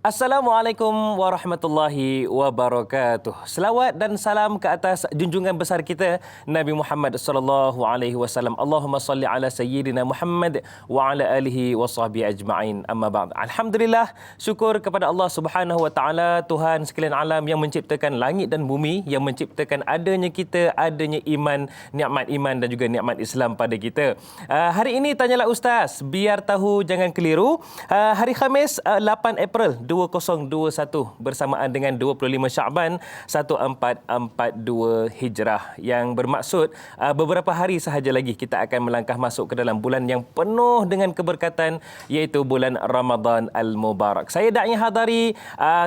Assalamualaikum warahmatullahi wabarakatuh. Selawat dan salam ke atas junjungan besar kita Nabi Muhammad sallallahu alaihi wasallam. Allahumma salli ala sayyidina Muhammad wa ala alihi wa sahbihi ajma'in. Amma ba'd. Alhamdulillah, syukur kepada Allah Subhanahu wa taala, Tuhan sekalian alam yang menciptakan langit dan bumi, yang menciptakan adanya kita, adanya iman, nikmat iman dan juga nikmat Islam pada kita. Hari ini tanyalah ustaz, biar tahu jangan keliru. Hari Khamis 8 April 2021 bersamaan dengan 25 Syaban 1442 Hijrah, yang bermaksud beberapa hari sahaja lagi kita akan melangkah masuk ke dalam bulan yang penuh dengan keberkatan, iaitu bulan Ramadan Al-Mubarak. Saya Da'i Hadari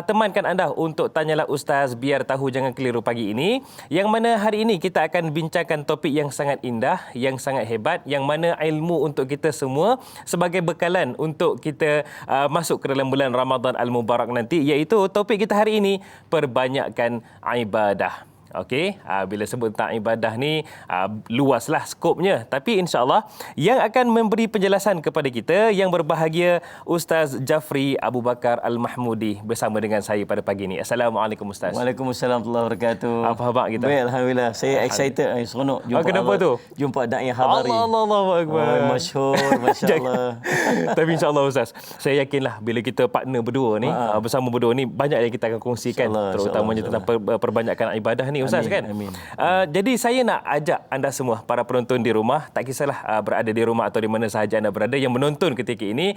temankan anda untuk Tanyalah Ustaz biar tahu jangan keliru pagi ini, yang mana hari ini kita akan bincangkan topik yang sangat indah, yang sangat hebat, yang mana ilmu untuk kita semua sebagai bekalan untuk kita masuk ke dalam bulan Ramadan Al-Mubarak nanti, iaitu topik kita hari ini, perbanyakkan ibadah. Okey, bila sebut tentang ibadah ni luaslah skopnya, tapi insya-Allah yang akan memberi penjelasan kepada kita yang berbahagia Ustaz Jafri Abu Bakar Al-Mahmudi bersama dengan saya pada pagi ini. Assalamualaikum Ustaz. Waalaikumsalam warahmatullahi wabarakatuh. Apa khabar kita? Baik, alhamdulillah. Saya excited, seronok jumpa kenapa tu? Jumpa Da'i Hadari. Allahu akbar. Masyhur, masya-Allah. Tapi insya-Allah Ustaz, saya yakinlah bila kita partner berdua ni, bersama berdua ni, banyak yang kita akan kongsikan, terutamanya tentang perbanyakan ibadah ni Ustaz. Amin, kan? Amin. Jadi saya nak ajak anda semua, para penonton di rumah, tak kisahlah berada di rumah atau di mana sahaja anda berada yang menonton ketika ini,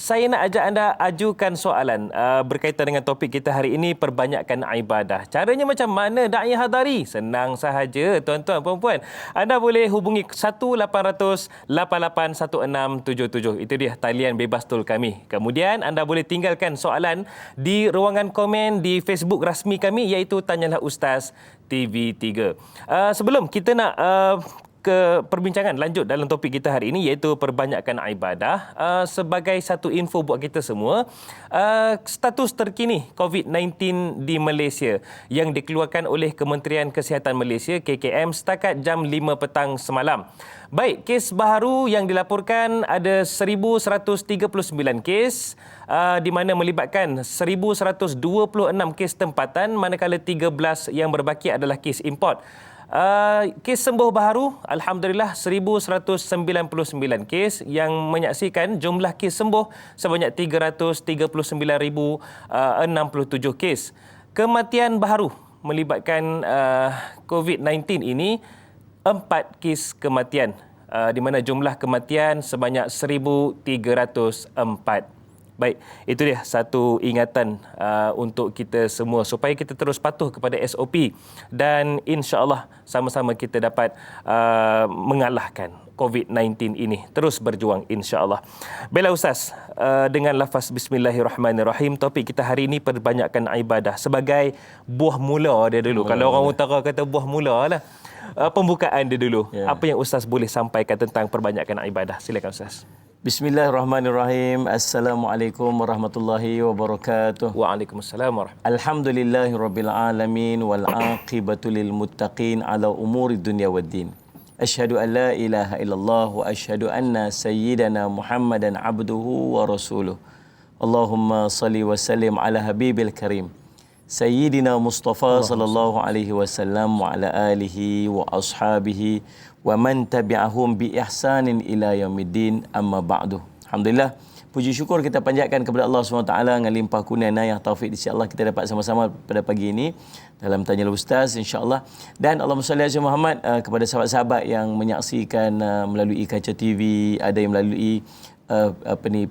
saya nak ajak anda ajukan soalan berkaitan dengan topik kita hari ini, perbanyakkan ibadah. Caranya macam mana Da'i Hadari? Senang sahaja tuan-tuan puan-puan. Anda boleh hubungi 1-800-881677. Itu dia talian bebas tol kami. Kemudian anda boleh tinggalkan soalan di ruangan komen di Facebook rasmi kami, iaitu Tanyalah Ustaz TV3. Sebelum kita nak ke perbincangan lanjut dalam topik kita hari ini, iaitu perbanyakkan ibadah, sebagai satu info buat kita semua, status terkini COVID-19 di Malaysia yang dikeluarkan oleh Kementerian Kesihatan Malaysia KKM setakat jam 5 petang semalam. Baik, kes baharu yang dilaporkan ada 1,139 kes, di mana melibatkan 1,126 kes tempatan, manakala 13 yang berbaki adalah kes import. Kes sembuh baharu, alhamdulillah 1,199 kes, yang menyaksikan jumlah kes sembuh sebanyak 339,067 kes. Kematian baharu melibatkan COVID-19 ini 4 kes kematian, di mana jumlah kematian sebanyak 1,304. Baik, itu dia satu ingatan untuk kita semua supaya kita terus patuh kepada SOP dan insya-Allah sama-sama kita dapat mengalahkan COVID-19 ini. Terus berjuang insya-Allah. Baiklah Ustaz, dengan lafaz bismillahirrahmanirrahim, topik kita hari ini perbanyakkan ibadah sebagai buah mula dia dulu. Kalau orang utara kata buah mula lah. Pembukaan dia dulu. Apa yang Ustaz boleh sampaikan tentang perbanyakkan ibadah? Silakan Ustaz. Bismillahirrahmanirrahim. Assalamualaikum warahmatullahi wabarakatuh. Waalaikumsalam warahmatullahi. Alhamdulillahirabbil alamin wal aqibatu lil muttaqin ala umuri dunya waddin. Asyhadu an la ilaha illallah wa asyhadu anna sayyidana Muhammadan abduhu wa rasuluh. Allahumma salli wa sallim ala habibil karim Sayyidina Mustafa sallallahu alaihi wasallam wa ala alihi wa ashabihi wa man tabi'ahum bi ihsanin ila yaumiddin, amma ba'du. Alhamdulillah, puji syukur kita panjatkan kepada Allah SWT dengan limpah kurnia inayah taufik insya-Allah kita dapat sama-sama pada pagi ini dalam Tanyalah Ustaz insya-Allah. Dan Allahumma salli ala Muhammad kepada sahabat-sahabat yang menyaksikan melalui kaca TV, ada yang melalui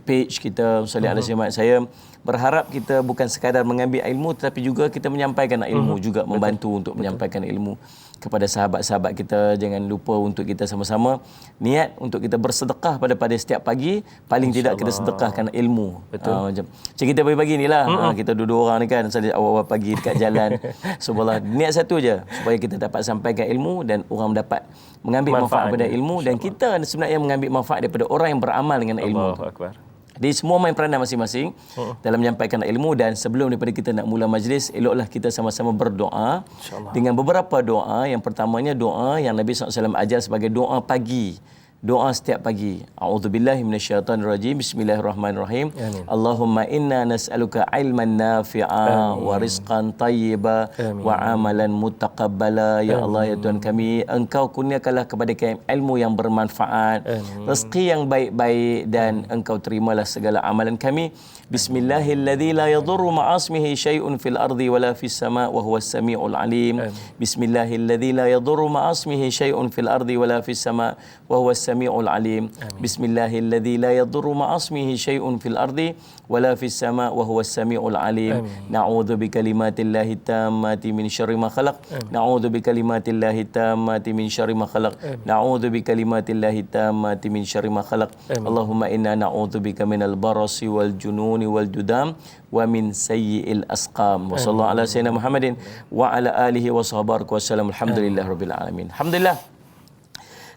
page kita Salih Alaihi Wasallam. Saya berharap kita bukan sekadar mengambil ilmu, tetapi juga kita menyampaikan ilmu juga, membantu untuk menyampaikan ilmu kepada sahabat-sahabat kita. Jangan lupa untuk kita sama-sama niat untuk kita bersedekah pada setiap pagi, paling tidak kita sedekahkan ilmu. Macam kita pagi-pagi ni lah, kita dua orang ni kan awal-awal pagi dekat jalan. Subhanallah, niat satu je, supaya kita dapat sampaikan ilmu dan orang dapat mengambil manfaat daripada ilmu, dan kita sebenarnya mengambil manfaat daripada orang yang beramal dengan ilmu. Allahu Akbar. Jadi semua main peranan masing-masing dalam menyampaikan ilmu. Dan sebelum daripada kita nak mula majlis, eloklah kita sama-sama berdoa dengan beberapa doa. Yang pertamanya doa yang Nabi SAW ajar sebagai doa pagi doa setiap pagi. A'udzubillahi minasyaitonirrajim. Bismillahirrahmanirrahim. Amin. Allahumma inna nas'aluka ilman nafi'a wa rizqan tayyiba wa amalan mutaqabbala. Ya Allah, ya Tuhan kami, Engkau kurniakanlah kepada kami ilmu yang bermanfaat, rezeki yang baik-baik, dan Engkau terimalah segala amalan kami. Bismillahilladzi la yadurru ma'asmihi syai'un fil ardi wala fis sama' wa huwas samiul alim. Bismillahilladzi la yadurru ma'asmihi syai'un fil ardi wala fis sama' wa huwas samiul alim. Bismillahilladzi la yadurru ma'asmihi syai'un fil ardi wala fis sama' wa huwas samiul alim. Na'udzu bikalimatillahi tammati min syarri ma khalaq. Na'udzu bikalimatillahi tammati min syarri ma khalaq. Na'udzu bikalimatillahi tammati min syarri ma khalaq. Allahumma inna na'udzu bika minal barasi wal junun wal judam wa min sayyi'il asqam. Wa sallallahu ala sayyidina Muhammadin wa ala alihi wa sahbihi wasallam. Alhamdulillahirabbil alamin.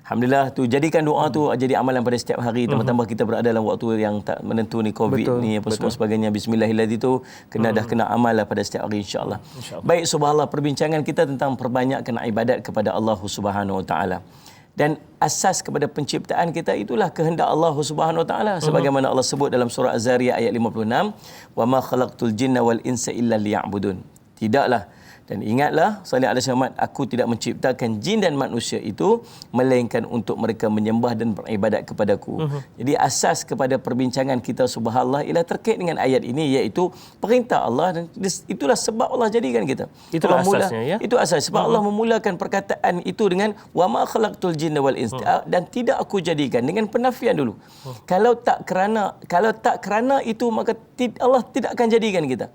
Alhamdulillah tu, jadikan doa tu jadi amalan pada setiap hari, tambah-tambah kita berada dalam waktu yang tak menentu ni, Covid ni apa semua sebagainya. Bismillahirrahmanirrahim tu dah kena amal lah pada setiap hari, insya-Allah. Baik, subhanallah, perbincangan kita tentang perbanyakkan ibadat kepada Allah Subhanahu Wa Taala. Dan asas kepada penciptaan kita itulah kehendak Allah Subhanahu Wa Taala, sebagaimana Allah sebut dalam surah Az-Zariyat ayat 56, "Wa ma khalaqtul jinna wal insa illa liya'budun." Tidaklah, dan ingatlah, salih alaihi wasallam, aku tidak menciptakan jin dan manusia itu melainkan untuk mereka menyembah dan beribadat kepadaku. Jadi asas kepada perbincangan kita, subhanallah, ialah terkait dengan ayat ini, iaitu perintah Allah, dan itulah sebab Allah jadikan kita. Itulah asasnya, ya. Itu asas. Sebab Allah memulakan perkataan itu dengan wa ma khalaqtul jinna wal insa, dan tidak aku jadikan, dengan penafian dulu. Kalau tak kerana itu, maka Allah tidak akan jadikan kita.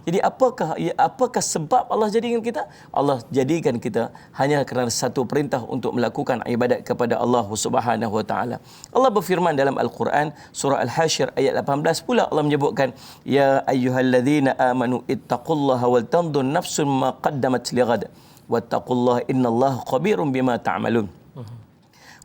Jadi apakah sebab Allah jadikan kita? Allah jadikan kita hanya kerana satu perintah untuk melakukan ibadat kepada Allah Subhanahu Wa Taala. Allah berfirman dalam Al-Quran surah Al-Hasyr ayat 18 pula, Allah menyebutkan, ya ayyuhalladzina amanu ittaqullaha wal tanzur nafsun ma qaddamat lighad wattaqullaha innallaha khabirum bima ta'malun.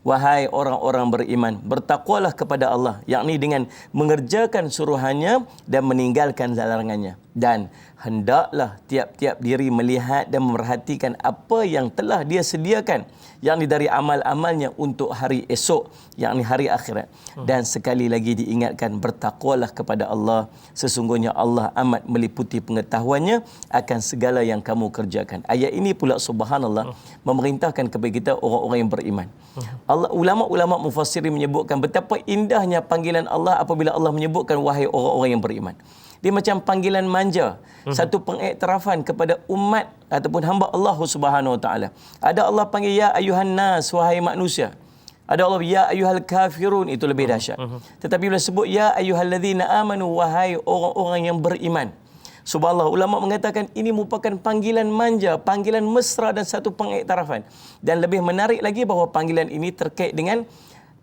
Wahai orang-orang beriman, bertakwalah kepada Allah, yakni dengan mengerjakan suruhannya dan meninggalkan larangannya. Dan hendaklah tiap-tiap diri melihat dan memerhatikan apa yang telah dia sediakan, yakni dari amal-amalnya untuk hari esok, yakni hari akhirat. Dan sekali lagi diingatkan, bertakwalah kepada Allah, sesungguhnya Allah amat meliputi pengetahuannya akan segala yang kamu kerjakan. Ayat ini pula, subhanallah, memerintahkan kepada kita orang-orang yang beriman. Ulama-ulama mufassirin menyebutkan betapa indahnya panggilan Allah apabila Allah menyebutkan wahai orang-orang yang beriman. Dia macam panggilan manja, satu pengiktirafan kepada umat ataupun hamba Allah Subhanahu Wa Taala. Ada Allah panggil ya ayuhan nas, wahai manusia. Ada Allah ya ayyuhal kafirun, itu lebih dahsyat. Tetapi bila sebut ya ayyuhalladzina amanu, wahai orang-orang yang beriman. Subhanallah, ulama mengatakan ini merupakan panggilan manja, panggilan mesra dan satu pengiktirafan. Dan lebih menarik lagi bahawa panggilan ini terkait dengan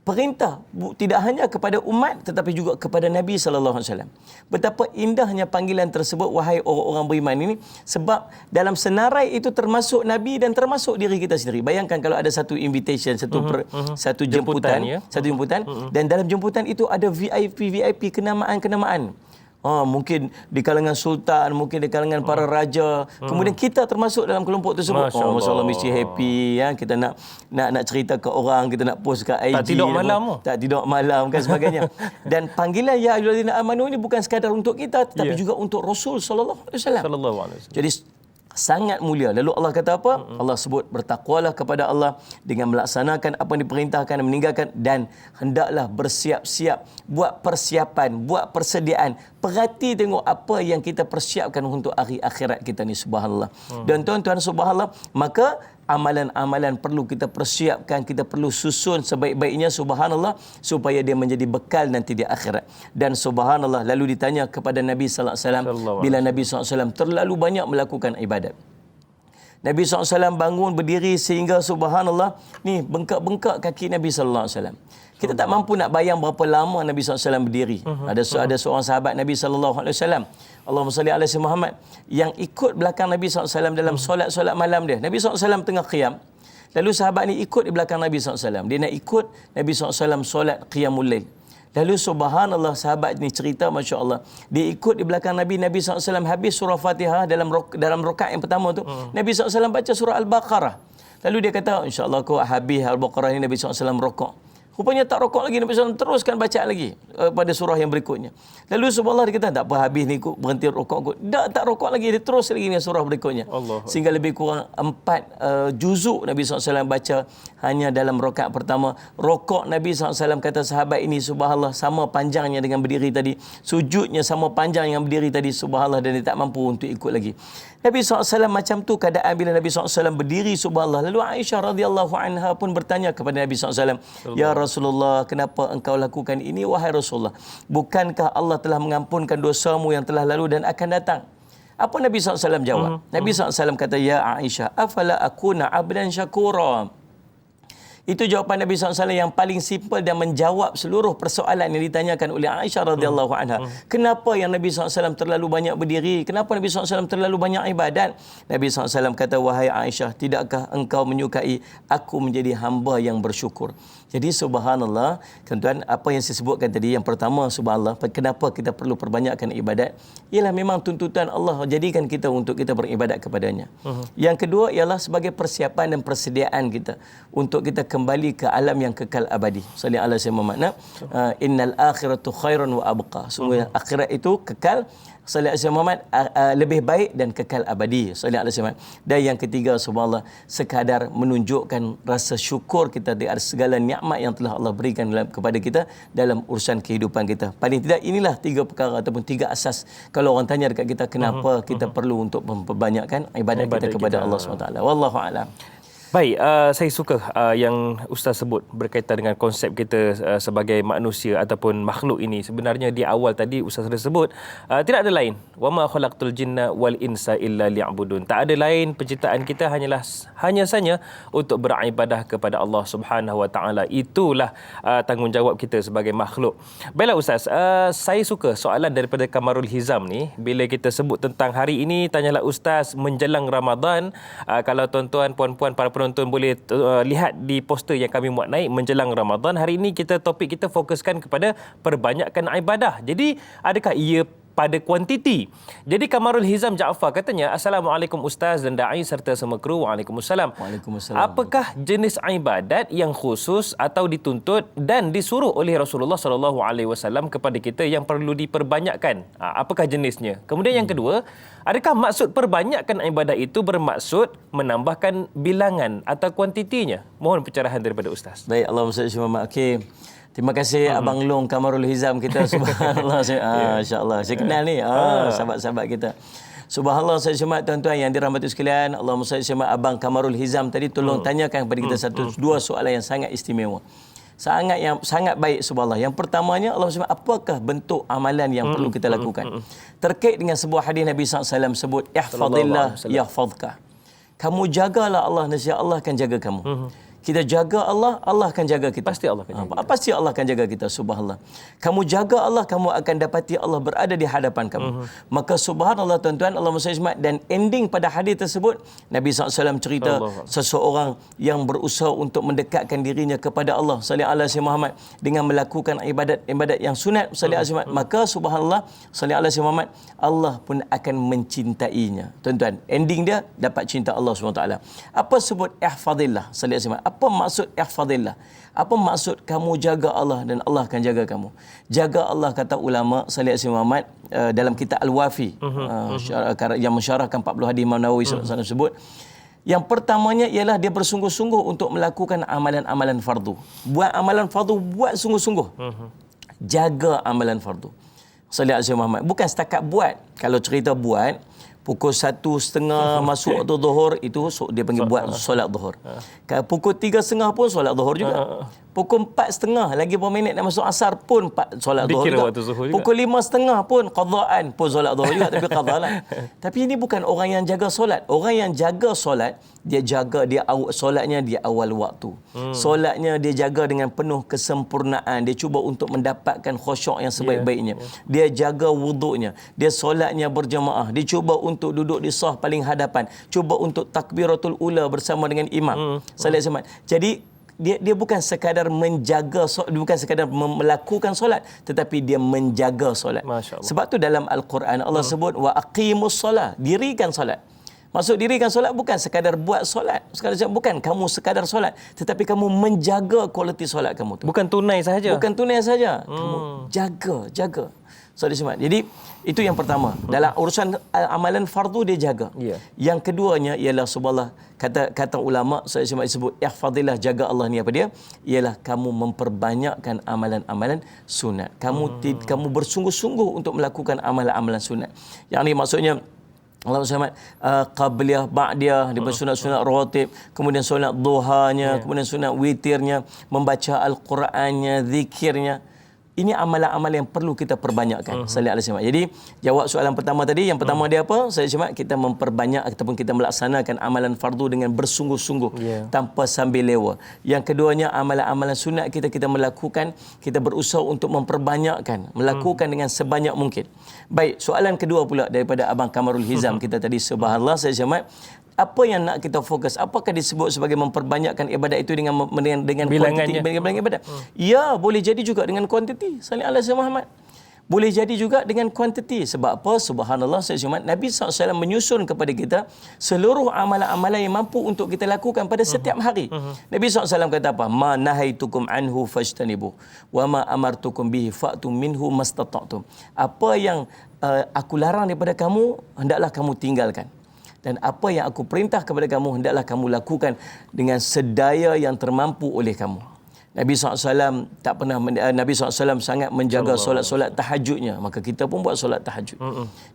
perintah tidak hanya kepada umat tetapi juga kepada Nabi sallallahu alaihi wasallam. Betapa indahnya panggilan tersebut, wahai orang-orang beriman ini, sebab dalam senarai itu termasuk Nabi dan termasuk diri kita sendiri. Bayangkan kalau ada satu invitation, satu jemputan, dan dalam jemputan itu ada VIP kenamaan-kenamaan. Mungkin di kalangan sultan, mungkin di kalangan para raja. Kemudian kita termasuk dalam kelompok tersebut. Masya-Allah, mesti happy, ya. Kita nak cerita ke orang, kita nak post kat IG. Tak tidur malam kan sebagainya. Dan panggilan ya ayyuhallazina amanu ini bukan sekadar untuk kita, tetapi juga untuk Rasul sallallahu alaihi wasallam. Jadi sangat mulia. Lalu Allah kata apa? Allah sebut bertakwalah kepada Allah dengan melaksanakan apa yang diperintahkan dan meninggalkan, dan hendaklah bersiap-siap, buat persiapan, buat persediaan. Perhati tengok apa yang kita persiapkan untuk hari akhirat kita ni, subhanallah. Dan tuan-tuan, subhanallah, maka amalan-amalan perlu kita persiapkan, kita perlu susun sebaik-baiknya, subhanallah, supaya dia menjadi bekal nanti di akhirat. Dan subhanallah, lalu ditanya kepada Nabi sallallahu alaihi wasallam, bila Nabi sallallahu alaihi wasallam terlalu banyak melakukan ibadat. Nabi SAW bangun berdiri sehingga subhanallah ni bengkak-bengkak kaki Nabi SAW. Kita tak mampu nak bayang berapa lama Nabi SAW berdiri. Ada seorang sahabat Nabi SAW, Allahumma salli ala sayyidina Muhammad, yang ikut belakang Nabi SAW dalam solat malam dia. Nabi SAW tengah qiyam. Lalu sahabat ni ikut di belakang Nabi SAW. Dia nak ikut Nabi SAW solat qiyamul lail. Lalu subhanallah, sahabat ni cerita, Masya Allah, dia ikut di belakang Nabi SAW habis surah Fatihah dalam rakaat yang pertama tu. Nabi SAW baca surah Al-Baqarah. Lalu dia kata, insya-Allah aku habis Al-Baqarah ni Nabi SAW rokok. Rupanya tak rokok lagi, Nabi SAW teruskan baca lagi pada surah yang berikutnya. Lalu subhanallah dia kata, tak apa habis ni aku berhenti rokok aku. Tak rokok lagi, dia terus lagi dengan surah berikutnya. Allah. Sehingga lebih kurang 4 juzuk Nabi SAW baca hanya dalam rakaat pertama. Rokok Nabi SAW kata sahabat ini subhanallah sama panjangnya dengan berdiri tadi. Sujudnya sama panjang yang berdiri tadi subhanallah, dan dia tak mampu untuk ikut lagi. Nabi SAW macam tu keadaan bila Nabi SAW berdiri subhanallah. Lalu Aisyah radhiyallahu anha pun bertanya kepada Nabi SAW, "Ya Rasulullah, kenapa engkau lakukan ini wahai Rasulullah? Bukankah Allah telah mengampunkan dosamu yang telah lalu dan akan datang?" Apa Nabi SAW jawab? Nabi SAW kata, "Ya Aisyah, afala akuna abdan syakura." Itu jawapan Nabi SAW yang paling simple dan menjawab seluruh persoalan yang ditanyakan oleh Aisyah radhiyallahu anha. Kenapa yang Nabi SAW terlalu banyak berdiri? Kenapa Nabi SAW terlalu banyak ibadat? Nabi SAW kata, "Wahai Aisyah, tidakkah engkau menyukai aku menjadi hamba yang bersyukur?" Jadi subhanallah, tuan-tuan, apa yang saya sebutkan tadi, yang pertama subhanallah, kenapa kita perlu perbanyakkan ibadat? Ialah memang tuntutan Allah jadikan kita untuk kita beribadat kepadanya. Yang kedua ialah sebagai persiapan dan persediaan kita untuk kita kembali ke alam yang kekal abadi. Sallallahu alaihi wasallam, innal akhiratu khairun wa abqa. Sungguh akhirat itu kekal. Sallallahu alaihi Muhammad, lebih baik dan kekal abadi. Sallallahu alaihi wasallam. Dan yang ketiga subhanallah, sekadar menunjukkan rasa syukur kita di atas segala nikmat yang telah Allah berikan kepada kita dalam urusan kehidupan kita. Paling tidak inilah 3 perkara ataupun 3 asas kalau orang tanya dekat kita kenapa kita perlu untuk memperbanyakkan ibadat kita kepada Allah SWT. Wallahu a'lam. Baik, saya suka yang Ustaz sebut berkaitan dengan konsep kita sebagai manusia ataupun makhluk ini. Sebenarnya di awal tadi Ustaz sudah sebut, tidak ada lain. Wa ma khalaqtul jinna wal insa illa liya'budun. Tak ada lain, penciptaan kita hanya saja untuk beribadah kepada Allah Subhanahu wa taala. Itulah tanggungjawab kita sebagai makhluk. Baiklah Ustaz, saya suka soalan daripada Kamarul Hizam ni. Bila kita sebut tentang hari ini, tanyalah Ustaz menjelang Ramadan. Kalau tuan-tuan, puan-puan, para penonton boleh lihat di poster yang kami muat naik menjelang Ramadan. Hari ini topik kita fokuskan kepada perbanyakkan ibadah. Jadi adakah ia pada kuantiti? Jadi Kamarul Hizam Jaafar katanya, "Assalamualaikum Ustaz dan Da'i serta semua kru." Waalaikumsalam. Waalaikumsalam. Apakah jenis ibadat yang khusus atau dituntut dan disuruh oleh Rasulullah SAW kepada kita yang perlu diperbanyakkan? Apakah jenisnya? Kemudian yang kedua, adakah maksud perbanyakkan ibadat itu bermaksud menambahkan bilangan atau kuantitinya? Mohon pencerahan daripada Ustaz. Baik, Allahumma salli ala Muhammad. Okey. Terima kasih Abang Long Kamarul Hizam kita. Subhanallah. Insya-Allah. Saya kenal ni. Sahabat-sahabat kita. Subhanallah, saya semak tuan-tuan yang dirahmati sekalian. Allahumma salli ala Abang Kamarul Hizam tadi tolong tanyakan kepada kita dua soalan yang sangat istimewa. Sangat baik subhanallah. Yang pertamanya Allah SWT, apakah bentuk amalan yang perlu kita lakukan? Terkait dengan sebuah hadis Nabi SAW sebut, ihfazillah yahfazka. Kamu jagalah Allah, nescaya Allah akan jaga kamu. Kita jaga Allah, Allah akan jaga kita. Pasti Allah akan jaga kita. Pasti Allah akan jaga kita, subhanallah. Kamu jaga Allah, kamu akan dapati Allah berada di hadapan kamu. Maka subhanallah tuan-tuan, Allahumma salli dan ending pada hadis tersebut, Nabi SAW cerita seseorang yang berusaha untuk mendekatkan dirinya kepada Allah, sallallahu alaihi Muhammad, dengan melakukan ibadat yang sunat, sallallahu alaihi Muhammad, maka subhanallah, sallallahu alaihi Muhammad, Allah pun akan mencintainya. Tuan-tuan, ending dia dapat cinta Allah SWT. Apa sebut ihfazillah, sallallahu alaihi Muhammad? Apa maksud ihfazillah? Apa maksud kamu jaga Allah dan Allah akan jaga kamu? Jaga Allah, kata ulama sallallahu alaihi Muhammad dalam kitab Al-Wafi yang mensyarahkan 40 hadis Imam Nawawi SAW sebut, yang pertamanya ialah dia bersungguh-sungguh untuk melakukan amalan-amalan fardu. Buat amalan fardu, buat sungguh-sungguh. Jaga amalan fardu. Sallallahu alaihi Muhammad. Bukan setakat buat. Kalau cerita buat, pukul 1:30 masuk waktu zuhur, itu dia panggil buat solat zuhur. Pukul 3:30 pun solat zuhur juga. Pukul 4:30 lagi beberapa minit nak masuk asar pun solat zuhur juga. Pukul 5:30 pun qadaan pun solat zuhur juga, tapi qada lah. Tapi ini bukan orang yang jaga solat. Orang yang jaga solat, dia jaga solatnya di awal waktu. Solatnya dia jaga dengan penuh kesempurnaan. Dia cuba untuk mendapatkan khusyuk yang sebaik-baiknya. Dia jaga wuduknya. Dia solatnya berjemaah. Dia cuba untuk duduk di saf paling hadapan. Cuba untuk takbiratul ula bersama dengan imam. Jadi dia bukan sekadar menjaga solat, bukan sekadar melakukan solat, tetapi dia menjaga solat. Sebab tu dalam Al-Quran Allah sebut wa aqimus solat, dirikan solat. Maksud dirikan solat bukan sekadar buat solat. Bukan kamu sekadar solat. Tetapi kamu menjaga kualiti solat kamu tu. Bukan tunai sahaja. Bukan tunai saja. Kamu jaga. Saudara Ismail. Jadi itu yang pertama. Dalam urusan amalan fardu dia jaga. Ya. Yang keduanya ialah subhanallah, kata ulama Saudara Ismail sebut ihfazillah, jaga Allah ni apa dia? Ialah kamu memperbanyakkan amalan-amalan sunat. Kamu bersungguh-sungguh untuk melakukan amalan-amalan sunat. Yang ni maksudnya Allah SWT qabliyah, ba'diyah, daripada sunat-sunat rawatib, kemudian sunat duhanya, kemudian sunat witirnya, membaca Al-Qurannya, zikirnya. Ini amalan-amalan yang perlu kita perbanyakkan. Sallallahu alaihi wasallam. Jadi jawab soalan pertama tadi, yang pertama dia apa? Saya cuma kita memperbanyak ataupun kita melaksanakan amalan fardu dengan bersungguh-sungguh tanpa sambil lewa. Yang keduanya amalan-amalan sunat kita melakukan, kita berusaha untuk memperbanyakkan, melakukan dengan sebanyak mungkin. Baik, soalan kedua pula daripada Abang Kamarul Hizam kita tadi, subhanallah saya cuma apa yang nak kita fokus? Apakah disebut sebagai memperbanyakkan ibadat itu dengan kuantiti bilangan ibadat? Ya, boleh jadi juga dengan kuantiti. Sallallahu alaihi Muhammad. Boleh jadi juga dengan kuantiti. Sebab apa? Subhanallah, Nabi SAW menyusun kepada kita seluruh amalan-amalan yang mampu untuk kita lakukan pada setiap hari. Nabi SAW kata apa? Ma nahaitukum anhu fajtanibu wa ma amartukum bihi fa'tu minhu mastata'tum. Apa yang aku larang daripada kamu, hendaklah kamu tinggalkan. Dan apa yang aku perintah kepada kamu, hendaklah kamu lakukan dengan sedaya yang termampu oleh kamu. Nabi SAW Nabi SAW sangat menjaga solat-solat tahajudnya. Maka kita pun buat solat tahajud.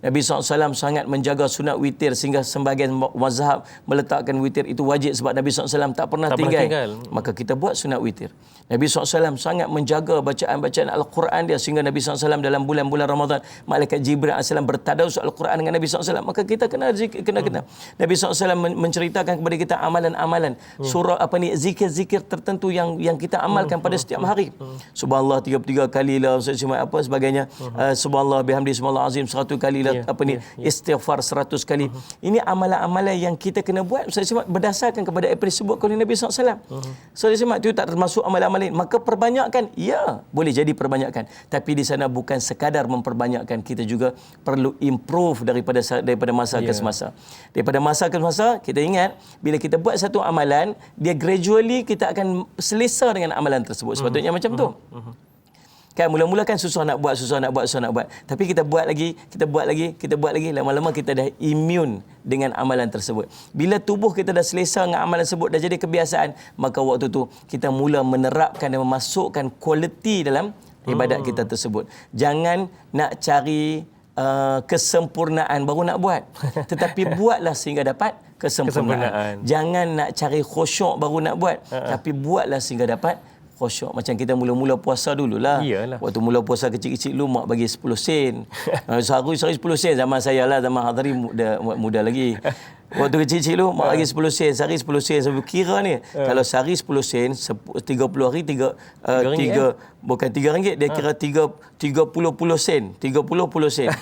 Nabi SAW sangat menjaga sunat witir sehingga sebahagian mazhab meletakkan witir itu wajib sebab Nabi SAW tak pernah tinggal. Maka kita buat sunat witir. Nabi SAW sangat menjaga bacaan-bacaan Al-Quran dia sehingga Nabi SAW dalam bulan-bulan Ramadan malaikat Jibril AS bertadaus Al-Quran dengan Nabi SAW. Maka kita kena Nabi SAW menceritakan kepada kita amalan-amalan surah zikir-zikir tertentu yang kita amalkan pada setiap hari. Subhanallah 33 kali lah, apa sebagainya. Subhanallah bihamdi, subhanallah azim 100 kali lah, istighfar 100 kali. Ini amalan-amalan yang kita kena buat berdasarkan kepada apa disebut oleh Nabi SAW. Itu tak termasuk amalan-amalan. Maka perbanyakkan, ya, boleh jadi perbanyakkan. Tapi di sana bukan sekadar memperbanyakkan, kita juga perlu improve daripada masa ke semasa. Daripada masa ke masa, kita ingat bila kita buat satu amalan, dia gradually kita akan selesa dengan amalan tersebut. Sepatutnya macam tu. Kan mula-mula kan susah nak buat. Tapi kita buat lagi. Lama-lama kita dah immune dengan amalan tersebut. Bila tubuh kita dah selesa dengan amalan tersebut, dah jadi kebiasaan, maka waktu tu kita mula menerapkan dan memasukkan kualiti dalam ibadat kita tersebut. Jangan nak cari kesempurnaan baru nak buat. Tetapi buatlah sehingga dapat kesempurnaan. Jangan nak cari khusyuk baru nak buat. Tapi buatlah sehingga dapat khusyuk. Macam kita mula-mula puasa dululah. Iyalah. Waktu mula puasa kecil-kecil dulu, mak bagi 10 sen. Sehari 10 sen. Zaman saya lah, zaman Hadari muda lagi. Waktu kecil-kecil dulu, mak bagi 10 sen. Sehari 10 sen. Saya kira ni, kalau sehari 10 sen, 30 hari, bukan RM3, dia kira 30 sen. 30 sen.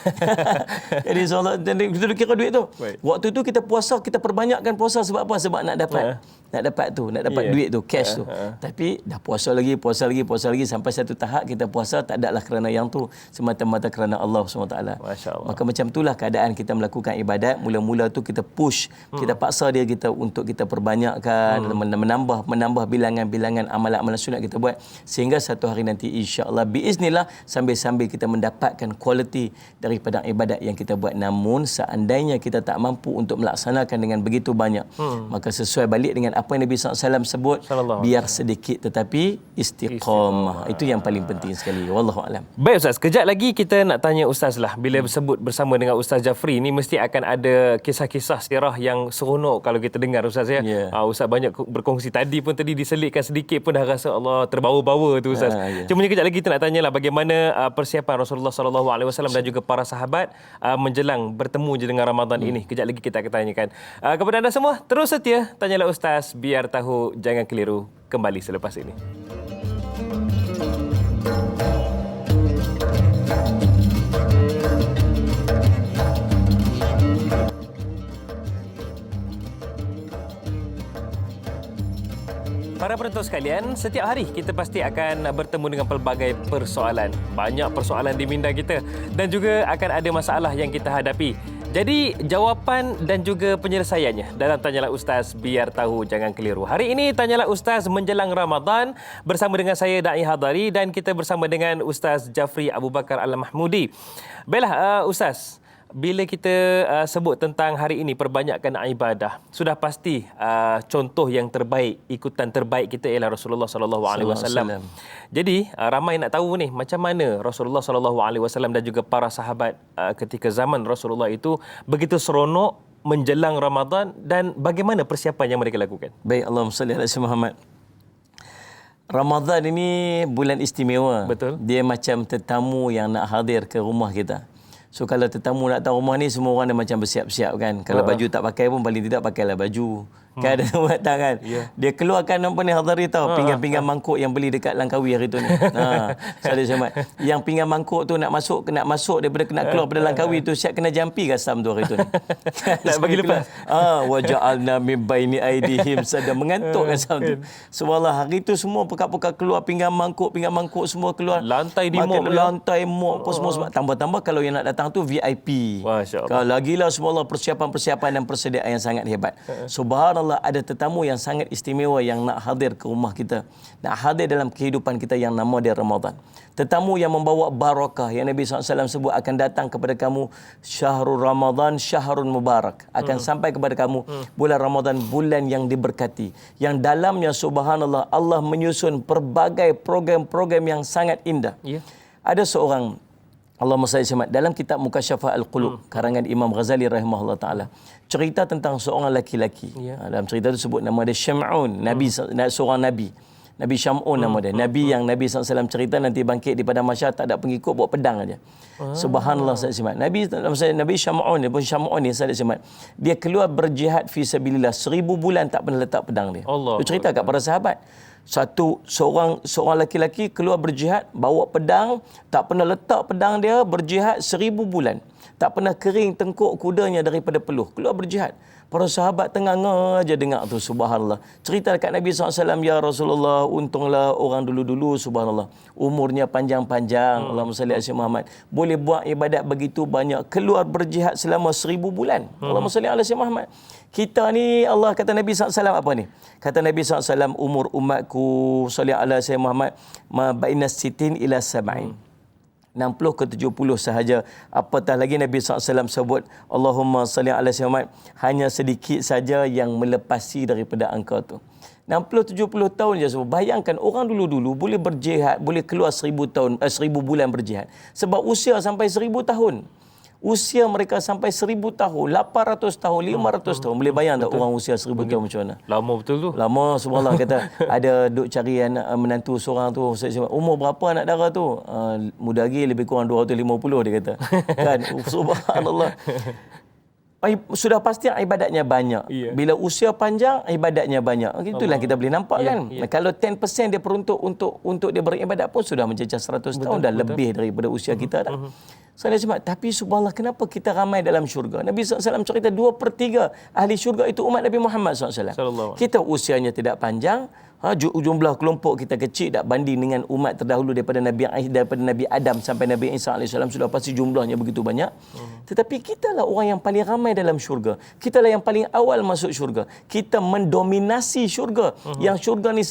Jadi kita kira duit tu. Waktu tu kita puasa, kita perbanyakkan puasa sebab apa? Sebab nak dapat duit tu, cash tu. Tapi dah puasa lagi sampai satu tahap kita puasa tak adalah kerana yang tu, semata-mata kerana Allah SWT. Maka macam itulah keadaan kita melakukan ibadat. Mula-mula tu kita push, kita paksa dia kita untuk kita perbanyakkan, menambah bilangan-bilangan amalan-amalan sunat kita buat sehingga satu hari nanti insya-Allah biiznillah sambil-sambil kita mendapatkan kualiti daripada ibadat yang kita buat. Namun seandainya kita tak mampu untuk melaksanakan dengan begitu banyak, maka sesuai balik dengan apa yang Nabi SAW sebut, biar sedikit tetapi istiqamah. Itu yang paling penting sekali. Wallahu alam. Baik Ustaz, kejap lagi kita nak tanya Ustaz lah. Bila bersebut bersama dengan Ustaz Jafri ni, mesti akan ada kisah-kisah sirah yang seronok kalau kita dengar Ustaz ya. Ustaz banyak berkongsi tadi diselitkan sedikit pun dah rasa Allah terbawa-bawa tu Ustaz. Cuma kejap lagi kita nak tanyalah bagaimana persiapan Rasulullah SAW dan juga para sahabat menjelang bertemu je dengan Ramadan ini. Kejap lagi kita akan tanyakan. Kepada anda semua, terus setia Tanyalah Ustaz, biar tahu jangan keliru. Kembali selepas ini. Para penonton sekalian, setiap hari kita pasti akan bertemu dengan pelbagai persoalan. Banyak persoalan di minda kita dan juga akan ada masalah yang kita hadapi. Jadi jawapan dan juga penyelesaiannya dalam Tanyalah Ustaz, biar tahu jangan keliru. Hari ini Tanyalah Ustaz menjelang Ramadan bersama dengan saya Da'i Hadari dan kita bersama dengan Ustaz Jafri Abu Bakar Al-Mahmudi. Baiklah Ustaz, bila kita sebut tentang hari ini perbanyakkan ibadah, sudah pasti contoh yang terbaik, ikutan terbaik kita ialah Rasulullah sallallahu alaihi wasallam. Jadi ramai nak tahu ni macam mana Rasulullah sallallahu alaihi wasallam dan juga para sahabat ketika zaman Rasulullah itu begitu seronok menjelang Ramadan dan bagaimana persiapan yang mereka lakukan. Baik, Allahumma salli ala sayyidina Muhammad. Ramadan ini bulan istimewa. Betul. Dia macam tetamu yang nak hadir ke rumah kita. So kalau tetamu nak tahu rumah ni, semua orang dah macam bersiap-siap kan. Kalau baju tak pakai pun paling tidak pakailah baju. Kan ada buatan kan. Dia keluarkan apa ni Hadari tahu, pinggan-pinggan mangkuk yang beli dekat Langkawi hari tu ni. Salih Samad. Yang pinggan mangkuk tu nak masuk daripada nak keluar pada Langkawi tu, siap kena jampi kasam tu hari tu ni. Nak bagi lepas. Wa ja'alna min baini aidihim sada, mengantuk kasam tu. Subhanallah, hari tu semua pekat-pekat keluar pinggan mangkuk semua keluar. Lantai di mop. Lantai mop semua. Tambah-tambah kalau yang nak datang tu VIP. Masya-Allah. Kalau lagilah subhanallah persiapan dan persediaan yang sangat hebat. Subhanallah, ada tetamu yang sangat istimewa yang nak hadir ke rumah kita, nak hadir dalam kehidupan kita yang nama dia Ramadan. Tetamu yang membawa barakah, yang Nabi SAW sebut akan datang kepada kamu syahrul Ramadan, syahrun mubarak, akan sampai kepada kamu bulan Ramadan, bulan yang diberkati, yang dalamnya subhanallah Allah menyusun pelbagai program-program yang sangat indah. Ada seorang, Allahumma salli alaihi, dalam kitab Mukasyafah Al-Qulub karangan Imam Ghazali rahimahullah taala, cerita tentang seorang lelaki. Dalam cerita itu sebut nama dia Syam'un, seorang nabi. Nabi Syam'un nama dia. Nabi yang Nabi SAW cerita nanti bangkit di padang mahsyar tak ada pengikut, bawa pedang aja. Subhanallah sallallahu alaihi wasallam. Nabi Syam'un ni pun dia keluar berjihad fi sabilillah 1000 bulan tak pernah letak pedang dia. Itu cerita kat para sahabat. Seorang lelaki keluar berjihad, bawa pedang, tak pernah letak pedang dia, berjihad 1000 bulan. Tak pernah kering tengkuk kudanya daripada peluh. Keluar berjihad. Para sahabat tengah aja dengar tu, subhanallah. Cerita dekat Nabi SAW, ya Rasulullah, untunglah orang dulu-dulu, subhanallah, umurnya panjang-panjang, Allahumma salli ala sayyidina Muhammad, boleh buat ibadat begitu banyak, keluar berjihad selama 1000 bulan. Allahumma salli ala sayyidina Muhammad. Kita ni, Allah kata Nabi SAW apa ni? Kata Nabi SAW, umur umatku, salli ala sayyidina Muhammad, ma baina sitin ila sab'in. 60 ke 70 sahaja. Apatah lagi Nabi SAW sebut, Allahumma salli ala sayyidina Muhammad, hanya sedikit saja yang melepasi daripada angka tu. 60-70 tahun je semua. Bayangkan orang dulu-dulu boleh berjihad, boleh keluar 1000 bulan berjihad. Sebab usia sampai 1000 tahun. Usia mereka sampai 1000 tahun, 800 tahun, 500 tahun. Boleh bayang tak orang usia 1000 tahun macam mana? Lama betul tu. Lama, subhanallah. Kata ada duk cari anak menantu seorang tu, umur berapa anak dara tu? Muda lagi, lebih kurang 250 dia kata. Kan? Subhanallah. Sudah pasti ibadatnya banyak. Bila usia panjang, ibadatnya banyak. Itulah kita boleh nampak kan. Kalau 10% dia peruntuk untuk dia beribadat pun sudah mencecah 100 tahun dan lebih daripada usia kita dah. Tapi subhanallah, kenapa kita ramai dalam syurga? Nabi SAW cerita 2/3 ahli syurga itu umat Nabi Muhammad SAW. Kita usianya tidak panjang, jumlah kelompok kita kecil tak banding dengan umat terdahulu daripada Nabi Adam sampai Nabi Isa AS, sudah pasti jumlahnya begitu banyak. Tetapi kitalah orang yang paling ramai dalam syurga. Kitalah yang paling awal masuk syurga. Kita mendominasi syurga. Yang syurga ni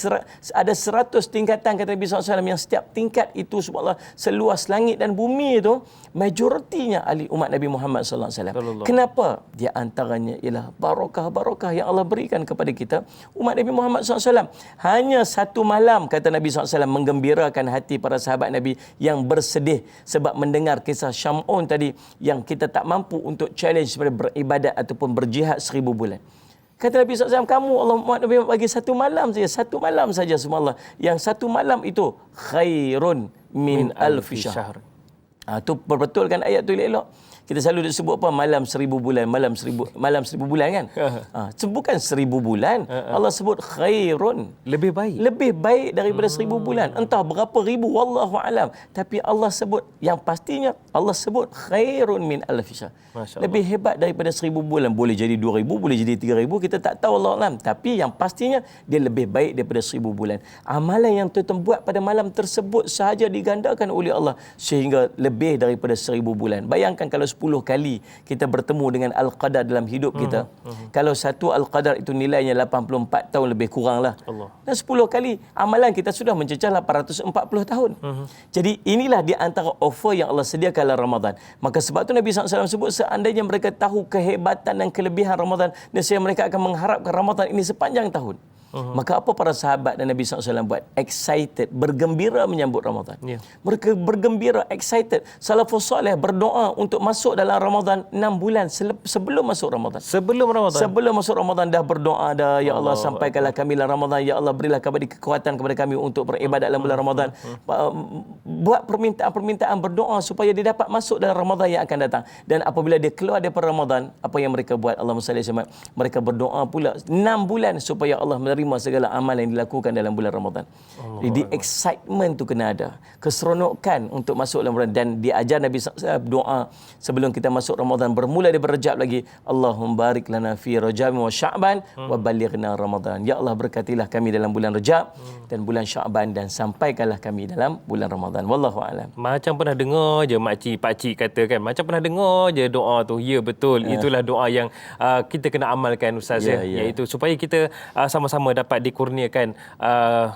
ada 100 tingkatan kata Nabi SAW, yang setiap tingkat itu subhanallah seluas langit dan bumi itu, majoritinya ahli umat Nabi Muhammad SAW. Kenapa? Di antaranya ialah barakah-barakah yang Allah berikan kepada kita umat Nabi Muhammad SAW. Hanya satu malam, kata Nabi SAW, menggembirakan hati para sahabat Nabi yang bersedih sebab mendengar kisah Syam'un tadi, yang kita tak mampu untuk challenge pada beribadat ataupun berjihad 1000 bulan. Kata Nabi SAW, kamu Allah Nabi bagi satu malam saja subhanallah. Yang satu malam itu khairun min alfi syahr. Itu berbetulkan ayat tu elok. Kita selalu disebut apa? Malam 1000 bulan, malam 1000 bulan kan? Bukan 1000 bulan. Allah sebut khairun. Lebih baik. Lebih baik daripada 1000 bulan. Entah berapa ribu, wallahu alam. Tapi Allah sebut, yang pastinya Allah sebut khairun min alfi syahr. Lebih hebat daripada 1000 bulan. Boleh jadi 2000, boleh jadi 3000, kita tak tahu Allah alam. Tapi yang pastinya dia lebih baik daripada 1000 bulan. Amalan yang tuan-tuan buat pada malam tersebut sahaja digandakan oleh Allah sehingga lebih daripada 1000 bulan. Bayangkan kalau 10 10 kali kita bertemu dengan Al-Qadar dalam hidup kita, kalau satu Al-Qadar itu nilainya 84 tahun lebih kurang lah. Allah. Dan 10 kali amalan kita sudah mencecah 840 tahun. Jadi inilah di antara offer yang Allah sediakan dalam Ramadan. Maka sebab tu Nabi SAW sebut, seandainya mereka tahu kehebatan dan kelebihan Ramadan, nescaya mereka akan mengharapkan Ramadan ini sepanjang tahun. Maka apa para sahabat dan Nabi SAW buat? Excited, bergembira menyambut Ramadan. Mereka bergembira, excited. Salafus soleh berdoa untuk masuk dalam Ramadan 6 bulan sebelum masuk Ramadan. Sebelum Ramadan. Sebelum masuk Ramadan dah berdoa dah, ya Allah sampaikanlah kami dalam Ramadan, ya Allah berilah kekuatan kepada kami untuk beribadat dalam bulan Ramadan. Buat permintaan-permintaan, berdoa supaya dia dapat masuk dalam Ramadan yang akan datang. Dan apabila dia keluar daripada Ramadan, apa yang mereka buat? Allahumma salli alaihi wasallam. Mereka berdoa pula 6 bulan supaya Allah menerima segala amal yang dilakukan dalam bulan Ramadan. Jadi excitement tu kena ada, keseronokan untuk masuk dalam Ramadan. Dan diajar Nabi SAW doa sebelum kita masuk Ramadan, bermula daripada Rajab lagi, Allahumma barik lana fi Rajab wa Sya'ban wa balighna Ramadan. Ya Allah berkatilah kami dalam bulan Rajab dan bulan Sya'ban, dan sampaikanlah kami dalam bulan Ramadan. Wallahu a'lam. Macam pernah dengar je makcik pakcik kata kan, macam pernah dengar je doa tu. Ya betul, itulah doa yang kita kena amalkan Ustaz, iaitu supaya kita sama-sama dapat dikurniakan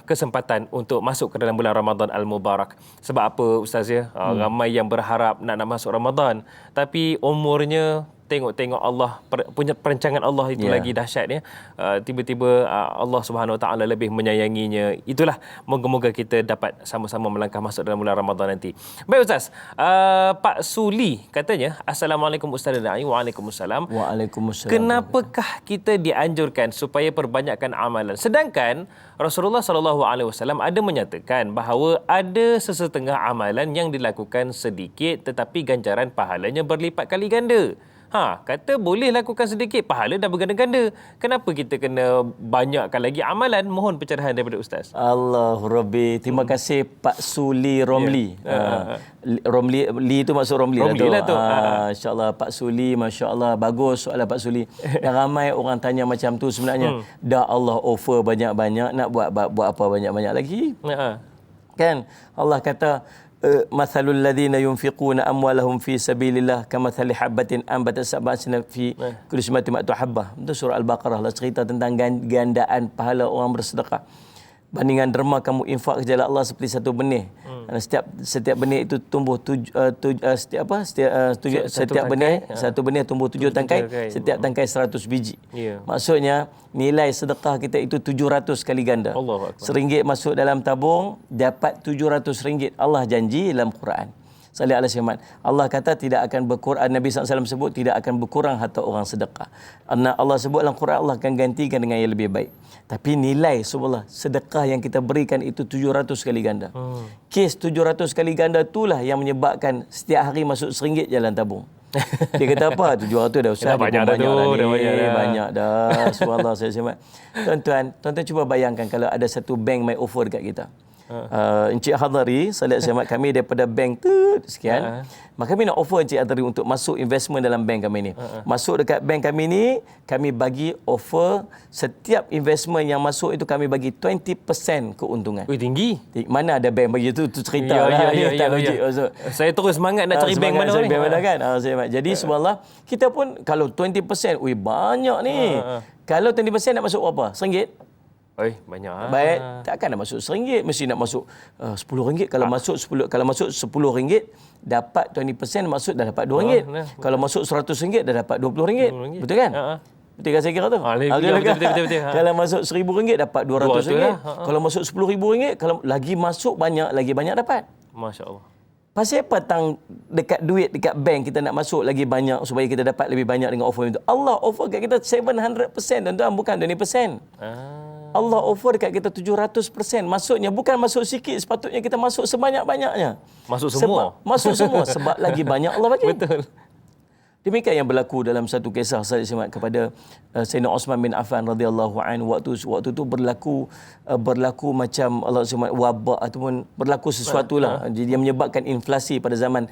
kesempatan untuk masuk ke dalam bulan Ramadan Al-Mubarak. Sebab apa Ustaz ramai yang berharap nak masuk Ramadan, tapi umurnya tengok Allah punya perancangan Allah itu lagi dahsyat ya. Tiba-tiba Allah Subhanahu Wa Taala lebih menyayanginya. Itulah, moga-moga kita dapat sama-sama melangkah masuk dalam bulan Ramadan nanti. Baik Ustaz, Pak Suli katanya, Assalamualaikum Ustaz Dai. Waalaikumsalam. Waalaikumsalam. Kenapakah kita dianjurkan supaya perbanyakkan amalan, sedangkan Rasulullah SAW ada menyatakan bahawa ada sesetengah amalan yang dilakukan sedikit tetapi ganjaran pahalanya berlipat kali ganda. Kata boleh lakukan sedikit, pahala dah berganda-ganda. Kenapa kita kena banyakkan lagi amalan? Mohon pencerahan daripada Ustaz. Allah Rabbi. Terima kasih Pak Suli Romli. Romli, Li tu maksud Romli lah tu. InsyaAllah Pak Suli, Masya Allah. Bagus soalan Pak Suli. Dan ramai orang tanya macam tu sebenarnya. Dah Allah offer banyak-banyak, nak buat apa banyak-banyak lagi? Kan? Allah kata, mathalul ladzina yunfiquna amwalahum fi sabilillah kamathali habatin ambatat sab'a sanabila fi kulli summatin mi'atu habbah. Itu surah Al-Baqarah lah, cerita tentang gandaan pahala orang bersedekah. Bandingan derma kamu infak ke jalan Allah seperti satu benih. Setiap benih itu tumbuh setiap benih satu benih tumbuh 7 tangkai, setiap tangkai 100 biji. Maksudnya nilai sedekah kita itu 700 kali ganda. RM1 masuk dalam tabung dapat RM700. Allah janji dalam Quran. Salih alaihi wasallam. Allah kata tidak akan berkurang. Nabi SAW sebut tidak akan berkurang harta orang sedekah. Allah sebut dalam Quran, Allah akan gantikan dengan yang lebih baik. Tapi nilai subhanallah sedekah yang kita berikan itu 700 kali ganda. Kes 700 kali ganda itulah yang menyebabkan setiap hari masuk RM1 jalan tabung. Dia kata apa? 700 dah Ustaz. Banyak dah. Banyak dah. Subhanallah saya sembah. Tuan-tuan cuba bayangkan kalau ada satu bank mai offer dekat kita. Encik Hadari, salat selamat kami daripada bank tu sekian. Maka kami nak offer Encik Hadari untuk masuk investment dalam bank kami ni. Masuk dekat bank kami ni, kami bagi offer setiap investment yang masuk itu kami bagi 20% keuntungan. Tinggi. Mana ada bank bagi tu cerita lah. Saya terus semangat nak cari bank mana ni. Bank mana kan? Jadi subhanallah, kita pun kalau 20%, banyak ni. Kalau 20% nak masuk berapa? RM1? Banyak. Baik, takkan nak masuk RM1, mesti nak masuk RM10. Kalau masuk RM10 dapat 20% masuk dah dapat RM2. Kalau masuk RM100 dah dapat RM20. Betul kan? Betul kan saya kira tu? Betul. Kalau masuk RM1,000 dapat RM200. Kalau masuk RM10,000, kalau lagi masuk lagi banyak dapat. Masya-Allah. Pasal petang dekat duit dekat bank kita nak masuk lagi banyak supaya kita dapat lebih banyak dengan offer itu. Allah offer kat kita 700%, tuan-tuan, bukan 20%. Allah offer dekat kita 700%. Maksudnya bukan masuk sikit, sepatutnya kita masuk sebanyak-banyaknya. Masuk semua. Masuk semua sebab lagi banyak Allah bagi. Betul. Demikian yang berlaku dalam satu kisah saya semak kepada Sayyidina Osman bin Affan radhiyallahu anhu. Waktu tu berlaku macam Allah SWT wabak ataupun berlaku sesuatu lah. Jadi yang menyebabkan inflasi pada zaman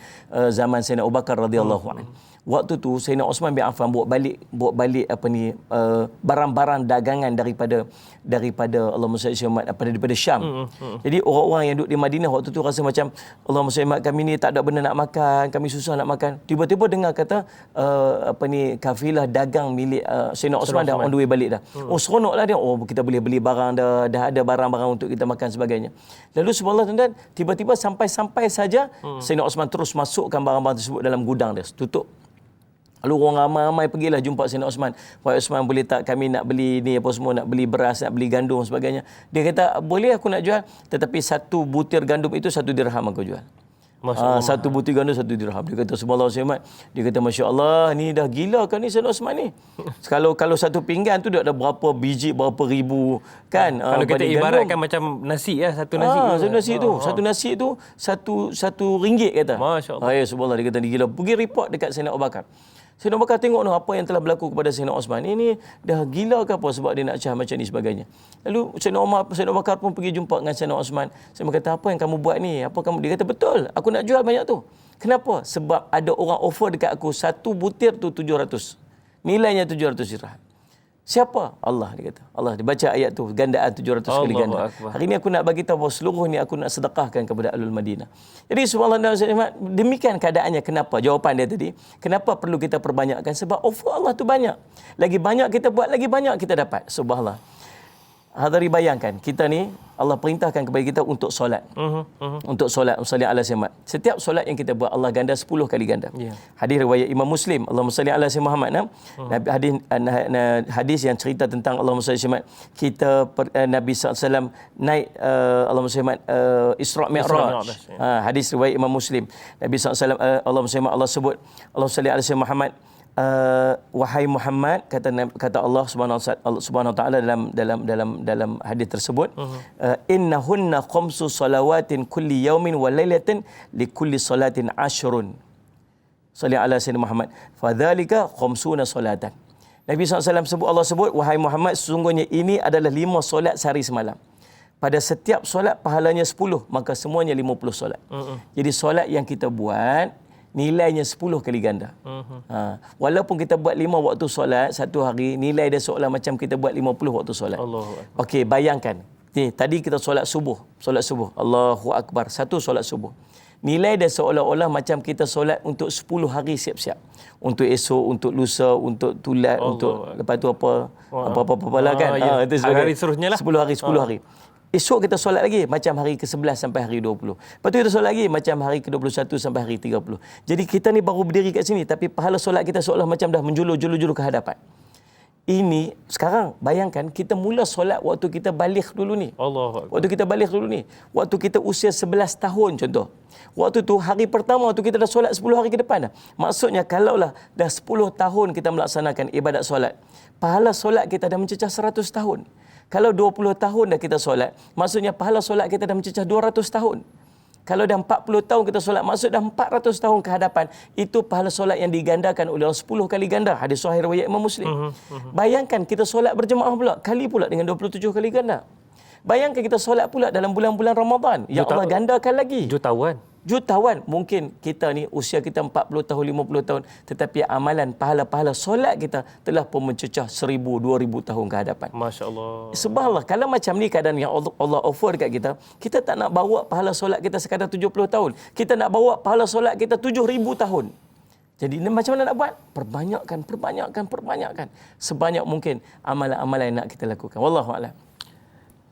Sayyidina Abu Bakar radhiyallahu anhu. waktu tu Sayyidina Osman bin Affan bawa balik barang-barang dagangan daripada Allahumma salli Muhammad daripada Syam. Jadi orang-orang yang duduk di Madinah waktu tu rasa macam Allahumma salli Muhammad, kami ni tak ada benda nak makan, kami susah nak makan. Tiba-tiba dengar kata kafilah dagang milik Sayyidina Osman dah on the way balik dah. Oh, seronoklah dia. Oh, kita boleh beli barang dah ada barang-barang untuk kita makan sebagainya. Lalu subhanallah tuan-tuan, tiba-tiba sampai saja Sayyidina Osman terus masukkan barang-barang tersebut dalam gudang dia, tutup. Lalu orang ramai-ramai pergilah jumpa Sayyidina Osman. Wahai Osman, boleh tak kami nak beli ni apa semua, nak beli beras, nak beli gandum sebagainya. Dia kata, boleh aku nak jual, tetapi satu butir gandum itu 1 dirham aku jual. Satu butir gandum 1 dirham. Dia kata subhanallah Sayyidina, dia kata Masya Allah, ni dah gila kan ni Sayyidina Osman ni. Kalau satu pinggan tu dia ada berapa biji, berapa ribu kan. Kalau kita ibaratkan macam nasi ya, satu nasi. Satu nasi tu satu ringgit kata. Masya Allah. Ya subhanallah, dia kata ni gila. Pergi report dekat Sayyidina Abu Bakar. Sayyidina Abu Bakar tengok apa yang telah berlaku kepada Sayyidina Osman. Ini dah gila ke apa sebab dia nak cah macam ni sebagainya. Lalu Sayyidina Abu Bakar pun pergi jumpa dengan Sayyidina Osman. Sayyidina kata, apa yang kamu buat ni? Dia kata, betul. Aku nak jual banyak tu. Kenapa? Sebab ada orang offer dekat aku satu butir tu 700. Nilainya 700 dirham. Siapa? Allah, dia kata. Allah, dia baca ayat tu, gandaan 700 kali ganda. Hari ini aku nak bagi tahu bahawa seluruh ni aku nak sedekahkan kepada Ahlul Madinah. Jadi subhanallah, demikian keadaannya. Kenapa? Jawapan dia tadi, kenapa perlu kita perbanyakkan? Sebab offer Allah tu banyak. Lagi banyak kita buat, lagi banyak kita dapat. Subhanallah. Hadari bayangkan, kita ni Allah perintahkan kepada kita untuk solat. Untuk solat, salli ala Muhammad. Setiap solat yang kita buat Allah ganda 10 kali ganda. Hadis riwayat Imam Muslim, Allahumma salli ala Muhammad. Hadis yang cerita tentang Allahumma salli Muhammad. Nabi SAW naik Allahumma salli Muhammad Isra Mi'raj. Hadis riwayat Imam Muslim. Nabi SAW Allahumma salli Allah sebut Allahumma salli ala Muhammad. Wahai Muhammad, kata Allah Subhanahu wa taala dalam hadis tersebut, innahunna khamsu salawatin kulli yaumin wa lailatin li kulli salatin ashrun. Salli ala sayyidina Muhammad. Fadzalika khamsuna salatan. Nabi SAW sebut, Allah sebut, wahai Muhammad, sesungguhnya ini adalah 5 solat sehari semalam. Pada setiap solat pahalanya 10, maka semuanya 50 solat. Jadi solat yang kita buat nilainya 10 kali ganda. Walaupun kita buat 5 waktu solat satu hari, nilai dia seolah macam kita buat 50 waktu solat. Okey, bayangkan. Ni, tadi kita solat subuh. Allahu Akbar. Satu solat subuh. Nilai dia seolah-olah macam kita solat untuk 10 hari siap-siap. Untuk esok, untuk lusa, untuk tulat, untuk lepas tu apa lah kan. Itu hari seterusnya lah. 10 hari. Esok kita solat lagi macam hari ke-11 sampai hari 20. Lepas tu kita solat lagi macam hari ke-21 sampai hari 30. Jadi kita ni baru berdiri kat sini tapi pahala solat kita seolah macam dah menjulur ke hadapan. Ini sekarang bayangkan kita mula solat waktu kita balik dulu ni. Waktu kita usia 11 tahun contoh. Waktu tu hari pertama waktu kita dah solat 10 hari ke depan dah. Maksudnya kalaulah dah 10 tahun kita melaksanakan ibadat solat, pahala solat kita dah mencecah 100 tahun. Kalau 20 tahun dah kita solat, maksudnya pahala solat kita dah mencecah 200 tahun. Kalau dah 40 tahun kita solat, maksud dah 400 tahun ke hadapan. Itu pahala solat yang digandakan oleh Allah 10 kali ganda. Hadis sahih riwayat Imam Muslim. Bayangkan kita solat berjemaah pula, kali pula dengan 27 kali ganda. Bayangkan kita solat pula dalam bulan-bulan Ramadan. Ya Allah gandakan lagi. Jutawan. Mungkin kita ni usia kita 40 tahun, 50 tahun. Tetapi amalan pahala-pahala solat kita telah pun mencecah 1000, 2000 tahun ke hadapan. Masya Allah. Subhanallah. Kalau macam ni keadaan yang Allah offer dekat kita, kita tak nak bawa pahala solat kita sekadar 70 tahun. Kita nak bawa pahala solat kita 7000 tahun. Jadi macam mana nak buat? Perbanyakkan. Sebanyak mungkin amalan-amalan yang nak kita lakukan. Wallahu a'lam.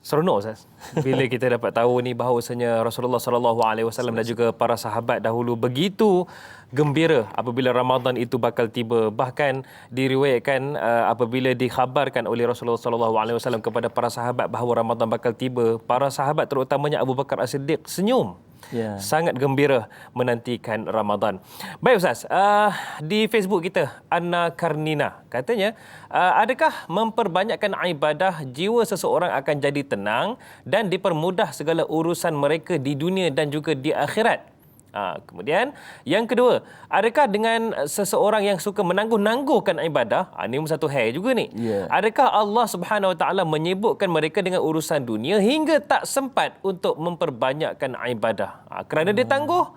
Seronok Ustaz bila kita dapat tahu ni bahawasanya Rasulullah sallallahu alaihi wasallam dan juga para sahabat dahulu begitu gembira apabila Ramadan itu bakal tiba. Bahkan diriwayatkan apabila dikhabarkan oleh Rasulullah sallallahu alaihi wasallam kepada para sahabat bahawa Ramadan bakal tiba, para sahabat terutamanya Abu Bakar As-Siddiq senyum. Sangat gembira menantikan Ramadan. Baik Ustaz, di Facebook kita Anna Karnina katanya, adakah memperbanyakkan ibadah jiwa seseorang akan jadi tenang dan dipermudah segala urusan mereka di dunia dan juga di akhirat? Kemudian yang kedua, adakah dengan seseorang yang suka menangguh-nangguhkan ibadah, ini satu hal juga ni. Adakah Allah Subhanahu Wa Taala menyibukkan mereka dengan urusan dunia hingga tak sempat untuk memperbanyakkan ibadah? Kerana dia tangguh,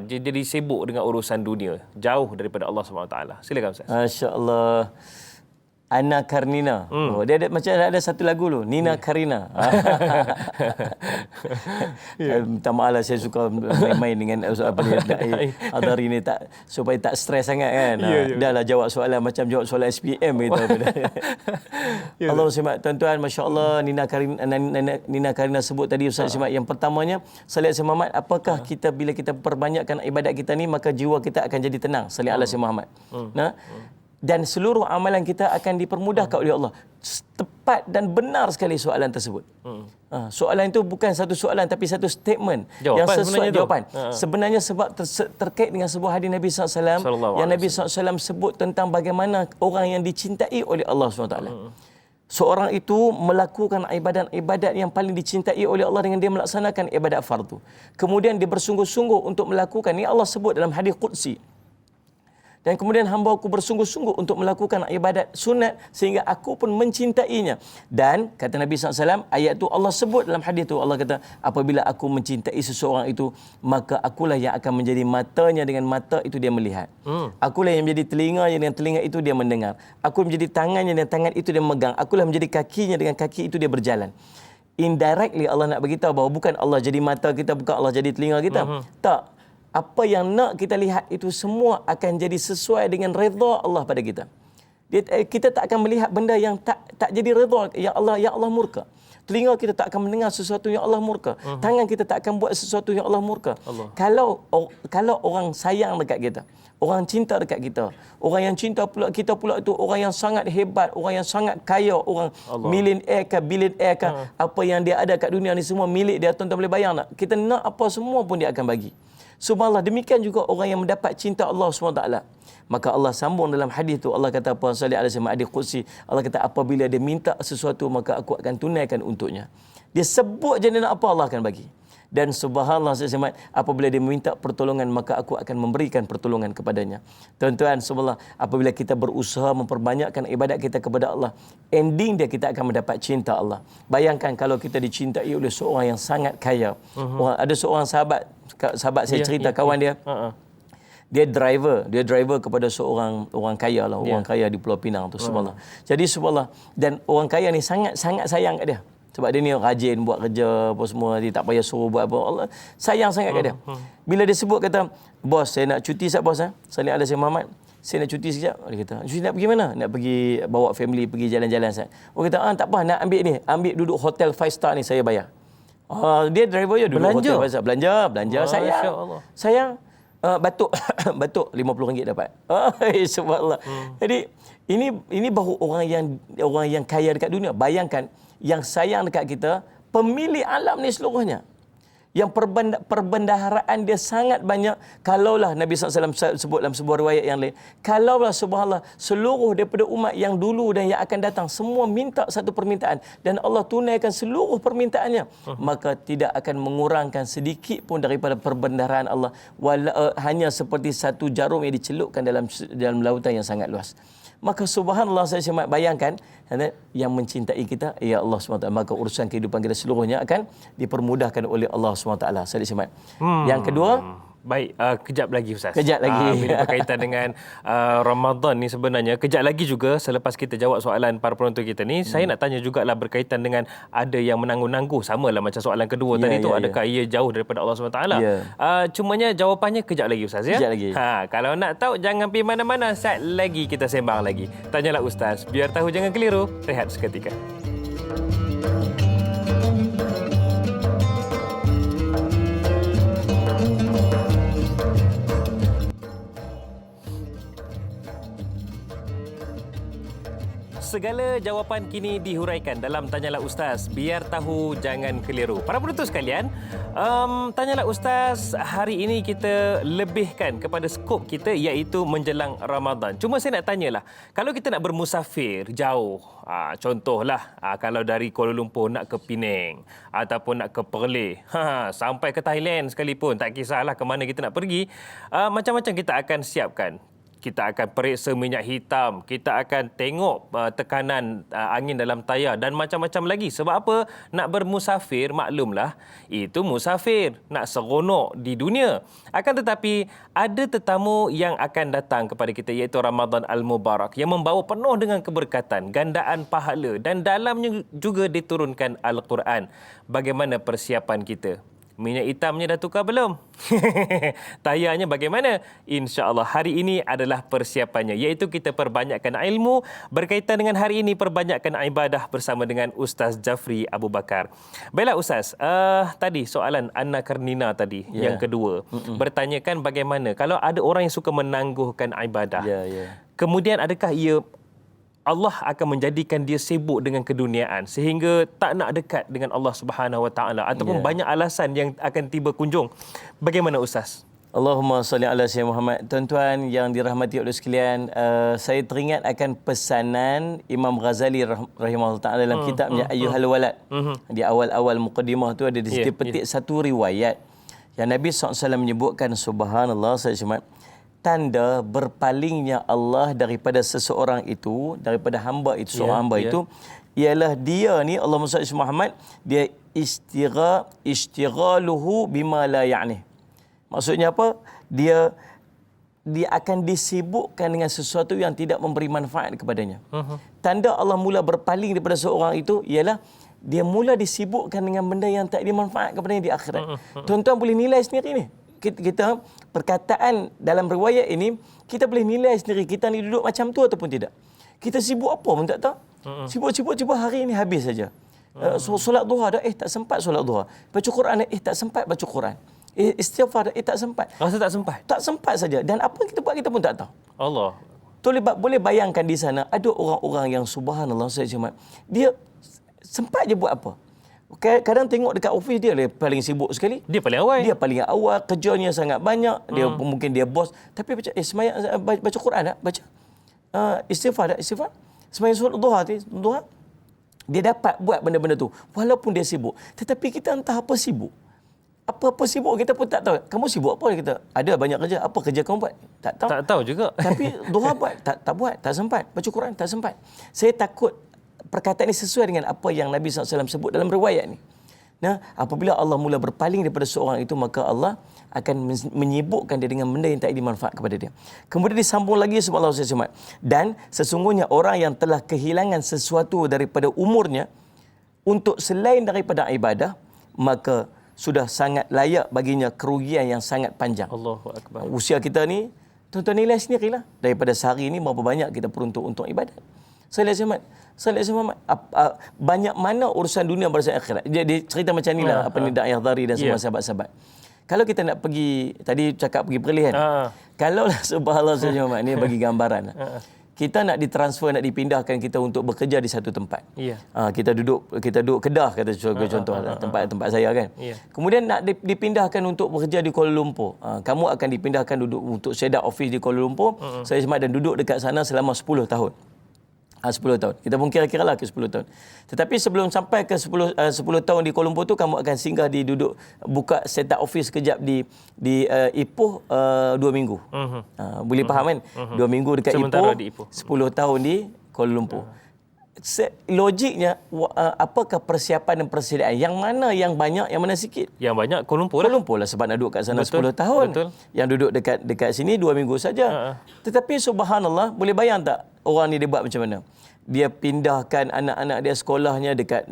dia jadi sibuk dengan urusan dunia, jauh daripada Allah SWT. Silakan Ustaz. Masya-Allah. Ana Karnina. Oh, dia ada macam ada satu lagu tu, Nina Karina. Minta maaf lah, saya suka main-main dengan apa dia Adar ini tak supaya tak stres sangat kan. Dahlah jawab soalan macam jawab soalan SPM gitu. Allah simak tuan-tuan, masya-Allah, Nina Karina sebut tadi Ustaz simak. Yang pertamanya, salih Sayyidina Muhammad, apakah kita bila kita perbanyakkan ibadat kita ni maka jiwa kita akan jadi tenang. Salih ala Sayyidina Muhammad. Nah, dan seluruh amalan kita akan dipermudahkan oleh Allah. Tepat dan benar sekali soalan tersebut. Soalan itu bukan satu soalan tapi satu statement jawapan, yang sesuai jawapan. Sebenarnya sebab terkait dengan sebuah hadis Nabi SAW yang Nabi SAW sebut tentang bagaimana orang yang dicintai oleh Allah SWT. Seorang itu melakukan ibadat-ibadat yang paling dicintai oleh Allah dengan dia melaksanakan ibadat fardu. Kemudian dia bersungguh-sungguh untuk melakukan, ini Allah sebut dalam hadis Qudsi. Dan kemudian hamba aku bersungguh-sungguh untuk melakukan ibadat sunat sehingga aku pun mencintainya. Dan kata Nabi SAW, ayat tu Allah sebut dalam hadis tu, Allah kata, apabila aku mencintai seseorang itu, maka akulah yang akan menjadi matanya, dengan mata itu dia melihat. Akulah yang menjadi telinganya, dengan telinga itu dia mendengar. Aku menjadi tangannya, dengan tangan itu dia memegang. Akulah menjadi kakinya, dengan kaki itu dia berjalan. Indirectly Allah nak beritahu bahawa bukan Allah jadi mata kita, bukan Allah jadi telinga kita. Tak. Apa yang nak kita lihat itu semua akan jadi sesuai dengan redha Allah pada kita. Kita tak akan melihat benda yang tak jadi redha yang Allah murka. Telinga kita tak akan mendengar sesuatu yang Allah murka. Tangan kita tak akan buat sesuatu yang Allah murka. Kalau orang sayang dekat kita, orang cinta dekat kita, orang yang cinta pula kita pula itu orang yang sangat hebat, orang yang sangat kaya, orang millionaire ke billionaire ke, apa yang dia ada kat dunia ni semua milik dia. Tuan-tuan boleh bayang tak? Kita nak apa semua pun dia akan bagi. Subhanallah, demikian juga orang yang mendapat cinta Allah SWT. Maka Allah sambung dalam hadis tu, Allah kata apa? Salih alaihi wasallam, hadis qudsi. Allah kata apabila dia minta sesuatu maka aku akan tunaikan untuknya. Dia sebut je dia nak apa, Allah akan bagi. Dan subhanallah, apabila dia meminta pertolongan maka aku akan memberikan pertolongan kepadanya. Tuan-tuan, subhanallah, apabila kita berusaha memperbanyakkan ibadat kita kepada Allah, ending dia kita akan mendapat cinta Allah. Bayangkan kalau kita dicintai oleh seorang yang sangat kaya. Ada seorang sahabat saya cerita, kawan dia. Dia driver kepada seorang orang kaya lah, orang kaya di Pulau Pinang tu, subhanallah. Jadi subhanallah, dan orang kaya ni sangat sayang kat dia. Sebab dia ni rajin buat kerja apa semua, dia tak payah suruh buat apa. Allah sayang sangat kat dia. Bila dia sebut kata, "Bos, saya nak cuti sekejap bos." Salih alaihi Sayyidina Muhammad, "Saya nak cuti sekejap." Dia kata, "Cuti nak pergi mana?" "Nak pergi bawa family pergi jalan-jalan." Orang kata, "Tak apa, nak ambil ni. Ambil duduk hotel 5 star ni, saya bayar." Dia driver je duduk hotel 5 star. Belanja. Sayang. Batuk batuk RM50 dapat. Subhanallah. Jadi ini baru orang yang kaya dekat dunia. Bayangkan yang sayang dekat kita, pemilik alam ni seluruhnya. Yang perbendaharaan dia sangat banyak. Kalaulah Nabi SAW sebut dalam sebuah riwayat yang lain, kalaulah subhanallah seluruh daripada umat yang dulu dan yang akan datang semua minta satu permintaan dan Allah tunaikan seluruh permintaannya, maka tidak akan mengurangkan sedikit pun daripada perbendaharaan Allah, hanya seperti satu jarum yang dicelupkan dalam lautan yang sangat luas. Maka subhanallah, saya cuma bayangkan yang mencintai kita, ya Allah SWT, maka urusan kehidupan kita seluruhnya akan dipermudahkan oleh Allah SWT. Saya cuma. Yang kedua, baik, kejap lagi Ustaz. Kejap lagi. Bila berkaitan dengan Ramadan ni sebenarnya, kejap lagi juga selepas kita jawab soalan para penonton kita ni, saya nak tanya jugalah berkaitan dengan ada yang menangguh-nangguh, samalah macam soalan kedua tadi tu, adakah ia jauh daripada Allah SWT? Cumanya jawapannya kejap lagi Ustaz ya. Kejap lagi. Kalau nak tahu jangan pergi mana-mana, saat lagi kita sembang lagi. Tanyalah Ustaz, biar tahu jangan keliru. Rehat seketika. Segala jawapan kini dihuraikan dalam Tanyalah Ustaz, biar tahu jangan keliru. Para penonton sekalian, Tanyalah Ustaz hari ini kita lebihkan kepada skop kita, iaitu menjelang Ramadan. Cuma saya nak tanyalah, kalau kita nak bermusafir jauh, contohlah kalau dari Kuala Lumpur nak ke Penang ataupun nak ke Perlis, sampai ke Thailand sekalipun, tak kisahlah ke mana kita nak pergi, macam-macam kita akan siapkan. kita akan periksa minyak hitam, kita akan tengok tekanan angin dalam tayar dan macam-macam lagi. Sebab apa? Nak bermusafir, maklumlah, itu musafir, nak seronok di dunia. Akan tetapi ada tetamu yang akan datang kepada kita, iaitu Ramadan Al-Mubarak, yang membawa penuh dengan keberkatan, gandaan pahala, dan dalamnya juga diturunkan Al-Quran. Bagaimana persiapan kita? Minyak hitamnya dah tukar belum? Tayarnya bagaimana? InsyaAllah hari ini adalah persiapannya, iaitu kita perbanyakkan ilmu. Berkaitan dengan hari ini, perbanyakkan ibadah bersama dengan Ustaz Jafri Abu Bakar. Baiklah Ustaz, tadi soalan Anna Karnina tadi, yang kedua, bertanyakan bagaimana kalau ada orang yang suka menangguhkan ibadah. Kemudian adakah ia Allah akan menjadikan dia sibuk dengan keduniaan sehingga tak nak dekat dengan Allah Subhanahu Wa Taala, ataupun banyak alasan yang akan tiba kunjung. Bagaimana Ustaz? Allahumma salli ala sayyidina Muhammad. Tuan-tuan yang dirahmati oleh sekalian, saya teringat akan pesanan Imam Ghazali rahimahullah taala dalam kitabnya Ayyuhal Walad. Di awal-awal mukadimah tu ada di situ petik satu riwayat yang Nabi SAW menyebutkan, subhanallah, saya cuma tanda berpalingnya Allah daripada seseorang itu, daripada hamba itu, seorang hamba itu, ialah dia ni, Allahumma salli ala Muhammad, dia istighaluhu bima la ya'ni. Maksudnya apa? Dia akan disibukkan dengan sesuatu yang tidak memberi manfaat kepadanya. Tanda Allah mula berpaling daripada seorang itu ialah dia mula disibukkan dengan benda yang tak ada manfaat kepadanya di akhirat. Tuan-tuan boleh nilai sendiri ni. Kita perkataan dalam riwayat ini, kita boleh nilai sendiri kita ni duduk macam tu ataupun tidak. Kita sibuk apa pun tak tahu. Sibuk-sibuk hari ini habis saja. Solat duha dah, tak sempat solat duha. Baca Quran dah, tak sempat baca Quran. Istighfar dah, tak sempat. Rasa tak sempat? Tak sempat saja. Dan apa yang kita buat kita pun tak tahu. Allah. Boleh bayangkan di sana ada orang-orang yang subhanallah, saya cuma dia sempat je buat apa. Kadang tengok dekat office dia paling sibuk sekali. Dia paling awal. Dia paling awal, kerjanya sangat banyak. Dia mungkin dia bos, tapi baca semayang, baca Quran tak? Baca istighfar tak? Istighfar. Semayang solat duha. Dia dapat buat benda-benda tu walaupun dia sibuk. Tetapi kita entah apa sibuk. Apa sibuk kita pun tak tahu. Kamu sibuk apa? Kita ada banyak kerja. Apa kerja kamu buat? Tak tahu. Tak tahu juga. Tapi duha buat? Tak buat. Tak sempat. Baca Quran? Tak sempat. Saya takut perkataan ini sesuai dengan apa yang Nabi SAW sebut dalam riwayat ni. Nah, apabila Allah mula berpaling daripada seorang itu, maka Allah akan menyibukkan dia dengan benda yang tak ada manfaat kepada dia. Kemudian disambung lagi sebab Allah SWT. Dan sesungguhnya orang yang telah kehilangan sesuatu daripada umurnya untuk selain daripada ibadah, maka sudah sangat layak baginya kerugian yang sangat panjang. Allahu Akbar. Usia kita ni, tuan-tuan nilai sendirilah. Daripada sehari ni berapa banyak kita peruntuk untuk ibadat. Saya Muhammad, banyak mana urusan dunia bersama akhirat. Dia cerita macam ni lah, apa ni Da'iyah Dhari dan semua sahabat-sahabat. Kalau kita nak pergi, tadi cakap pergi perlihan. Kalau lah subhanallah saya Muhammad, ni bagi gambaran. Kita nak ditransfer, nak dipindahkan kita untuk bekerja di satu tempat. Kita duduk Kedah, kata contoh tempat saya kan. Kemudian nak dipindahkan untuk bekerja di Kuala Lumpur. Kamu akan dipindahkan duduk untuk set up office di Kuala Lumpur. Saya Muhammad, dan duduk dekat sana selama 10 tahun. 10 tahun. Kita pun kira-kira lah ke 10 tahun. Tetapi sebelum sampai ke 10 tahun di Kuala Lumpur tu, kamu akan singgah buka set up office sekejap di Ipoh 2 minggu. Boleh faham kan? 2 minggu dekat Ipoh, 10 tahun di Kuala Lumpur. Logiknya, apakah persiapan dan persediaan? Yang mana yang banyak, yang mana sikit? Yang banyak Kuala Lumpur lah. Kuala Lumpur lah, sebab nak duduk kat sana 10 tahun. Betul. Yang duduk dekat sini 2 minggu saja. Tetapi subhanallah, boleh bayang tak orang ni dia buat macam mana? Dia pindahkan anak-anak dia sekolahnya dekat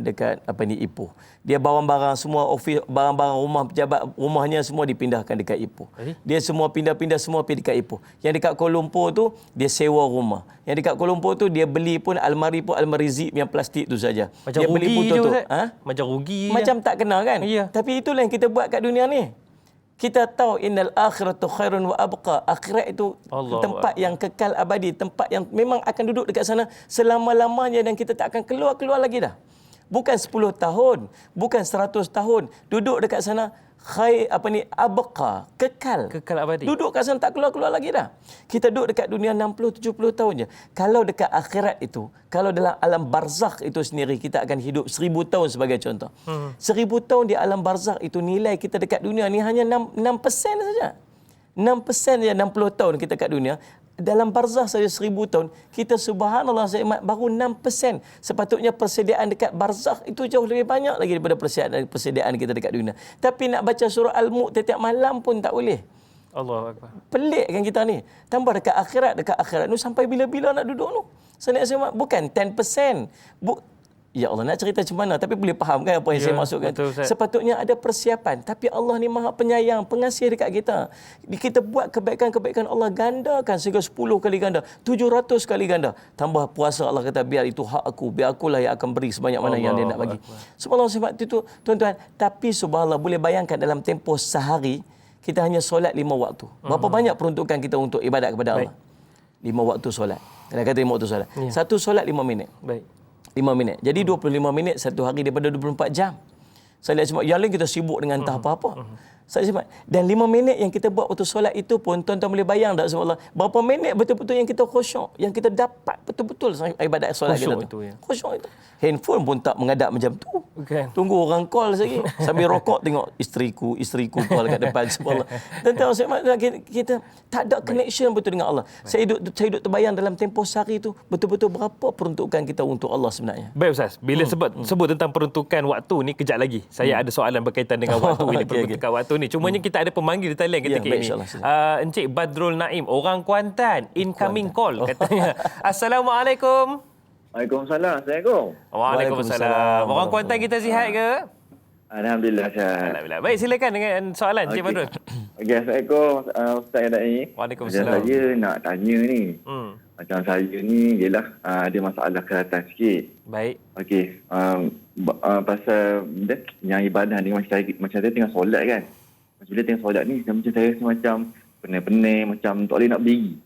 Ipoh. Dia barang-barang semua office, barang-barang rumah pejabat rumahnya semua dipindahkan dekat Ipoh. Dia semua pindah-pindah semua pergi dekat Ipoh. Yang dekat Kuala Lumpur tu dia sewa rumah. Yang dekat Kuala Lumpur tu dia beli pun almari zip yang plastik tu saja. Macam dia rugi beli pun tu. Macam rugi. Macam tak kenal kan? Ya. Tapi itulah yang kita buat kat dunia ni. Kita tahu innal akhiratu khairun wa abqa. Akhirat itu tempat yang kekal abadi, tempat yang memang akan duduk dekat sana selama-lamanya dan kita tak akan keluar lagi dah. Bukan 10 tahun, bukan 100 tahun. Duduk dekat sana abqa, kekal abadi. Duduk kat sana tak keluar lagi dah. Kita duduk dekat dunia 60-70 tahun je. Kalau dekat akhirat itu, kalau dalam alam barzakh itu sendiri kita akan hidup 1000 tahun sebagai contoh. 1000 tahun di alam barzakh itu, nilai kita dekat dunia ni hanya 6% saja. 6% saja 60 tahun kita kat dunia. dalam barzah saja 1000 tahun, kita subhanallah saya baru 6%. Sepatutnya persediaan dekat barzah itu jauh lebih banyak lagi daripada persediaan kita dekat dunia. Tapi nak baca surah Al-Mulk setiap malam pun tak boleh. Allahu akbar. Pelik kan kita ni. Tambah dekat akhirat ni sampai bila-bila nak duduk tu. Saya bukan 10%. Ya Allah, nak cerita macam mana, tapi boleh faham kan apa yang saya maksudkan. Betul, Ustaz. Sepatutnya ada persiapan, tapi Allah ni Maha Penyayang, pengasih dekat kita. Kita buat kebaikan-kebaikan, Allah gandakan sehingga 10 kali ganda, 700 kali ganda. Tambah puasa, Allah kata biar itu hak aku, biar akulah yang akan beri sebanyak mana yang dia nak bagi. Subhanallah, sebab itu tuan-tuan, tapi subhanallah boleh bayangkan dalam tempoh sehari kita hanya solat 5 waktu. Berapa banyak peruntukan kita untuk ibadat kepada Allah? 5 waktu solat. Dia kata 5 waktu solat. Satu solat 5 minit. Baik. 5 minit. Jadi 25 minit satu hari daripada 24 jam. Saya lihat semua. Yang lain kita sibuk dengan entah apa-apa. Saya sebab dan 5 minit yang kita buat waktu solat itu pun tuan-tuan boleh bayang tak subhanallah berapa minit betul-betul yang kita khusyuk, yang kita dapat betul-betul ibadat solat kita tu. Khusyuk itu. Handphone pun tak mengadap macam tu. Okay. Tunggu orang call lagi. Sambil rokok tengok isteriku call kat depan subhanallah. Tuan-tuan kita tak ada connection betul dengan Allah. Saya duduk terbayang dalam tempoh sehari tu betul-betul berapa peruntukan kita untuk Allah sebenarnya. Baik Ustaz, bila sebut tentang peruntukan waktu ni, kejap lagi saya ada soalan berkaitan dengan waktu ini, peruntukan waktu ni. Cumanya kita ada pemanggil di talian ketika ini. Encik Badrul Naim, orang Kuantan, incoming call katanya. Assalamualaikum. Waalaikumsalam. Assalamualaikum. Waalaikumsalam. Orang Kuantan kita sihat ke? Alhamdulillah, sihat. Alhamdulillah. Baik, silakan dengan soalan Encik Badrul. Okey, Assalamualaikum Ustaz yang ni. Waalaikumsalam. Saya nak tanya ni. Macam saya ni, yelah, ada masalah kesihatan sikit. Baik. Okey, pasal yang ibadah ni macam saya tengah solat kan. Bila tengah solat ni, macam saya rasa macam pening-pening, macam tak boleh nak berdiri.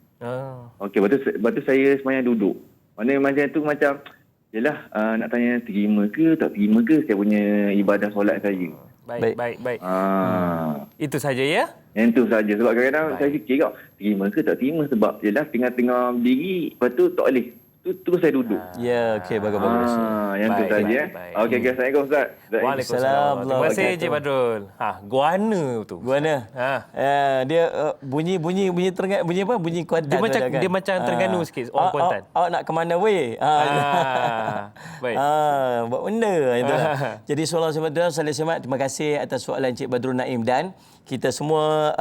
Okey, lepas tu saya sebenarnya duduk. Mana macam tu macam, yelah, nak tanya terima ke tak terima ke saya punya ibadah solat saya. Baik. Itu saja ya? Yang tu saja. Sebab kadang-kadang saya fikir kau terima ke tak terima sebab yelah tengah-tengah berdiri, lepas tu tak boleh. Terus saya duduk. Ya, okey, bagus. Yang tu saja. Okey, Assalamualaikum Ustaz. Waalaikumsalam. Terima kasih Encik Badrul. Guana tu. Guana. Dia bunyi teringat bunyi apa? Bunyi Kuantan. Dia macam Terengganu sikit orang Kuantan. Awak nak ke mana weh? Baik. Buat benda itu. Jadi soalan sahabat Salih Semat, terima kasih atas soalan Encik Badrul Naim, dan kita semua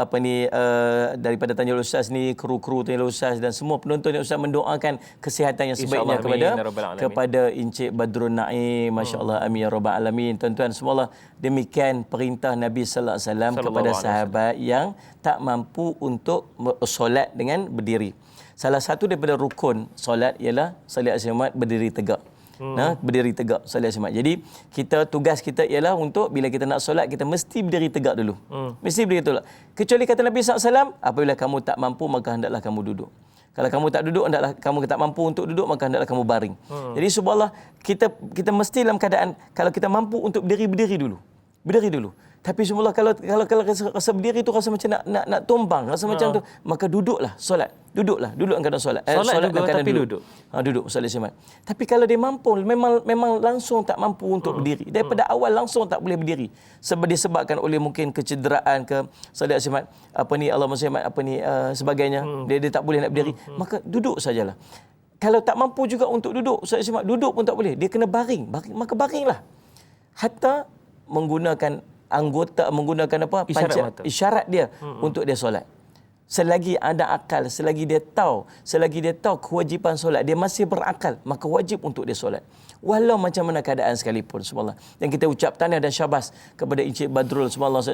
daripada Tanya Ustaz ni, kru-kru Tanya Ustaz dan semua penonton yang Ustaz mendoakan kesihatan yang sebaiknya kepada Encik Badrul Naim. Masya-Allah, amin ya rabbal alamin. Tuan-tuan semualah, demikian perintah Nabi sallallahu alaihi wasallam kepada sahabat yang tak mampu untuk solat dengan berdiri. Salah satu daripada rukun solat ialah solat Jumaat berdiri tegak. Berdiri tegak solat Jumaat. Jadi tugas kita ialah untuk bila kita nak solat, kita mesti berdiri tegak dulu. Mesti berdiri tegak. Kecuali kata Nabi SAW, apabila kamu tak mampu maka hendaklah kamu duduk. Kalau kamu tak duduk, hendaklah kamu tak mampu untuk duduk, maka hendaklah kamu baring. Jadi subhanallah, kita mesti dalam keadaan kalau kita mampu untuk berdiri dulu. Berdiri dulu. Tapi subhanallah, kalau rasa berdiri tu rasa macam nak tumbang, rasa macam tu, maka duduklah solat. Duduklah dalam keadaan solat. Solat juga tapi duduk. Duduk solat Jumaat. Tapi kalau dia mampu, memang langsung tak mampu untuk berdiri. Daripada awal langsung tak boleh berdiri. Sebab disebabkan oleh mungkin kecederaan ke solat Jumaat, sebagainya. Dia tak boleh nak berdiri, maka duduk sajalah. Kalau tak mampu juga untuk duduk solat Jumaat, duduk pun tak boleh. Dia kena baring. Maka baringlah. Hatta menggunakan isyarat dia untuk dia solat. Selagi ada akal, selagi dia tahu kewajipan solat, dia masih berakal, maka wajib untuk dia solat. Walau macam mana keadaan sekalipun, subhanallah. Dan kita ucap tahniah dan syabas kepada Encik Badrul, subhanallah,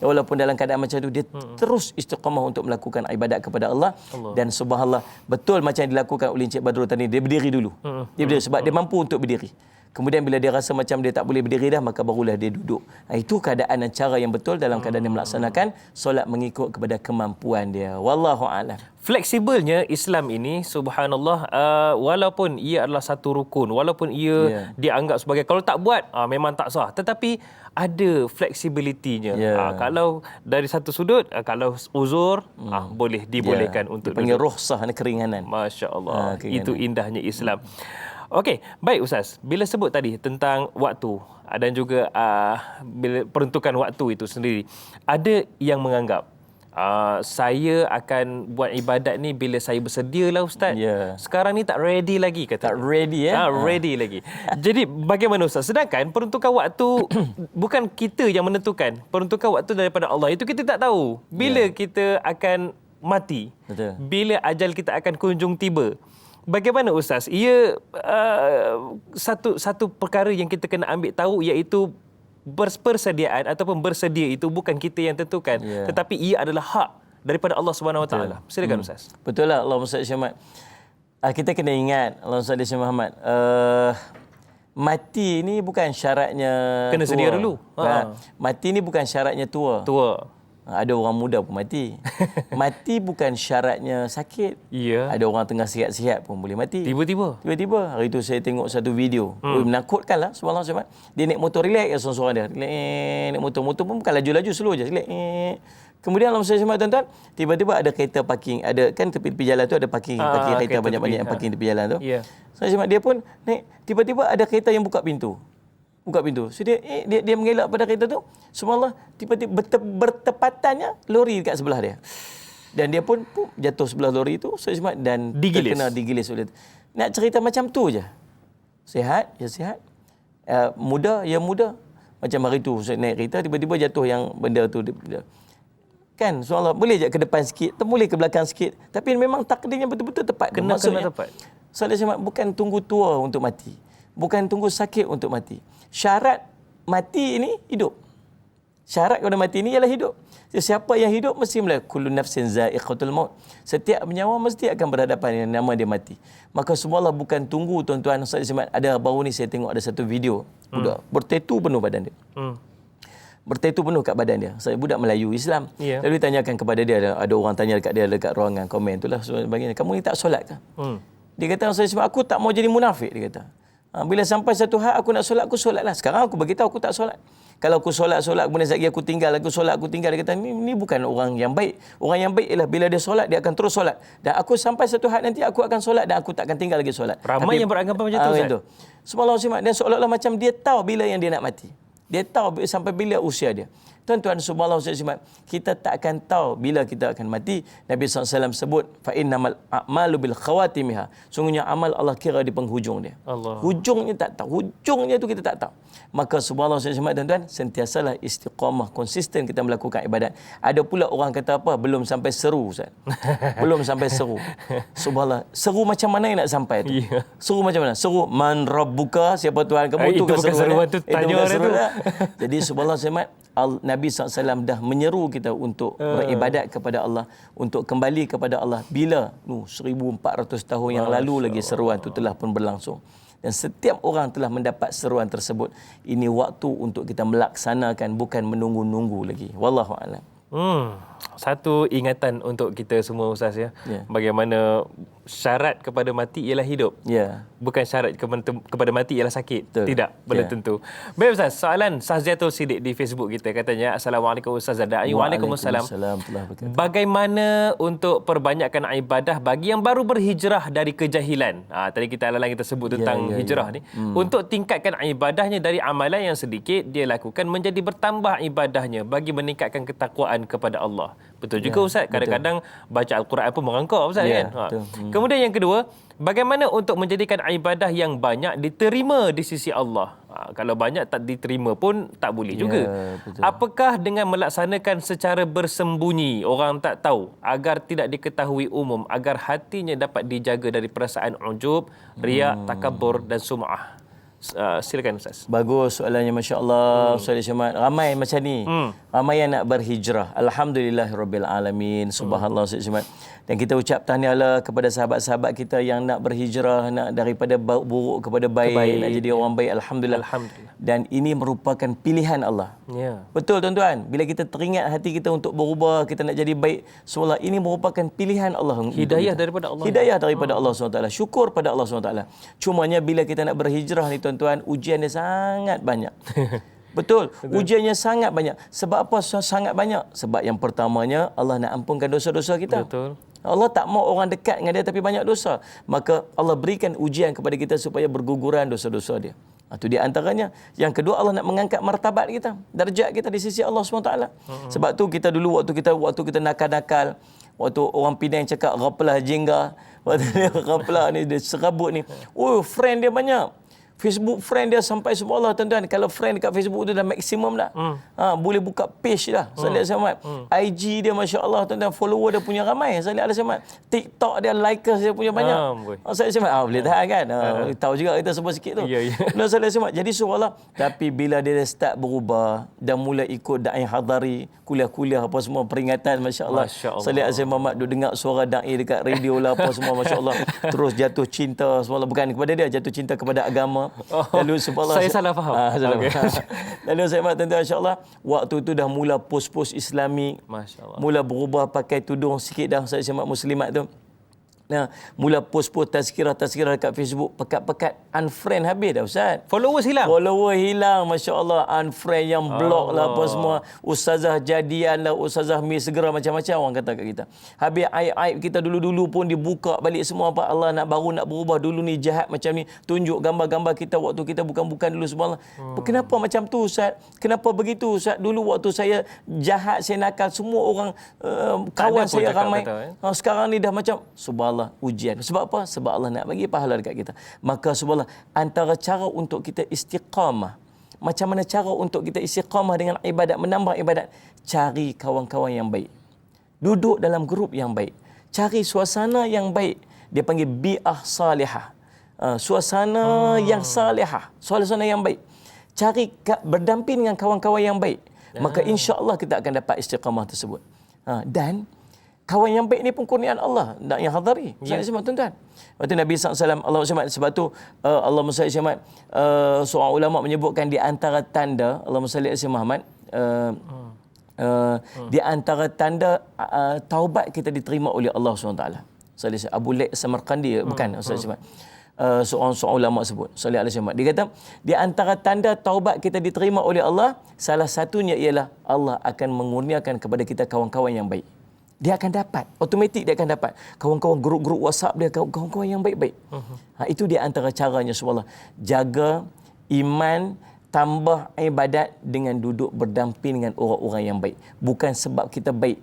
walaupun dalam keadaan macam itu, dia terus istiqamah untuk melakukan ibadat kepada Allah. Dan subhanallah, betul macam yang dilakukan oleh Encik Badrul tadi, dia berdiri dulu. Dia berdiri sebab dia mampu untuk berdiri. Kemudian bila dia rasa macam dia tak boleh berdiri dah, maka barulah dia duduk. Itu keadaan dan cara yang betul dalam keadaan dia melaksanakan solat mengikut kepada kemampuan dia. Wallahu a'lam. Fleksibelnya Islam ini, subhanallah, walaupun ia adalah satu rukun, walaupun ia dianggap sebagai kalau tak buat memang tak sah, tetapi ada fleksibilitinya. Kalau dari satu sudut, kalau uzur boleh dibolehkan untuk dipanggil rukhsah, keringanan. Masya-Allah. Itu indahnya Islam. Okey, baik Ustaz. Bila sebut tadi tentang waktu dan juga bila peruntukan waktu itu sendiri, ada yang menganggap saya akan buat ibadat ni bila saya bersedia lah Ustaz. Ya. Sekarang ni tak ready lagi kata. Tak ready Ready lagi. Jadi bagaimana Ustaz? Sedangkan peruntukan waktu bukan kita yang menentukan. Peruntukan waktu daripada Allah. Itu kita tak tahu. Bila kita akan mati. Betul. Bila ajal kita akan kunjung tiba. Bagaimana Ustaz? Ia satu perkara yang kita kena ambil tahu iaitu persediaan ataupun bersedia itu bukan kita yang tentukan, tetapi ia adalah hak daripada Allah Subhanahu Wa Taala. Silakan Ustaz. Betul lah Allahumma salli Muhammad. Kita kena ingat Allahumma salli Muhammad. Mati ni bukan syaratnya kena tua. sedia dulu. Mati ni bukan syaratnya tua. Ada orang muda pun mati. Mati bukan syaratnya sakit. Ya. Ada orang tengah sihat-sihat pun boleh mati. Tiba-tiba. Hari tu saya tengok satu video. Menakutkan lah. Subhanallah. Dia naik motor relax je seorang-seorang dia. Naik motor. Motor pun bukan laju-laju, slow je. Relax. Kemudian Allah SWT tuan-tuan, tiba-tiba ada kereta parking. Ada kan tepi-tepi jalan tu ada parking kereta banyak-banyak yang parking tepi jalan tu. Ya. Dia pun naik. Tiba-tiba ada kereta yang buka pintu. So dia mengelak pada kereta tu. Subhanallah, tiba-tiba bertepatannya lori dekat sebelah dia. Dan dia pun jatuh sebelah lori tu dan digilis oleh. Nak cerita macam tu je. Sihat. Muda. Macam hari tu saya naik kereta tiba-tiba jatuh yang benda tu. Kan subhanallah, boleh je ke depan sikit, boleh ke belakang sikit, tapi memang takdirnya betul-betul tepat. Kena tepat. Soalnya bukan tunggu tua untuk mati. Bukan tunggu sakit untuk mati. Syarat mati ini hidup. Syarat kepada mati ini ialah hidup. Siapa yang hidup mesti melihat kullu nafsin za'iqatul maut. Setiap nyawa mesti akan berhadapan dengan nama dia mati. Maka semualah bukan tunggu tuan-tuan. Ada baru ni saya tengok ada satu video budak bertatu penuh badan dia. Bertatu penuh kat badan dia. Saya budak Melayu Islam. Lalu ditanyakan kepada dia, ada orang tanya dekat dia dekat ruangan komen itulah sebagainya. Kamu ni tak solat ke? Dia kata aku tak mau jadi munafik, dia kata. Bila sampai satu had aku nak solat, aku solatlah. Sekarang aku beritahu aku tak solat. Kalau aku solat, kemudian sekejap aku tinggal, dia kata ni bukan orang yang baik. Orang yang baik ialah bila dia solat, dia akan terus solat. Dan aku sampai satu had nanti aku akan solat dan aku tak akan tinggal lagi solat. Ramai yang beranggapan macam tu Ustaz. Subhanallah, dan seolah-olah macam dia tahu bila yang dia nak mati. Dia tahu sampai bila usia dia. Tuan-tuan, subhanallah, kita tak akan tahu bila kita akan mati. Nabi SAW sebut, فَإِنَّمَا الْأَعْمَالُ بِالْخَوَاتِمِهَا. Sungguhnya amal Allah kira di penghujung dia. Hujungnya tak tahu. Hujungnya tu kita tak tahu. Maka subhanallah, tuan-tuan, sentiasalah istiqamah, konsisten kita melakukan ibadat. Ada pula orang kata apa? Belum sampai seru, Ustaz. Belum sampai seru. Subhanallah. Seru macam mana yang nak sampai tu? Seru macam mana? Seru, man rabbuka, siapa Tuhan kamu? Itu bukan seruan tu, tanya orang tu. Jadi subhanallah, Nabi SAW dah menyeru kita untuk beribadat kepada Allah, untuk kembali kepada Allah. Bila? 1400 tahun yang lalu lagi seruan itu telah pun berlangsung. Dan setiap orang telah mendapat seruan tersebut. Ini waktu untuk kita melaksanakan, bukan menunggu-nunggu lagi. Wallahu a'lam. Satu ingatan untuk kita semua Ustaz ya. Bagaimana syarat kepada mati ialah hidup. Bukan syarat kepada mati ialah sakit. Betul. Tidak, belum tentu. Baik Ustaz, soalan Sahziatul Siddiq di Facebook kita katanya, Assalamualaikum Ustaz Zadai. Waalaikumsalam. Bagaimana untuk perbanyakkan ibadah bagi yang baru berhijrah dari kejahilan? Tadi kita sebut tentang hijrah ni. Untuk tingkatkan ibadahnya dari amalan yang sedikit dia lakukan menjadi bertambah ibadahnya bagi meningkatkan ketakwaan kepada Allah. Betul juga Ustaz. Kadang-kadang baca Al-Quran pun merangkak Ustaz kan. Kemudian yang kedua, bagaimana untuk menjadikan ibadah yang banyak diterima di sisi Allah? Kalau banyak tak diterima pun tak boleh juga. Apakah dengan melaksanakan secara bersembunyi, orang tak tahu, agar tidak diketahui umum, agar hatinya dapat dijaga dari perasaan ujub, riak, takabur dan sum'ah? Silakan Ustaz. Bagus soalannya, masya-Allah. Ustaz Syamad, ramai macam ni. Ramai yang nak berhijrah. Alhamdulillahirabbil alamin. Subhanallah Ustaz Syamad. Dan kita ucap tahniahlah kepada sahabat-sahabat kita yang nak berhijrah, nak daripada buruk kepada baik, nak jadi orang baik. Alhamdulillah. Dan ini merupakan pilihan Allah. Betul tuan-tuan. Bila kita teringat hati kita untuk berubah, kita nak jadi baik, semula ini merupakan pilihan Allah. Hidayah daripada Allah. Hidayah daripada Allah SWT. Syukur pada Allah SWT. Cumanya bila kita nak berhijrah ni tuan-tuan, ujian dia sangat banyak. Betul. Ujiannya sangat banyak. Sebab apa sangat banyak? Sebab yang pertamanya, Allah nak ampunkan dosa-dosa kita. Betul. Allah tak mau orang dekat dengan dia tapi banyak dosa. Maka Allah berikan ujian kepada kita supaya berguguran dosa-dosa dia. Itu di antaranya. Yang kedua, Allah nak mengangkat martabat kita, darjat kita di sisi Allah SWT. Sebab tu kita dulu waktu kita nakal-nakal, waktu orang Penang cakap raplah jingga, waktu dia raplah ni, dia serabut ni. Oh, friend dia banyak. Facebook friend dia sampai subhanallah tuan-tuan, kalau friend dekat Facebook tu dah maksimum dah. Boleh buka page dah. Salih Ahmad. IG dia masya-Allah tuan-tuan, follower dia punya ramai. Salih Ahmad. TikTok dia, likers dia punya banyak. Salih Ahmad boleh tahan kan. Tahu juga kita sebut sikit tu. Salih Ahmad. Jadi subhanallah, tapi bila dia start berubah dan mula ikut dai hadari, kuliah-kuliah apa semua peringatan masya-Allah. Salih Ahmad duk dengar suara dai dekat radio lah apa semua masya-Allah. Terus jatuh cinta subhanallah, bukan kepada dia, jatuh cinta kepada agama. Lalu subhanallah, saya salah faham. Lalu saya tuan-tuan insya-Allah, waktu tu dah mula pos-pos Islami, masya-Allah. Mula berubah pakai tudung sikit dah saya muslimat tu. Nah, mula post-post tazkirah dekat Facebook, pekat-pekat unfriend habis dah Ustaz. Followers hilang, masya-Allah. Unfriend, yang block lah apa semua. Ustazah jadian lah, ustazah mi segera macam-macam orang kata kat kita. Habis aib-aib kita dulu-dulu pun dibuka balik semua. Apa Allah nak berubah dulu ni jahat macam ni. Tunjuk gambar-gambar kita waktu kita bukan dulu subhanallah. Kenapa macam tu Ustaz? Kenapa begitu Ustaz? Dulu waktu saya jahat, saya nakal, semua orang kawan saya ramai. Sekarang ni dah macam subhanallah, ujian. Sebab apa? Sebab Allah nak bagi pahala dekat kita. Maka subhanallah, antara cara untuk kita istiqamah, macam mana cara untuk kita istiqamah dengan ibadat, menambah ibadat, cari kawan-kawan yang baik, duduk dalam grup yang baik, cari suasana yang baik. Dia panggil bi'ah salihah, suasana yang salihah, suasana yang baik. Cari berdamping dengan kawan-kawan yang baik, maka insya-Allah kita akan dapat istiqamah tersebut. Dan kawan yang baik ni pun kurniaan Allah, nak yang hadari. Saya semua tuan-tuan. Waktu Nabi SAW, Allah SWT, sebab tu Allah SWT, seorang ulama menyebutkan di antara tanda, Allah SWT Muhammad, di antara tanda taubat kita diterima oleh Allah SWT. Abu Laik Samarkandi, bukan Ustaz Syamad. Seorang ulama sebut, Salih Alaihi Wasallam. Dia kata, di antara tanda taubat kita diterima oleh Allah, salah satunya ialah Allah akan mengurniakan kepada kita kawan-kawan yang baik. Dia akan dapat, automatik dia akan dapat kawan-kawan grup-grup WhatsApp dia, kawan-kawan yang baik-baik. Itu di antara caranya subhanallah. Jaga iman, tambah ibadat dengan duduk berdamping dengan orang-orang yang baik. Bukan sebab kita baik,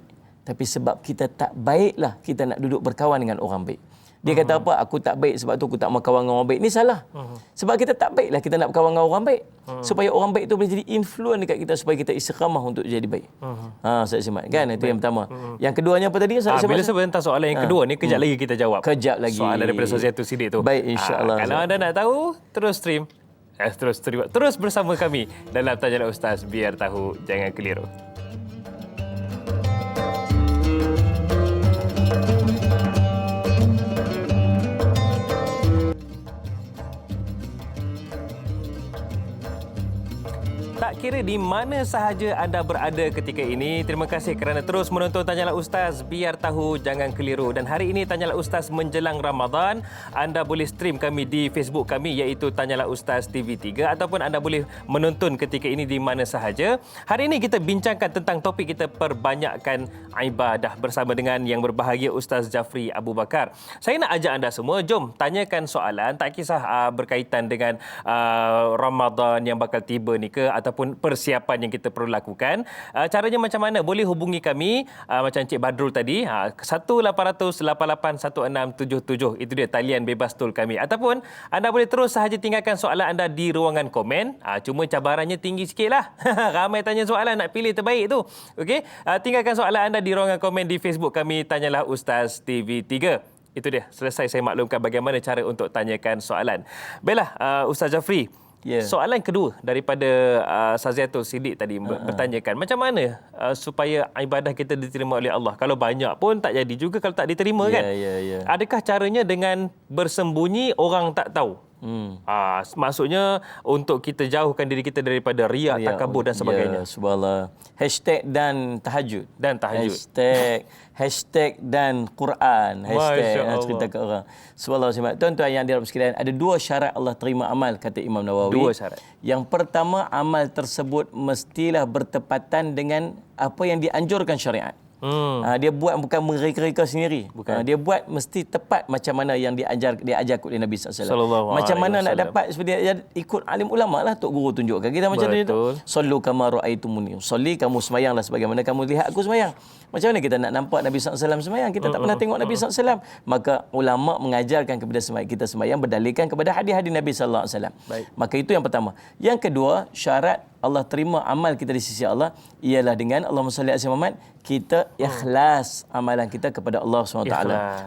tapi sebab kita tak baiklah kita nak duduk berkawan dengan orang baik. Dia kata apa? Aku tak baik sebab tu aku tak mau kawan dengan orang baik. Ni salah. Sebab kita tak baiklah kita nak berkawan dengan orang baik. Supaya orang baik tu boleh jadi influence dekat kita supaya kita istiqamah untuk jadi baik. Saya semak kan? Itu yang pertama. Yang keduanya apa tadi? Bila sebut tentang soalan yang kedua ni, kejap lagi kita jawab. Kejap lagi. Soalan daripada Saziatul Siddiq tu. Baik, insya-Allah. Kalau anda nak tahu, terus stream. Terus bersama kami dalam Tanyalah Ustaz, biar tahu jangan keliru. Tak kira di mana sahaja anda berada ketika ini, terima kasih kerana terus menonton Tanyalah Ustaz, biar tahu jangan keliru. Dan hari ini Tanyalah Ustaz menjelang Ramadan, anda boleh stream kami di Facebook kami iaitu Tanyalah Ustaz TV3, ataupun anda boleh menonton ketika ini di mana sahaja. Hari ini kita bincangkan tentang topik kita, perbanyakkan ibadah, bersama dengan yang berbahagia Ustaz Jafri Abu Bakar. Saya nak ajak anda semua, jom tanyakan soalan, tak kisah berkaitan dengan Ramadan yang bakal tiba ni ke, ataupun persiapan yang kita perlu lakukan. Caranya macam mana? Boleh hubungi kami macam Encik Badrul tadi, 1-800-88-1677. Itu dia talian bebas tol kami. Ataupun anda boleh terus sahaja tinggalkan soalan anda di ruangan komen. Cuma cabarannya tinggi sikit lah. Ramai tanya soalan, nak pilih terbaik tu. Okey, tinggalkan soalan anda di ruangan komen di Facebook kami, Tanyalah Ustaz TV3. Itu dia, selesai saya maklumkan bagaimana cara untuk tanyakan soalan. Baiklah, Ustaz Jafri, soalan kedua daripada Saziatul Siddiq tadi bertanyakan, macam mana supaya ibadah kita diterima oleh Allah? Kalau banyak pun tak jadi juga kalau tak diterima kan? Adakah caranya dengan bersembunyi orang tak tahu? Maksudnya untuk kita jauhkan diri kita daripada riak, takabur dan sebagainya. Subhanallah. Hashtag dan tahajud. Hashtag dan Quran. Hashtag cerita ke orang. Subhanallah. Tuan-tuan yang dirahmati sekalian, ada dua syarat Allah terima amal, kata Imam Nawawi. Dua syarat. Yang pertama, amal tersebut mestilah bertepatan dengan apa yang dianjurkan syariat. Dia buat bukan mereka-reka sendiri. Dia buat mesti tepat macam mana yang diajar oleh Nabi SAW. Macam mana nak dapat seperti ikut alim ulama lah, Tok Guru tunjukkan kita macam ni tu. Sallu kama ra'aitumuni. Salli, kamu sembahyanglah sebagaimana kamu lihat aku sembahyang. Macam mana kita nak nampak Nabi SAW sembahyang? Kita tak pernah tengok Nabi SAW. Maka ulama mengajarkan kepada kita sembahyang berdalilkan kepada hadis-hadis Nabi SAW. Maka itu yang pertama. Yang kedua, syarat Allah terima amal kita di sisi Allah ialah dengan Allahumma salli ala Muhammad, kita ikhlas amalan kita kepada Allah SWT.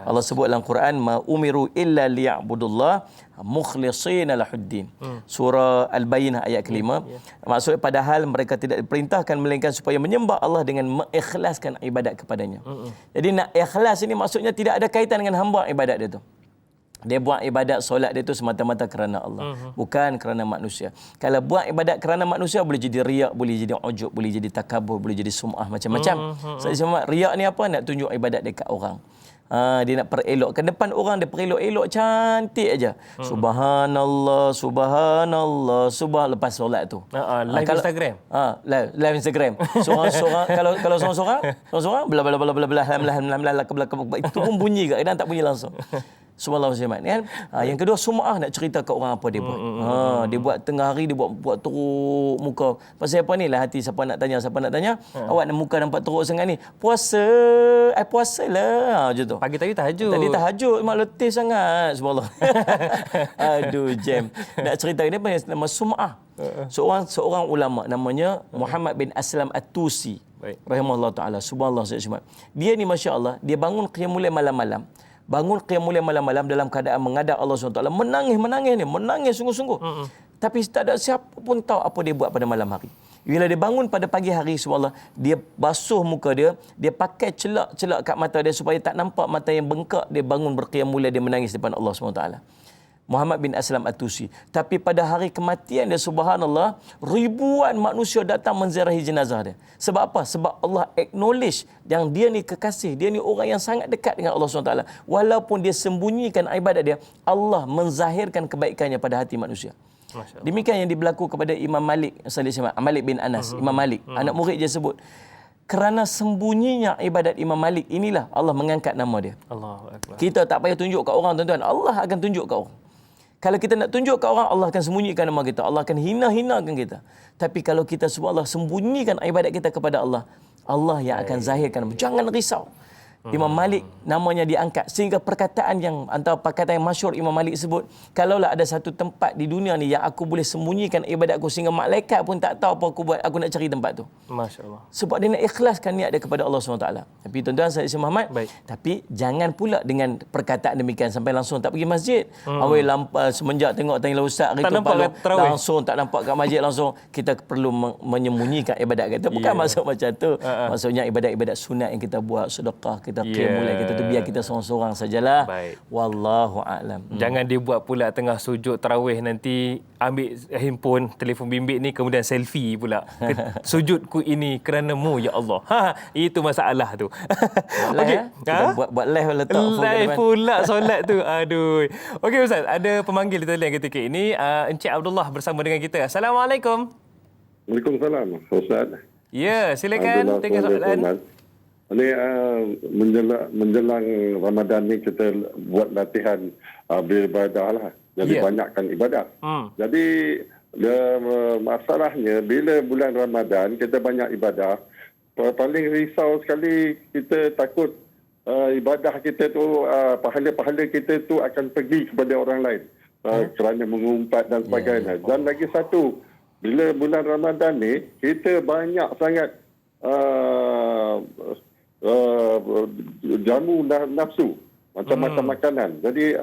Allah sebut dalam Quran, ma umiru illa liya'budullah mukhlishina lahuddin. Surah Al-Bayyinah ayat kelima. Maksudnya padahal mereka tidak diperintahkan melainkan supaya menyembah Allah dengan mengikhlaskan ibadat kepadanya. Jadi nak ikhlas ini maksudnya tidak ada kaitan dengan hamba ibadat dia tu. Dia buat ibadat solat dia tu semata-mata kerana Allah, bukan kerana manusia. Kalau buat ibadat kerana manusia boleh jadi riak, boleh jadi ujub, boleh jadi takabur, boleh jadi sum'ah, macam-macam. Sebab riak ni apa? Nak tunjuk ibadat dekat orang. Dia nak perelokkan depan orang, dia perelok-elok cantik aja. Subhanallah, subhanallah, lepas solat tu. Live Instagram. Live Instagram. Seorang-seorang kalau seorang-seorang belah itu pun bunyi ke, kadang tak bunyi langsung. Subhanallah kan? Yang kedua, sum'ah, nak cerita kat orang apa dia buat. Dia buat tengah hari, dia buat teruk muka. Pasal apa ni lah hati, siapa nak tanya. Awak nak muka nampak teruk sangat ni. Puasa lah. Macam tu. Pagi tadi tahajud. Tadi tahajud, mak letih sangat. Subhanallah. Aduh, jam. Nak cerita ni apa nama sum'ah. Seorang ulama namanya Muhammad bin Aslam At-Tusi. Rahimahullah ta'ala. Subhanallah. Dia ni Masya Allah, dia bangun qiyamul lail malam-malam. Malam-malam dalam keadaan menghadap Allah SWT. Menangis sungguh-sungguh. Tapi tak ada siapa pun tahu apa dia buat pada malam hari. Bila dia bangun pada pagi hari, subhanallah, dia basuh muka dia, dia pakai celak-celak kat mata dia supaya tak nampak mata yang bengkak. Dia bangun berqiyamul lail, dia menangis depan Allah SWT. Muhammad bin Aslam At-Tusi. Tapi pada hari kematian dia, subhanallah, ribuan manusia datang menziarahi jenazah dia. Sebab apa? Sebab Allah acknowledge yang dia ni kekasih, dia ni orang yang sangat dekat dengan Allah SWT. Walaupun dia sembunyikan ibadat dia, Allah menzahirkan kebaikannya pada hati manusia. Demikian yang berlaku kepada Imam Malik bin Anas. Imam Malik, anak murid dia sebut, kerana sembunyinya ibadat Imam Malik inilah Allah mengangkat nama dia. Allahu Akbar. Kita tak payah tunjuk kat orang, tuan-tuan. Allah akan tunjuk kat orang. Kalau kita nak tunjuk kat orang, Allah akan sembunyikan nama kita. Allah akan hina-hinakan kita. Tapi kalau kita subhanallah sembunyikan ibadat kita kepada Allah, Allah yang akan zahirkan. Jangan risau. Imam Malik namanya diangkat sehingga perkataan yang antara perkataan yang masyhur Imam Malik sebut, kalaulah ada satu tempat di dunia ni yang aku boleh sembunyikan ibadat aku sehingga malaikat pun tak tahu apa aku buat, aku nak cari tempat tu. Masya-Allah. Sebab dia nak ikhlaskan niat dia kepada Allah SWT. Tapi tuan-tuan, saya Muhammad, tapi jangan pula dengan perkataan demikian sampai langsung tak pergi masjid. Awal semenjak tengok Tanya Ustaz hari tu langsung tak nampak kat masjid, langsung kita perlu menyembunyikan ibadat kita. Bukan maksud macam tu. Maksudnya ibadat-ibadat sunat yang kita buat, sedekah kita mulai kita tu biar kita seorang-seorang sajalah. Wallahu a'lam. Jangan dibuat pula tengah sujud tarawih nanti ambil handphone, telefon bimbit ni kemudian selfie pula. Sujudku ini kerana-Mu ya Allah. Itu masalah tu. Okey, kita buat live letak live pula solat tu. Aduh. Okey Ustaz, ada pemanggil kita lihat ketika ini, Encik Abdullah bersama dengan kita. Assalamualaikum. Waalaikumsalam Ustaz. Ya, silakan tengok soalan. Ini menjelang Ramadan ni kita buat latihan beribadah lah. Jadi banyakkan ibadat. Jadi masalahnya bila bulan Ramadan kita banyak ibadah, paling risau sekali kita takut ibadah kita tu, pahala-pahala kita tu akan pergi kepada orang lain kerana mengumpat dan sebagainya. Dan lagi satu, bila bulan Ramadan ni kita banyak sangat jamu nafsu, macam-macam makanan. Jadi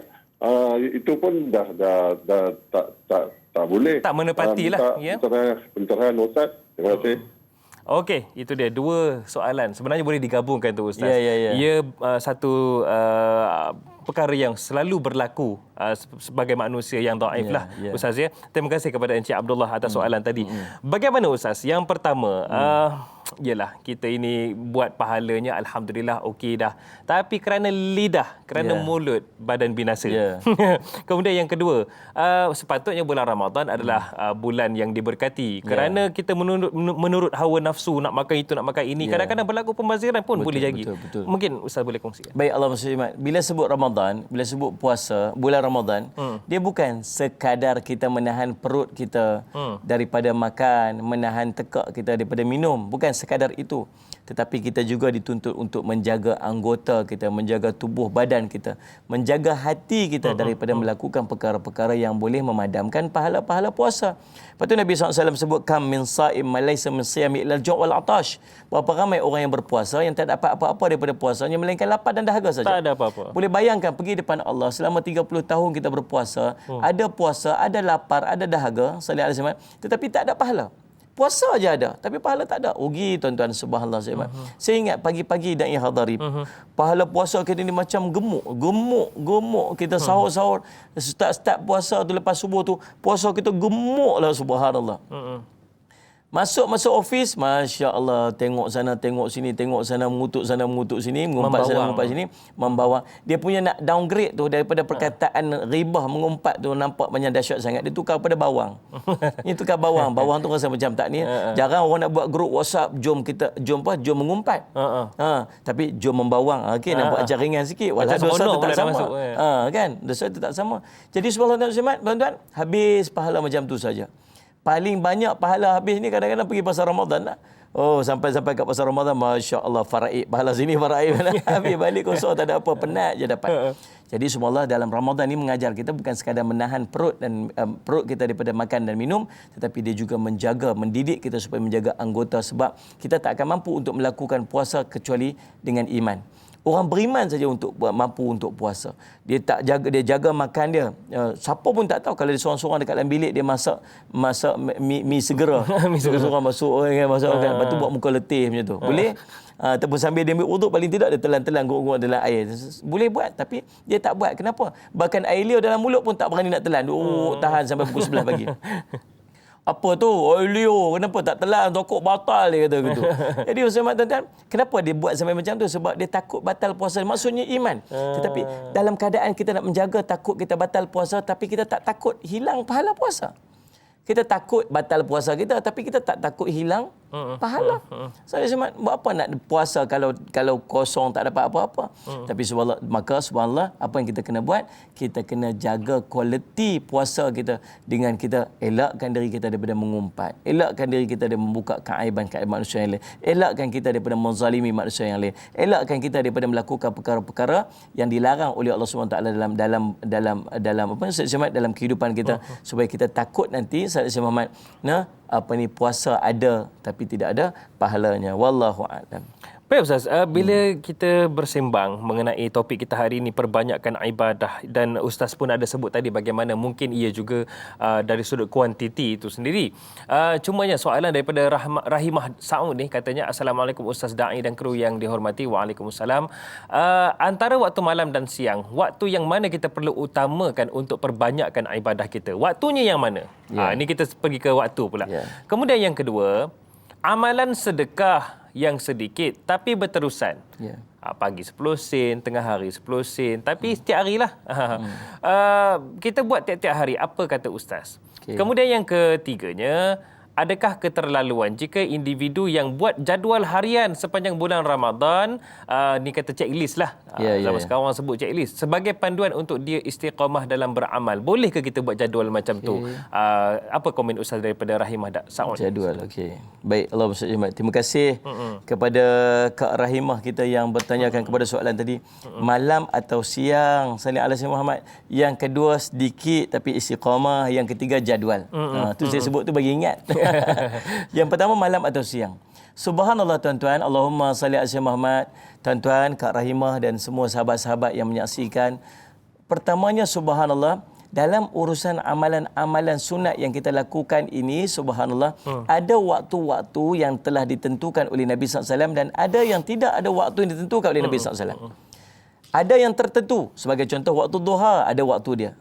itu pun dah tak boleh. Tak menepatilah. Pencerahan Ustaz. Terima kasih. Okey, itu dia dua soalan. Sebenarnya boleh digabungkan tu Ustaz. Ia satu perkara yang selalu berlaku sebagai manusia yang dhaif lah Ustaz ya. Terima kasih kepada Encik Abdullah atas soalan tadi. Bagaimana Ustaz? Yang pertama, Yelah, kita ini buat pahalanya alhamdulillah okey dah. Tapi kerana lidah, kerana mulut, badan binasa. Kemudian yang kedua, sepatutnya bulan Ramadan adalah bulan yang diberkati. Kerana kita menurut hawa nafsu, nak makan itu, nak makan ini, kadang-kadang berlaku pembaziran pun boleh jadi. Betul. Mungkin Ustaz boleh kongsikan. Baik, Allah Subhanahu. Bila sebut Ramadan, bila sebut puasa, bulan Ramadan, dia bukan sekadar kita menahan perut kita daripada makan, menahan tekak kita daripada minum. Bukan sekadar itu. Tetapi kita juga dituntut untuk menjaga anggota kita, menjaga tubuh badan kita, menjaga hati kita daripada melakukan perkara-perkara yang boleh memadamkan pahala-pahala puasa. Lepas tu Nabi SAW sebut, kam min sa'im malaysa min siyami ilal ju' wal atash. Berapa ramai orang yang berpuasa yang tak dapat apa-apa daripada puasanya melainkan lapar dan dahaga saja. Tak ada apa-apa. Boleh bayangkan pergi depan Allah selama 30 tahun kita berpuasa, ada puasa, ada lapar, ada dahaga, sallallahu alaihi wasallam, tetapi tak ada pahala. Puasa aja ada, tapi pahala tak ada. Rugi tuan-tuan, subhanallah. Saya ingat pagi-pagi dan hadari. Pahala puasa kita ni macam gemuk. Kita sahur-sahur, start puasa tu lepas subuh tu, puasa kita gemuk lah, subhanallah. Masuk ofis, Masya Allah, tengok sana, tengok sini, tengok sana, mengutuk sini, mengumpat sana, mengumpat sini, membawa. Dia punya nak downgrade tu daripada perkataan ribah, mengumpat tu nampak banyak dahsyat sangat. Dia tukar pada bawang. Dia tukar bawang. Bawang tu rasa macam tak ni. Jarang orang nak buat grup WhatsApp, jom mengumpat. Tapi jom membawang. Okey, nak buat acara ringan sikit. Walau dosa tu tak sama. Kan? Dosa tu tak sama. Jadi subhanallah, tuan-tuan, habis pahala macam tu saja. Paling banyak pahala habis ni kadang-kadang pergi pasar Ramadan lah. Oh, sampai kat pasar Ramadan, Masya Allah, faraid. Pahala sini, faraid. Habis balik kosong, tak ada apa. Penat je dapat. Jadi subhanallah, dalam Ramadan ni mengajar kita bukan sekadar menahan perut dan perut kita daripada makan dan minum, tetapi dia juga mendidik kita supaya menjaga anggota, sebab kita tak akan mampu untuk melakukan puasa kecuali dengan iman. Orang beriman saja mampu untuk puasa. Dia jaga makan dia. Siapa pun tak tahu kalau dia seorang-seorang dekat dalam bilik dia masak mi segera. Seorang-seorang masuk kan. Lepas tu buat muka letih macam tu. Boleh? Ataupun sambil dia ambil wuduk, paling tidak dia telan-telan guruk-guruk dalam air. Boleh buat, tapi dia tak buat. Kenapa? Bahkan air liur dalam mulut pun tak berani nak telan. Tahan sampai pukul 11 pagi. Apa tu? Oh, Leo, kenapa tak telan? Tokok batal, dia kata gitu. Jadi tuan-tuan, kenapa dia buat sampai macam tu? Sebab dia takut batal puasa. Maksudnya iman. Tetapi dalam keadaan kita nak menjaga takut kita batal puasa, tapi kita tak takut hilang pahala puasa. Kita takut batal puasa kita, tapi kita tak takut hilang pahala. Saya cuma buat apa nak puasa kalau kosong, tak dapat apa-apa. Tapi subhanallah, apa yang kita kena buat? Kita kena jaga kualiti puasa kita dengan kita elakkan diri kita daripada mengumpat, elakkan diri kita daripada membuka keaiban manusia yang lain, elakkan kita daripada menzalimi manusia yang lain, elakkan kita daripada melakukan perkara-perkara yang dilarang oleh Allah SWT dalam kehidupan kita, supaya kita takut nanti Saudara Muhammad puasa ada tapi tidak ada pahalanya. Wallahu a'lam. Baik Ustaz, bila kita bersembang mengenai topik kita hari ini, perbanyakkan ibadah, dan Ustaz pun ada sebut tadi bagaimana mungkin ia juga dari sudut kuantiti itu sendiri. Cumanya soalan daripada Rahimah Saud ni, katanya, Assalamualaikum Ustaz Da'i dan kru yang dihormati. Waalaikumsalam. Antara waktu malam dan siang, waktu yang mana kita perlu utamakan untuk perbanyakkan ibadah kita? Waktunya yang mana? Ini kita pergi ke waktu pula. Kemudian yang kedua, amalan sedekah yang sedikit tapi berterusan. Pagi 10 sen, tengah hari 10 sen, tapi setiap harilah. Kita buat tiap-tiap hari, apa kata Ustaz? Kemudian yang ketiganya, adakah keterlaluan jika individu yang buat jadual harian sepanjang bulan Ramadan, ni kata checklist lah, zaman sekarang orang sebut checklist, sebagai panduan untuk dia istiqamah dalam beramal? Boleh ke kita buat jadual macam tu? Apa komen Ustaz daripada Rahimah Saud? Jadual, okey. Baik, Allah SWT. Terima kasih kepada Kak Rahimah kita yang bertanyakan kepada soalan tadi. Malam atau siang? Salih ala Sayyidina Muhammad. Yang kedua sedikit tapi istiqamah. Yang ketiga jadual. Tu saya sebut tu bagi ingat. Yang pertama, malam atau siang. Subhanallah tuan-tuan, Allahumma salli ala Sayyidina Muhammad. Tuan-tuan, Kak Rahimah dan semua sahabat-sahabat yang menyaksikan. Pertamanya, subhanallah, dalam urusan amalan-amalan sunat yang kita lakukan ini, subhanallah, ada waktu-waktu yang telah ditentukan oleh Nabi SAW dan ada yang tidak ada waktu yang ditentukan oleh Nabi SAW. Ada yang tertentu, sebagai contoh waktu duha ada waktu dia.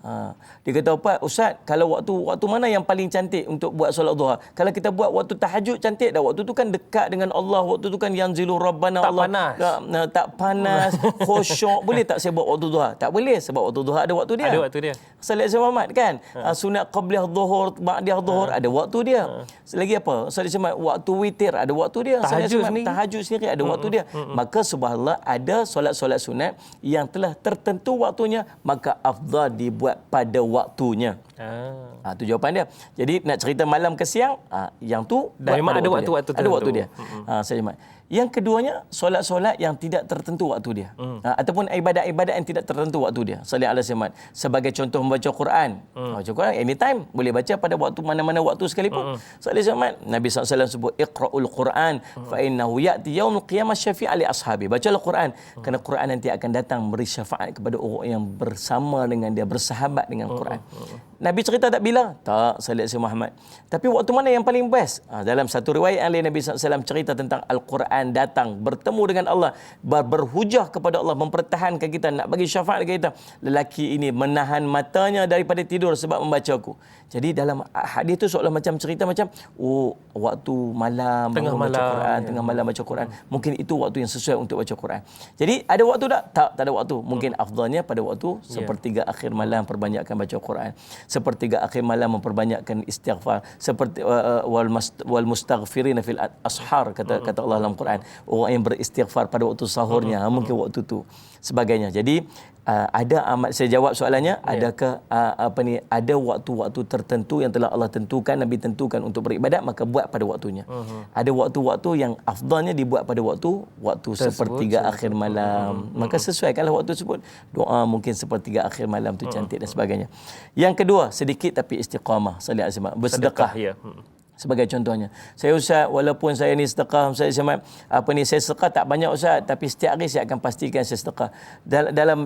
Dia kata, Ustaz, kalau waktu mana yang paling cantik untuk buat solat duha? Kalau kita buat waktu tahajud cantik dah. Waktu tu kan dekat dengan Allah, waktu tu kan yanzilu rabbana Tak Allah. panas. Tak panas, khusyuk. Boleh tak saya buat waktu duha? Tak boleh, sebab waktu duha ada waktu dia. Ada waktu dia. Salat Muhammad kan, sunat qabliyah zuhur, ba'diyah zuhur ada waktu dia. Lagi apa? Salat Jumaat waktu witir ada waktu dia. Tahajud sendiri ada waktu dia. Maka subhanallah, ada solat-solat sunat yang telah tertentu waktunya, maka afdal dibuat pada waktunya. Itu jawapan dia. Jadi nak cerita malam ke siang, yang tu memang ada waktu-waktu tertentu. Ada waktu dia. Salat Jumaat. Yang keduanya, solat-solat yang tidak tertentu waktu dia. Ataupun ibadat-ibadat yang tidak tertentu waktu dia. Salat ala Jumaat. Sebagai contoh membaca Quran. Baca Quran anytime, boleh baca pada waktu mana-mana waktu sekalipun. Salat Jumaat, Nabi SAW sebut, Iqra'ul Quran fa innahu ya'ti yaumul qiyamah syafi'a li ashabi. Bacalah Quran, kerana Quran nanti akan datang beri syafaat kepada orang yang bersama dengan dia, bersahabat dengan Quran. Nabi cerita tak bila? Tak, salat Muhammad. Tapi waktu mana yang paling best? Dalam satu riwayat yang lain, Nabi SAW cerita tentang Al-Quran datang, bertemu dengan Allah, berhujah kepada Allah, mempertahankan kita, nak bagi syafaat kepada kita. Lelaki ini menahan matanya daripada tidur sebab membaca aku. Jadi dalam hadis tu seolah macam cerita macam, waktu malam, tengah malam baca Quran, tengah malam baca Quran. Mungkin itu waktu yang sesuai untuk baca Quran. Jadi ada waktu tak? Tak ada waktu. Mungkin afdalnya pada waktu sepertiga akhir malam perbanyakkan baca Quran. Sepertiga akhir malam memperbanyakkan istighfar. Seperti wal mustaghfirina fil ashar, kata Allah dalam Quran. Orang yang beristighfar pada waktu sahurnya, mungkin waktu tu sebagainya. Jadi ada amat, saya jawab soalannya, adakah ada waktu-waktu tertentu yang telah Allah tentukan, Nabi tentukan untuk beribadat, maka buat pada waktunya. Ada waktu-waktu yang afdalnya dibuat pada waktu sepertiga akhir malam. Maka sesuaikanlah waktu tersebut. Doa mungkin sepertiga akhir malam tu cantik dan sebagainya. Yang kedua, sedikit tapi istiqamah, salat Jumaat, bersedekah. Sebagai contohnya, saya Ustaz, walaupun saya ni sedekah, saya sedekah tak banyak Ustaz, tapi setiap hari saya akan pastikan saya sedekah.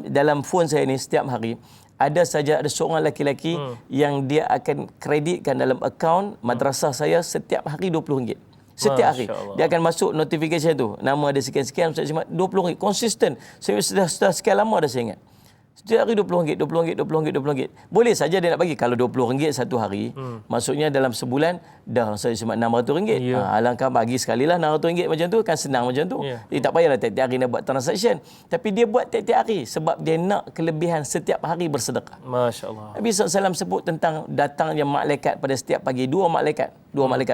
Dalam phone saya ni setiap hari ada seorang lelaki yang dia akan kreditkan dalam akaun madrasah saya setiap hari RM20. Setiap hari dia akan masuk notification tu, nama ada sekian-sekian, RM20 konsisten. Saya sudah sekian lama dah saya ingat. Setiap hari RM20. Boleh saja dia nak bagi. Kalau RM20 satu hari, maksudnya dalam sebulan dah saya cuma RM600. Alangkah bagi sekali lah RM600 macam tu, kan senang macam tu. Dia tak payahlah tiap-tiap hari nak buat transaction. Tapi dia buat tiap-tiap hari sebab dia nak kelebihan setiap hari bersedekah. Masya Allah. Nabi SAW sebut tentang datangnya malaikat pada setiap pagi. Dua malaikat.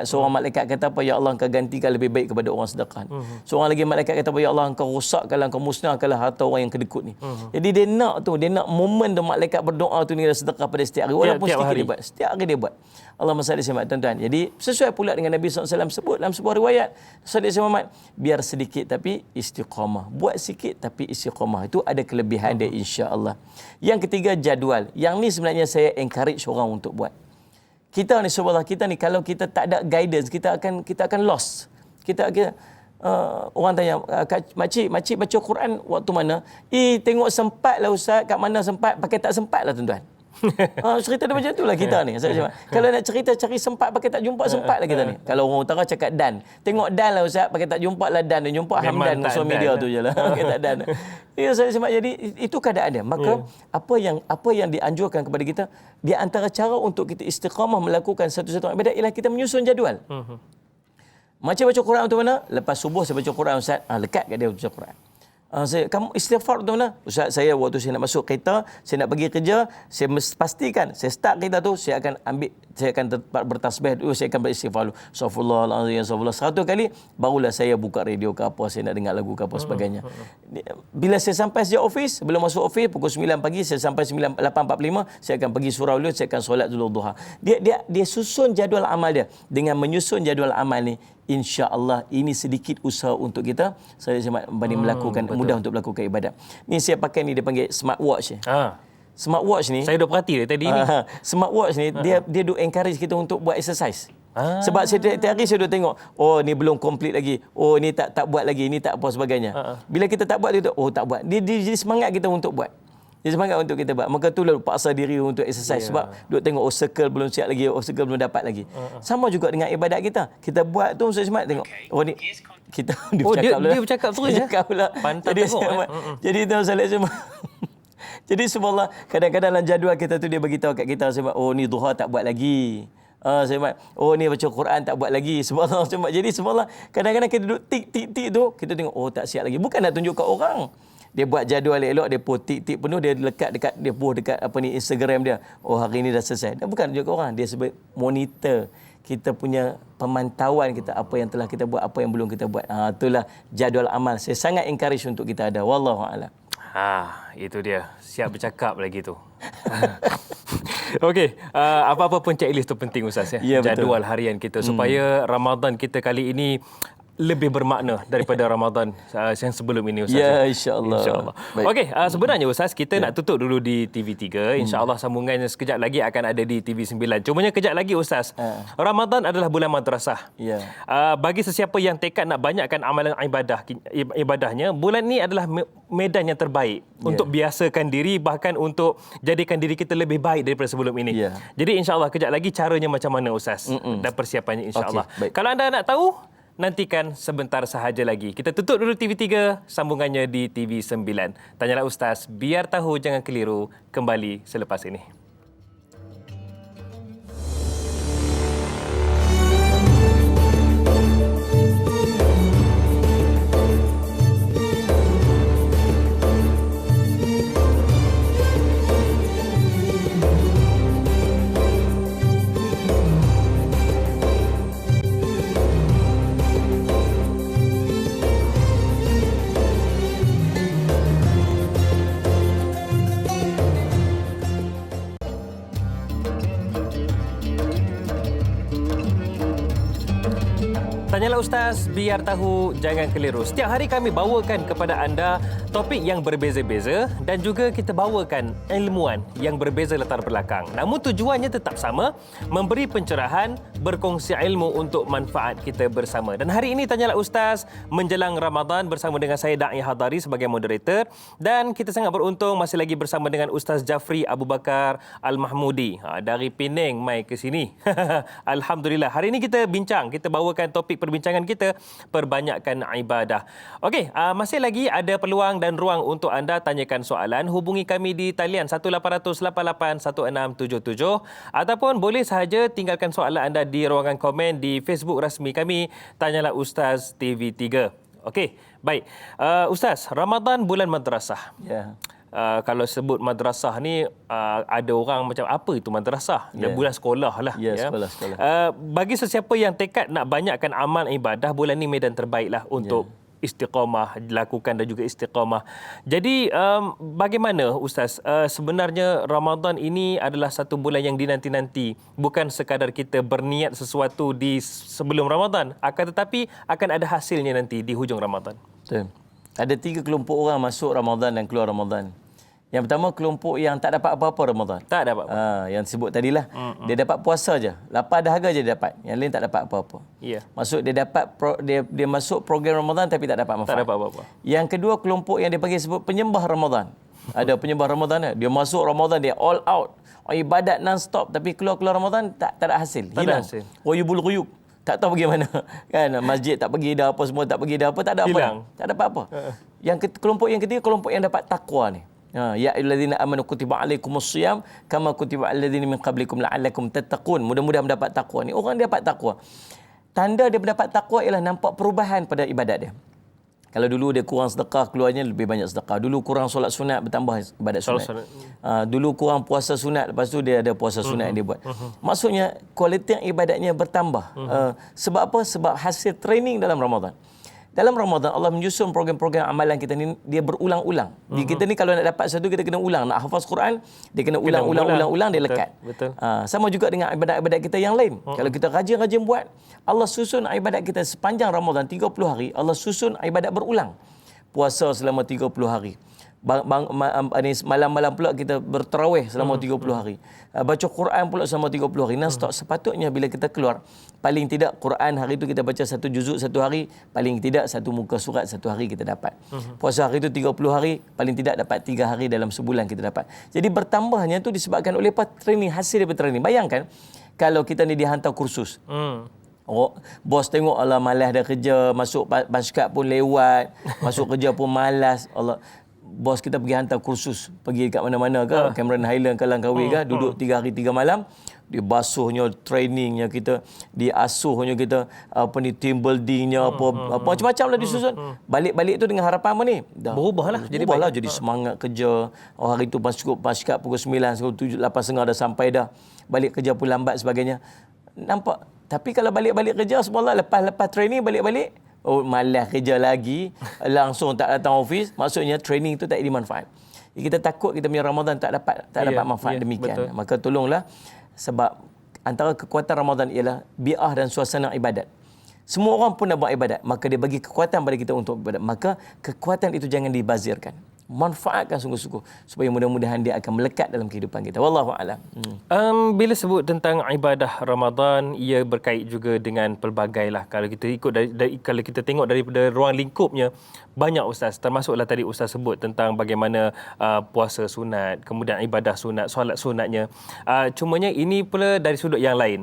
Seorang malaikat kata apa? Ya Allah, engkau gantikan lebih baik kepada orang sedekah. Seorang lagi malaikat kata apa? Ya Allah, engkau rosakkanlah, engkau musnahkanlah harta orang yang kedekut ni. Jadi dia nak momen tu malaikat berdoa tu ni sedekah pada setiap hari. Walaupun sedikit dia buat. Setiap hari dia buat. Allahumma salli alaihi tuan-tuan. Jadi sesuai pula dengan Nabi SAW sebut dalam sebuah riwayat, salli Muhammad, biar sedikit tapi istiqamah. Buat sikit tapi istiqamah. Itu ada kelebihan dia, insya-Allah. Yang ketiga, jadual. Yang ni sebenarnya saya encourage orang untuk buat. Kita ni, subhanallah, kita ni kalau kita tak ada guidance, kita akan lost. Orang tanya, makcik baca Quran waktu mana? Tengok sempat lah Ustaz. Kat mana sempat? Pakai tak sempat lah tuan-tuan. Cerita dia macam itulah kita ni. Kalau nak cerita cari sempat, pakai tak jumpa sempat lah kita ni. Kalau orang utara cakap dan. Tengok dan lah Ustaz, pakai tak jumpa lah dan. Dia jumpa Hamdan dengan suami dia tu je lah. Pakai tak dan. Jadi itu keadaan dia. Maka apa yang dianjurkan kepada kita, di antara cara untuk kita istiqamah melakukan satu-satu ibadat ialah kita menyusun jadual. Macam baca Quran tu mana? Lepas subuh saya baca Quran Ustaz. Lekat kat dia baca Quran. Kamu istighfar tu mana? Ustaz, saya waktu saya nak masuk kereta, saya nak pergi kerja, saya pastikan saya start kereta tu, saya akan bertasbih dulu, saya akan beristighfar dulu. Astaghfirullahalazim, 100 kali, barulah saya buka radio ke apa, saya nak dengar lagu ke apa sebagainya. Bila saya sampai sejak office, sebelum masuk office pukul 9 pagi, saya sampai 8.45, saya akan pergi surau dulu, saya akan solat dulu duha. Dia susun jadual amal dia. Dengan menyusun jadual amal ni, insya-Allah ini sedikit usaha untuk kita melakukan, mudah untuk melakukan ibadat. Ni saya pakai ni, dia panggil smartwatch ni. Smartwatch ni, saya dah perhati tadi ni. Smartwatch ni dia do encourage kita untuk buat exercise. Sebab saya tiap hari saya dah tengok, ni belum complete lagi. Ni tak buat lagi, ni tak apa sebagainya. Bila kita tak buat, dia tak buat. Dia semangat kita untuk buat. Dia semangat untuk kita buat. Maka itulah paksa diri untuk exercise. Sebab duk tengok, circle belum siap lagi, circle belum dapat lagi. Sama juga dengan ibadat kita. Kita buat tu, saya semangat tengok. Oh ni, kita dia bercakap terus ya? Pula. Pantas jadi, tengok. Jadi tuan Saleh semua. Jadi subhanallah, kadang-kadang dalam jadual kita tu dia beritahu kat kita sebab ni duha tak buat lagi. Sebab ni baca Quran tak buat lagi. Subhanallah. Jadi subhanallah, kadang-kadang kita duduk tik tu, kita tengok tak siap lagi. Bukan nak tunjuk kat orang. Dia buat jadual elok, dia post tik penuh, dia lekat dekat dia post dekat Instagram dia. Hari ni dah selesai. Dan bukan tunjuk kat orang, dia sebab monitor kita punya pemantauan kita, apa yang telah kita buat, apa yang belum kita buat. Itulah jadual amal. Saya sangat encourage untuk kita ada. Wallahu a'lam. Itu dia. Siap bercakap lagi tu. Okey, apa-apa pun checklist tu penting Ustaz ya. Jadual harian kita supaya Ramadan kita kali ini lebih bermakna daripada Ramadan yang sebelum ini Ustaz. Ya, insya-Allah. Okey, sebenarnya Ustaz kita nak tutup dulu di TV3. Insya-Allah sambungannya sekejap lagi akan ada di TV9. Cumanya kejap lagi Ustaz. Ramadan adalah bulan madrasah. Ya. Bagi sesiapa yang tekad nak banyakkan amalan ibadahnya, bulan ni adalah medan yang terbaik untuk biasakan diri, bahkan untuk jadikan diri kita lebih baik daripada sebelum ini. Jadi insya-Allah kejap lagi caranya macam mana Ustaz dan persiapannya insya-Allah. Kalau anda nak tahu, nantikan sebentar sahaja lagi. Kita tutup dulu TV3, sambungannya di TV9. Tanyalah Ustaz, biar tahu jangan keliru, kembali selepas ini. Tanyalah Ustaz, biar tahu jangan keliru. Setiap hari kami bawakan kepada anda topik yang berbeza-beza dan juga kita bawakan ilmuwan yang berbeza latar belakang. Namun tujuannya tetap sama, memberi pencerahan, berkongsi ilmu untuk manfaat kita bersama. Dan hari ini Tanyalah Ustaz menjelang Ramadan bersama dengan saya Da'i Hadari sebagai moderator, dan kita sangat beruntung masih lagi bersama dengan Ustaz Jafri Abu Bakar Al-Mahmudi dari Penang mai ke sini. Alhamdulillah. Hari ini kita bawakan topik perbincangan kita, perbanyakkan ibadah. Okey, masih lagi ada peluang dan ruang untuk anda tanyakan soalan. Hubungi kami di talian 18881677 ataupun boleh sahaja tinggalkan soalan anda di ruangan komen di Facebook rasmi kami, Tanyalah Ustaz TV3. Okey, baik. Ustaz, Ramadan bulan madrasah. Ya. Kalau sebut madrasah ni ada orang macam apa itu madrasah? Bulan sekolah lah. Sekolah. Bagi sesiapa yang tekad nak banyakkan amal ibadah, bulan ni medan terbaik lah untuk istiqamah dilakukan dan juga istiqamah. Jadi bagaimana Ustaz, sebenarnya Ramadan ini adalah satu bulan yang dinanti-nanti, bukan sekadar kita berniat sesuatu di sebelum Ramadan, akan tetapi akan ada hasilnya nanti di hujung Ramadan. Betul. Ada 3 kelompok orang masuk Ramadan dan keluar Ramadan. Yang pertama, kelompok yang tak dapat apa-apa Ramadan. Tak dapat apa-apa. Yang disebut tadilah. Dia dapat puasa je. Lapar dahaga je dia dapat. Yang lain tak dapat apa-apa. Maksud dia dapat dia masuk program Ramadan tapi tak dapat manfaat. Tak dapat apa-apa. Yang kedua, kelompok yang dia panggil sebut penyembah Ramadan. Ada penyembah Ramadan dia masuk Ramadan, dia all out. Ibadat non-stop, tapi keluar Ramadan tak ada hasil. Hilang. Royubul ruyub. Tak tahu pergi mana. Kan, masjid tak pergi dah, apa semua tak pergi dah, apa tak ada apa. Tak ada apa-apa. Kelompok yang ketiga, kelompok yang dapat takwa ni. Ya ayyuhallazina amanu kutiba alaikumusiyam kama kutiba alal ladzina min qablikum la'allakum tattaqun. Mudah-mudahan mendapat takwa ni. Orang dia dapat takwa. Tanda dia mendapat takwa ialah nampak perubahan pada ibadat dia. Kalau dulu dia kurang sedekah, keluarnya lebih banyak sedekah. Dulu kurang solat sunat, bertambah ibadat sunat. Dulu kurang puasa sunat, lepas tu dia ada puasa sunat yang dia buat. Maksudnya kualiti ibadatnya bertambah. Sebab apa? Sebab hasil training dalam Ramadan. Dalam Ramadan Allah menyusun program-program amalan kita ni, dia berulang-ulang. Kita ni kalau nak dapat satu, kita kena ulang. Nak hafaz Quran, dia kena ulang-ulang, dia lekat. Betul. Sama juga dengan ibadat-ibadat kita yang lain. Kalau kita rajin-rajin buat, Allah susun ibadat kita sepanjang Ramadan 30 hari, Allah susun ibadat berulang. Puasa selama 30 hari. Malam-malam pula kita bertarawih selama 30 hari. Baca Quran pula selama 30 hari. Non-stop. Sepatutnya bila kita keluar, paling tidak Quran hari itu kita baca 1 juzuk satu hari, paling tidak 1 muka surat satu hari kita dapat. Puasa hari itu 30 hari, paling tidak dapat 3 hari dalam sebulan kita dapat. Jadi bertambahnya itu disebabkan oleh training, hasil daripada training. Bayangkan kalau kita ni dihantar kursus. Oh, bos tengok Allah malas dah kerja, masuk baskat pun lewat, masuk kerja pun malas. Allah, bos kita pergi hantar kursus, pergi dekat mana-mana ke, Cameron Highland ke Langkawi ke, duduk 3 hari 3 malam, dibasuhnya, trainingnya kita, diasuhnya kita, team buildingnya, apa macam-macam lah disusun. Balik-balik tu dengan harapan apa ni? Berubahlah, jadi semangat kerja. Hari tu masuk baskat pukul 9, pukul 7, 8.30 dah sampai dah. Balik kerja pun lambat sebagainya. Nampak? Tapi kalau balik-balik kerja semua lepas training balik-balik, malas kerja lagi, langsung tak datang office, maksudnya training itu tak ada manfaat. Kita takut kita punya Ramadan tak dapat manfaat demikian. Betul. Maka tolonglah, sebab antara kekuatan Ramadan ialah bi'ah dan suasana ibadat. Semua orang pun nak buat ibadat, maka dia bagi kekuatan pada kita untuk ibadat. Maka kekuatan itu jangan dibazirkan. Manfaatkan sungguh-sungguh supaya mudah-mudahan dia akan melekat dalam kehidupan kita. Wallahu a'lam. Bila sebut tentang ibadah Ramadan, ia berkait juga dengan pelbagai lah. Kalau kita ikut kalau kita tengok daripada ruang lingkupnya, banyak ustaz, termasuklah tadi ustaz sebut tentang bagaimana puasa sunat, kemudian ibadah sunat, solat sunatnya. Cumanya ini pula dari sudut yang lain,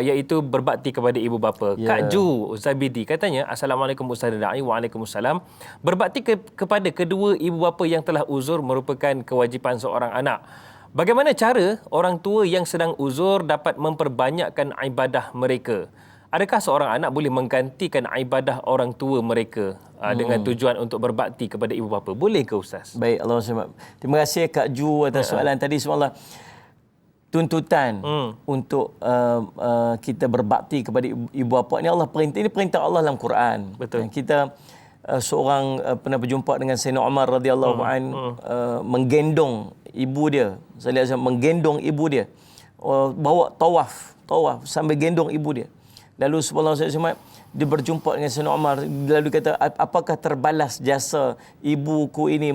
iaitu berbakti kepada ibu bapa. Kak Ju Zabidi katanya, Assalamualaikum Ustaz Da'i. Waalaikumsalam. Berbakti kepada kedua ibu bapa yang telah uzur merupakan kewajipan seorang anak. Bagaimana cara orang tua yang sedang uzur dapat memperbanyakkan ibadah mereka? Adakah seorang anak boleh menggantikan ibadah orang tua mereka dengan tujuan untuk berbakti kepada ibu bapa? Boleh ke ustaz? Baik, Allah SWT. Terima kasih Kak Ju atas soalan tadi. Semoga tuntutan untuk kita berbakti kepada ibu bapa ni Allah perintah, ini perintah Allah dalam Quran. Betul. Kita seorang pernah berjumpa dengan Sayyidina Umar radhiyallahu an menggendong ibu dia. Saya lihat menggendong ibu dia. Bawa tawaf sambil gendong ibu dia. Lalu subhanallah saya dia berjumpa dengan Sayyidina Umar, lalu kata, apakah terbalas jasa ibuku ini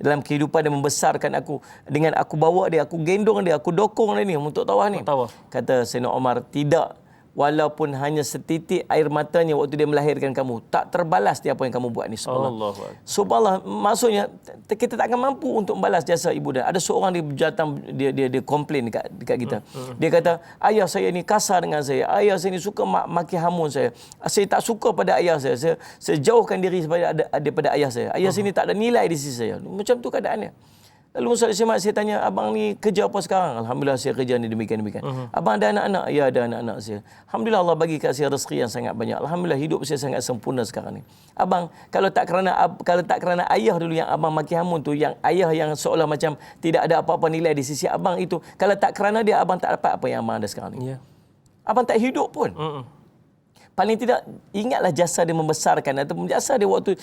dalam kehidupan dia membesarkan aku, dengan aku bawa dia, aku gendong dia, aku dokong dia ni untuk tawaf ni. Kata Sayyidina Umar, tidak. Walaupun hanya setitik air matanya waktu dia melahirkan kamu, tak terbalas dia apa yang kamu buat ni. Subhanallah. Maksudnya kita tak akan mampu untuk membalas jasa ibu dia. Ada seorang dia komplain dekat kita. Dia kata, ayah saya ni kasar dengan saya, ayah saya ni suka maki hamun saya tak suka pada ayah saya jauhkan diri daripada ayah saya. Ayah saya ni tak ada nilai di sisi saya. Macam tu keadaannya. Lalu Ustaz Syamad, saya tanya, abang ni kerja apa sekarang? Alhamdulillah saya kerja ni demikian. Abang ada anak-anak? Ya, ada anak-anak saya. Alhamdulillah Allah bagi kat saya rezeki yang sangat banyak. Alhamdulillah hidup saya sangat sempurna sekarang ni. Abang, kalau tak kerana ayah dulu yang abang maki hamun tu, yang ayah yang seolah macam tidak ada apa-apa nilai di sisi abang itu, kalau tak kerana dia, abang tak dapat apa yang abang ada sekarang ni. Abang tak hidup pun. Paling tidak ingatlah jasa dia membesarkan, ataupun jasa dia waktu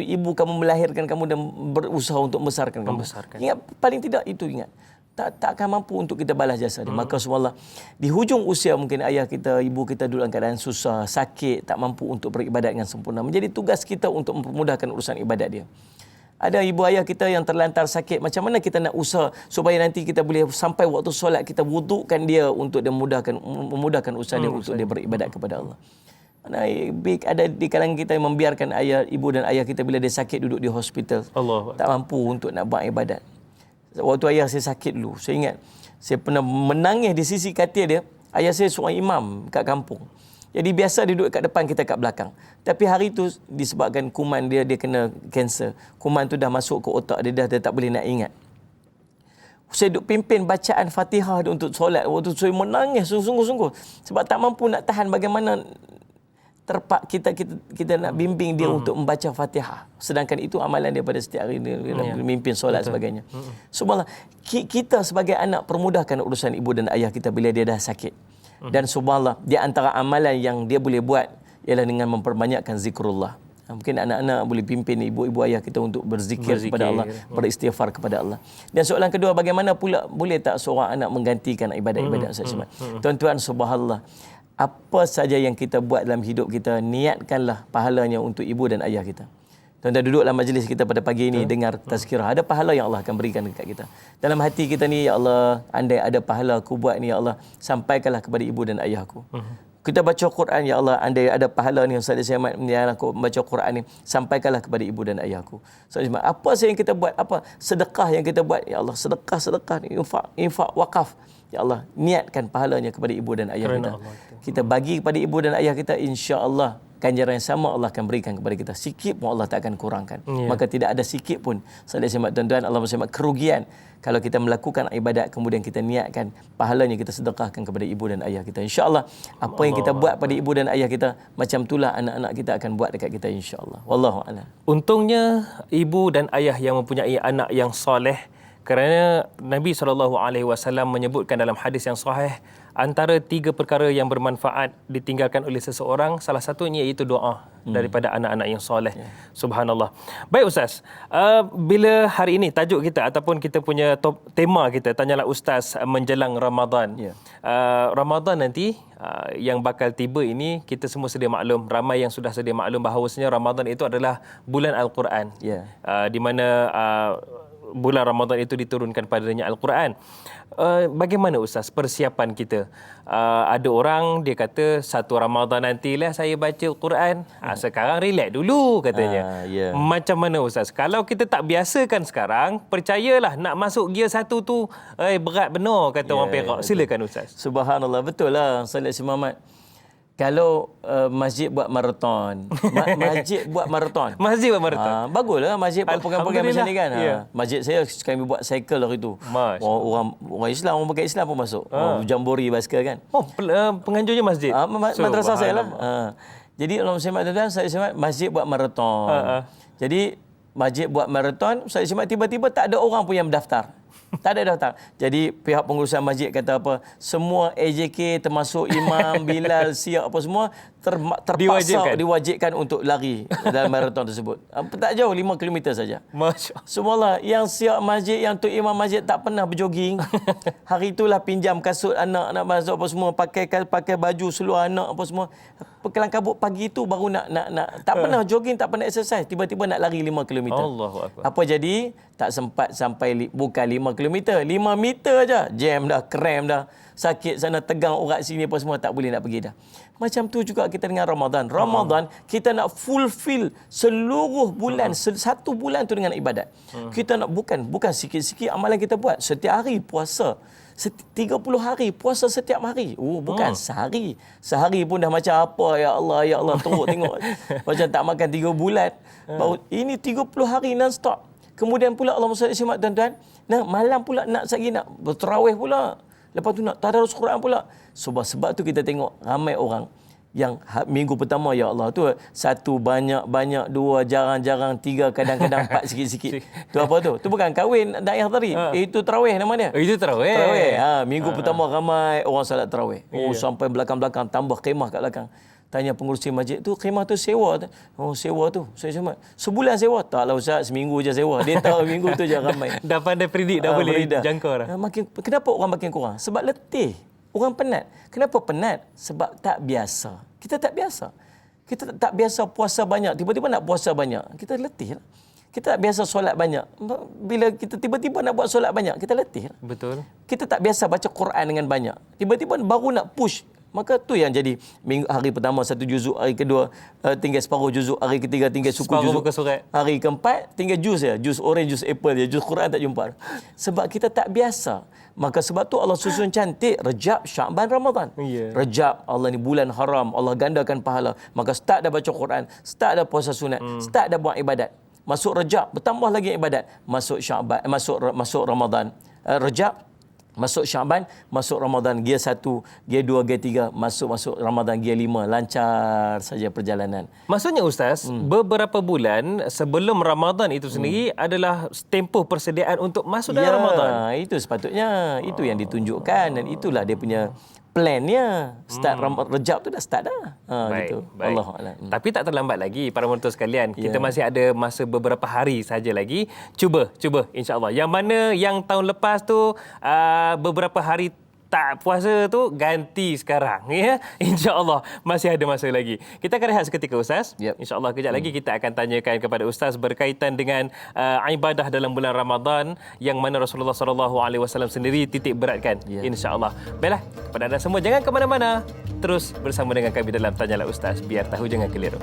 ibu kamu melahirkan kamu dan berusaha untuk membesarkan kamu. Ingat, paling tidak itu ingat. Tak akan mampu untuk kita balas jasa dia. Maka subhanallah, di hujung usia mungkin ayah kita, ibu kita dulu dalam keadaan susah, sakit, tak mampu untuk beribadat dengan sempurna. Menjadi tugas kita untuk mempermudahkan urusan ibadat dia. Ada ibu ayah kita yang terlantar sakit, macam mana kita nak usaha supaya nanti kita boleh sampai waktu solat kita wudukkan dia untuk dia memudahkan usaha dia untuk dia beribadat kepada Allah. Ada di kalangan kita yang membiarkan ibu dan ayah kita bila dia sakit duduk di hospital, tak mampu untuk nak buat ibadat. Waktu ayah saya sakit dulu, saya ingat saya pernah menangis di sisi katil dia. Ayah saya seorang imam kat kampung. Jadi biasa dia duduk kat depan, kita kat belakang. Tapi hari tu disebabkan kuman dia kena kanser. Kuman tu dah masuk ke otak dia, dia tak boleh nak ingat. Saya duduk pimpin bacaan Fatihah untuk solat. Waktu saya menangis sungguh-sungguh. Sebab tak mampu nak tahan bagaimana kita nak bimbing dia untuk membaca Fatihah. Sedangkan itu amalan dia pada setiap hari dia memimpin solat sebagainya. Subhanallah, kita sebagai anak permudahkan urusan ibu dan ayah kita bila dia dah sakit. Dan subhanallah, di antara amalan yang dia boleh buat ialah dengan memperbanyakkan zikrullah. Mungkin anak-anak boleh pimpin ibu-ibu ayah kita untuk berzikir kepada Allah, beristighfar kepada Allah. Dan soalan kedua, bagaimana pula boleh tak seorang anak menggantikan ibadat-ibadat Ustaz? Tuan-tuan, subhanallah, apa saja yang kita buat dalam hidup kita, niatkanlah pahalanya untuk ibu dan ayah kita. Tuan-tuan duduklah majlis kita pada pagi ini, dengar tazkirah. Ada pahala yang Allah akan berikan dekat kita. Dalam hati kita ni, ya Allah, andai ada pahala aku buat ni, ya Allah, sampaikanlah kepada ibu dan ayahku. Kita baca Quran, ya Allah, andai ada pahala ni Ustaz Syamat yang aku baca Quran ni, sampaikanlah kepada ibu dan ayahku. Ustaz Syamat, apa saja yang kita buat, apa sedekah yang kita buat, ya Allah, sedekah ni, infak, wakaf. Ya Allah, niatkan pahalanya kepada ibu dan ayah kita. Kita bagi kepada ibu dan ayah kita, insya-Allah ganjaran yang sama Allah akan berikan kepada kita. Sikit pun Allah tak akan kurangkan. Maka tidak ada sikit pun, sahabat tuan-tuan, Allah SWT, kerugian kalau kita melakukan ibadat kemudian kita niatkan pahalanya kita sedekahkan kepada ibu dan ayah kita. Insya-Allah apa yang kita buat pada ibu dan ayah kita, macam itulah anak-anak kita akan buat dekat kita, insya-Allah. Wallahu a'lam. Untungnya ibu dan ayah yang mempunyai anak yang soleh, kerana Nabi SAW menyebutkan dalam hadis yang sahih, antara 3 perkara yang bermanfaat ditinggalkan oleh seseorang, salah satunya iaitu doa daripada anak-anak yang soleh. Subhanallah. Baik Ustaz, bila hari ini tajuk kita ataupun kita punya tema kita, Tanyalah Ustaz menjelang Ramadan. Ramadan nanti yang bakal tiba ini, kita semua sedia maklum, ramai yang sudah sedia maklum bahawasanya Ramadan itu adalah bulan Al-Quran. Di mana bulan Ramadan itu diturunkan padanya Al-Quran. Bagaimana Ustaz persiapan kita? Ada orang dia kata 1 Ramadan nantilah saya baca Quran. Sekarang relax dulu katanya. Macam mana Ustaz? Kalau kita tak biasakan sekarang, percayalah nak masuk gear 1 tu berat benar kata orang Perak. Silakan Ustaz. Subhanallah, betul lah Salat Muhammad. Kalau masjid buat maraton, masjid buat maraton. Masjid buat maraton. Baguslah masjid buat program-program macam ni kan. Masjid saya kami buat cycle hari tu. Orang Islam, orang pakai Islam pun masuk. Jambori basikal kan. Penganjurnya masjid. Madrasah saya lah. Jadi Allah SWT, saya semat masjid buat maraton. Jadi masjid buat maraton, saya semat tiba-tiba tak ada orang pun yang mendaftar. Tak ada daftar. Jadi pihak pengurusan masjid kata apa? Semua AJK termasuk imam, Bilal, siap apa semua terpaksa diwajibkan untuk lari dalam maraton tersebut. Tak jauh, 5 km saja. Masya-Allah. Semualah yang siap masjid, yang tu imam masjid tak pernah berjoging. Hari itulah pinjam kasut anak nak masuk apa semua, pakai baju seluar anak apa semua. Kelang kabut pagi tu baru nak tak pernah jogging, tak pernah exercise, tiba-tiba nak lari 5 km. Allahu akbar. Apa jadi? Tak sempat sampai bukan 5 km, 5 meter aja. Jam dah, krem dah. Sakit sana, tegang urat sini apa semua, tak boleh nak pergi dah. Macam tu juga kita dengan Ramadan. Ramadan kita nak fulfill seluruh bulan, 1 bulan tu dengan ibadat. Kita nak bukan sikit-sikit amalan kita buat. Setiap hari puasa. 30 hari puasa setiap hari. Bukan sehari. Sehari pun dah macam apa, ya Allah teruk tengok. Macam tak makan 3 bulan. Baru ini 30 hari non-stop. Kemudian pula Allah SWT, tuan-tuan, malam pula nak bertarawih pula. Lepas tu nak tadarus Quran pula. Sebab tu kita tengok ramai orang yang minggu pertama, ya Allah, tu 1 banyak-banyak, 2 jarang-jarang, 3 kadang-kadang 4 sikit-sikit. Tu apa tu? Tu bukan kahwin daiyah tadi. Itu tarawih nama dia. Itu tarawih. Minggu pertama ramai orang salat tarawih. Sampai belakang-belakang tambah khemah kat belakang. Tanya pengurusi masjid tu, khemah tu sewa. Sewa tu. Saya cuma sebulan sewa. Taklah Ustaz, seminggu je sewa. Dia tahu minggu tu je ramai. Dah pandai predik, dah boleh jangkau dah. Kenapa orang makin kurang? Sebab letih. Orang penat. Kenapa penat? Sebab tak biasa. Kita tak biasa. Kita tak biasa puasa banyak. Tiba-tiba nak puasa banyak. Kita letih lah. Kita tak biasa solat banyak. Bila kita tiba-tiba nak buat solat banyak, kita letih lah. Betul. Kita tak biasa baca Quran dengan banyak. Tiba-tiba baru nak push. Maka tu yang jadi hari pertama 1 juzuk, hari kedua tinggal separuh juzuk, hari ketiga tinggal suku juzuk, hari keempat tinggal juz ya, juz orange, juz apple ya, juz Quran tak jumpa. Sebab kita tak biasa. Maka sebab tu Allah susun cantik Rejab, Sya'ban, Ramadan. Rejab, Allah ni bulan haram, Allah gandakan pahala. Maka start dah baca Quran, start dah puasa sunat, start dah buat ibadat. Masuk Rejab, bertambah lagi ibadat. Masuk Sya'ban, masuk Ramadan. Rejab, masuk Sya'ban, masuk Ramadan gear 1, gear 2, gear 3, masuk Ramadan gear 5, lancar saja perjalanan. Maksudnya Ustaz, beberapa bulan sebelum Ramadan itu sendiri adalah tempoh persediaan untuk masuk dalam Ramadan. Itu sepatutnya, itu yang ditunjukkan dan itulah dia punya plannya. Start Rejab tu dah start dah. Baik, gitu. baik. Allahuakbar. Tapi tak terlambat lagi para penonton sekalian. Kita masih ada masa beberapa hari saja lagi. Cuba insya-Allah. Yang mana yang tahun lepas tu beberapa hari tak puasa tu ganti sekarang ya. Insya-Allah masih ada masa lagi. Kita akan rehat seketika Ustaz. Yep. Insya-Allah kejap lagi kita akan tanyakan kepada Ustaz berkaitan dengan ibadah dalam bulan Ramadan yang mana Rasulullah SAW sendiri titik beratkan. Insya-Allah. Baiklah, kepada anda semua jangan ke mana-mana. Terus bersama dengan kami dalam Tanyalah Ustaz, biar tahu jangan keliru.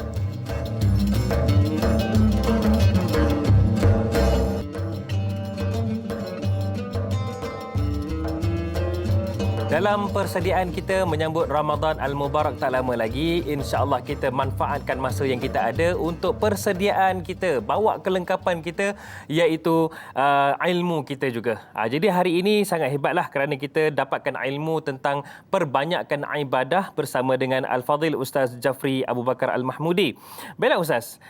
Dalam persediaan kita menyambut Ramadan Al-Mubarak tak lama lagi, insya-Allah kita manfaatkan masa yang kita ada untuk persediaan kita, bawa kelengkapan kita iaitu ilmu kita juga. Jadi hari ini sangat hebatlah kerana kita dapatkan ilmu tentang perbanyakkan ibadah bersama dengan Al-Fadhil Ustaz Jafri Abu Bakar Al-Mahmudi. Baiklah Ustaz,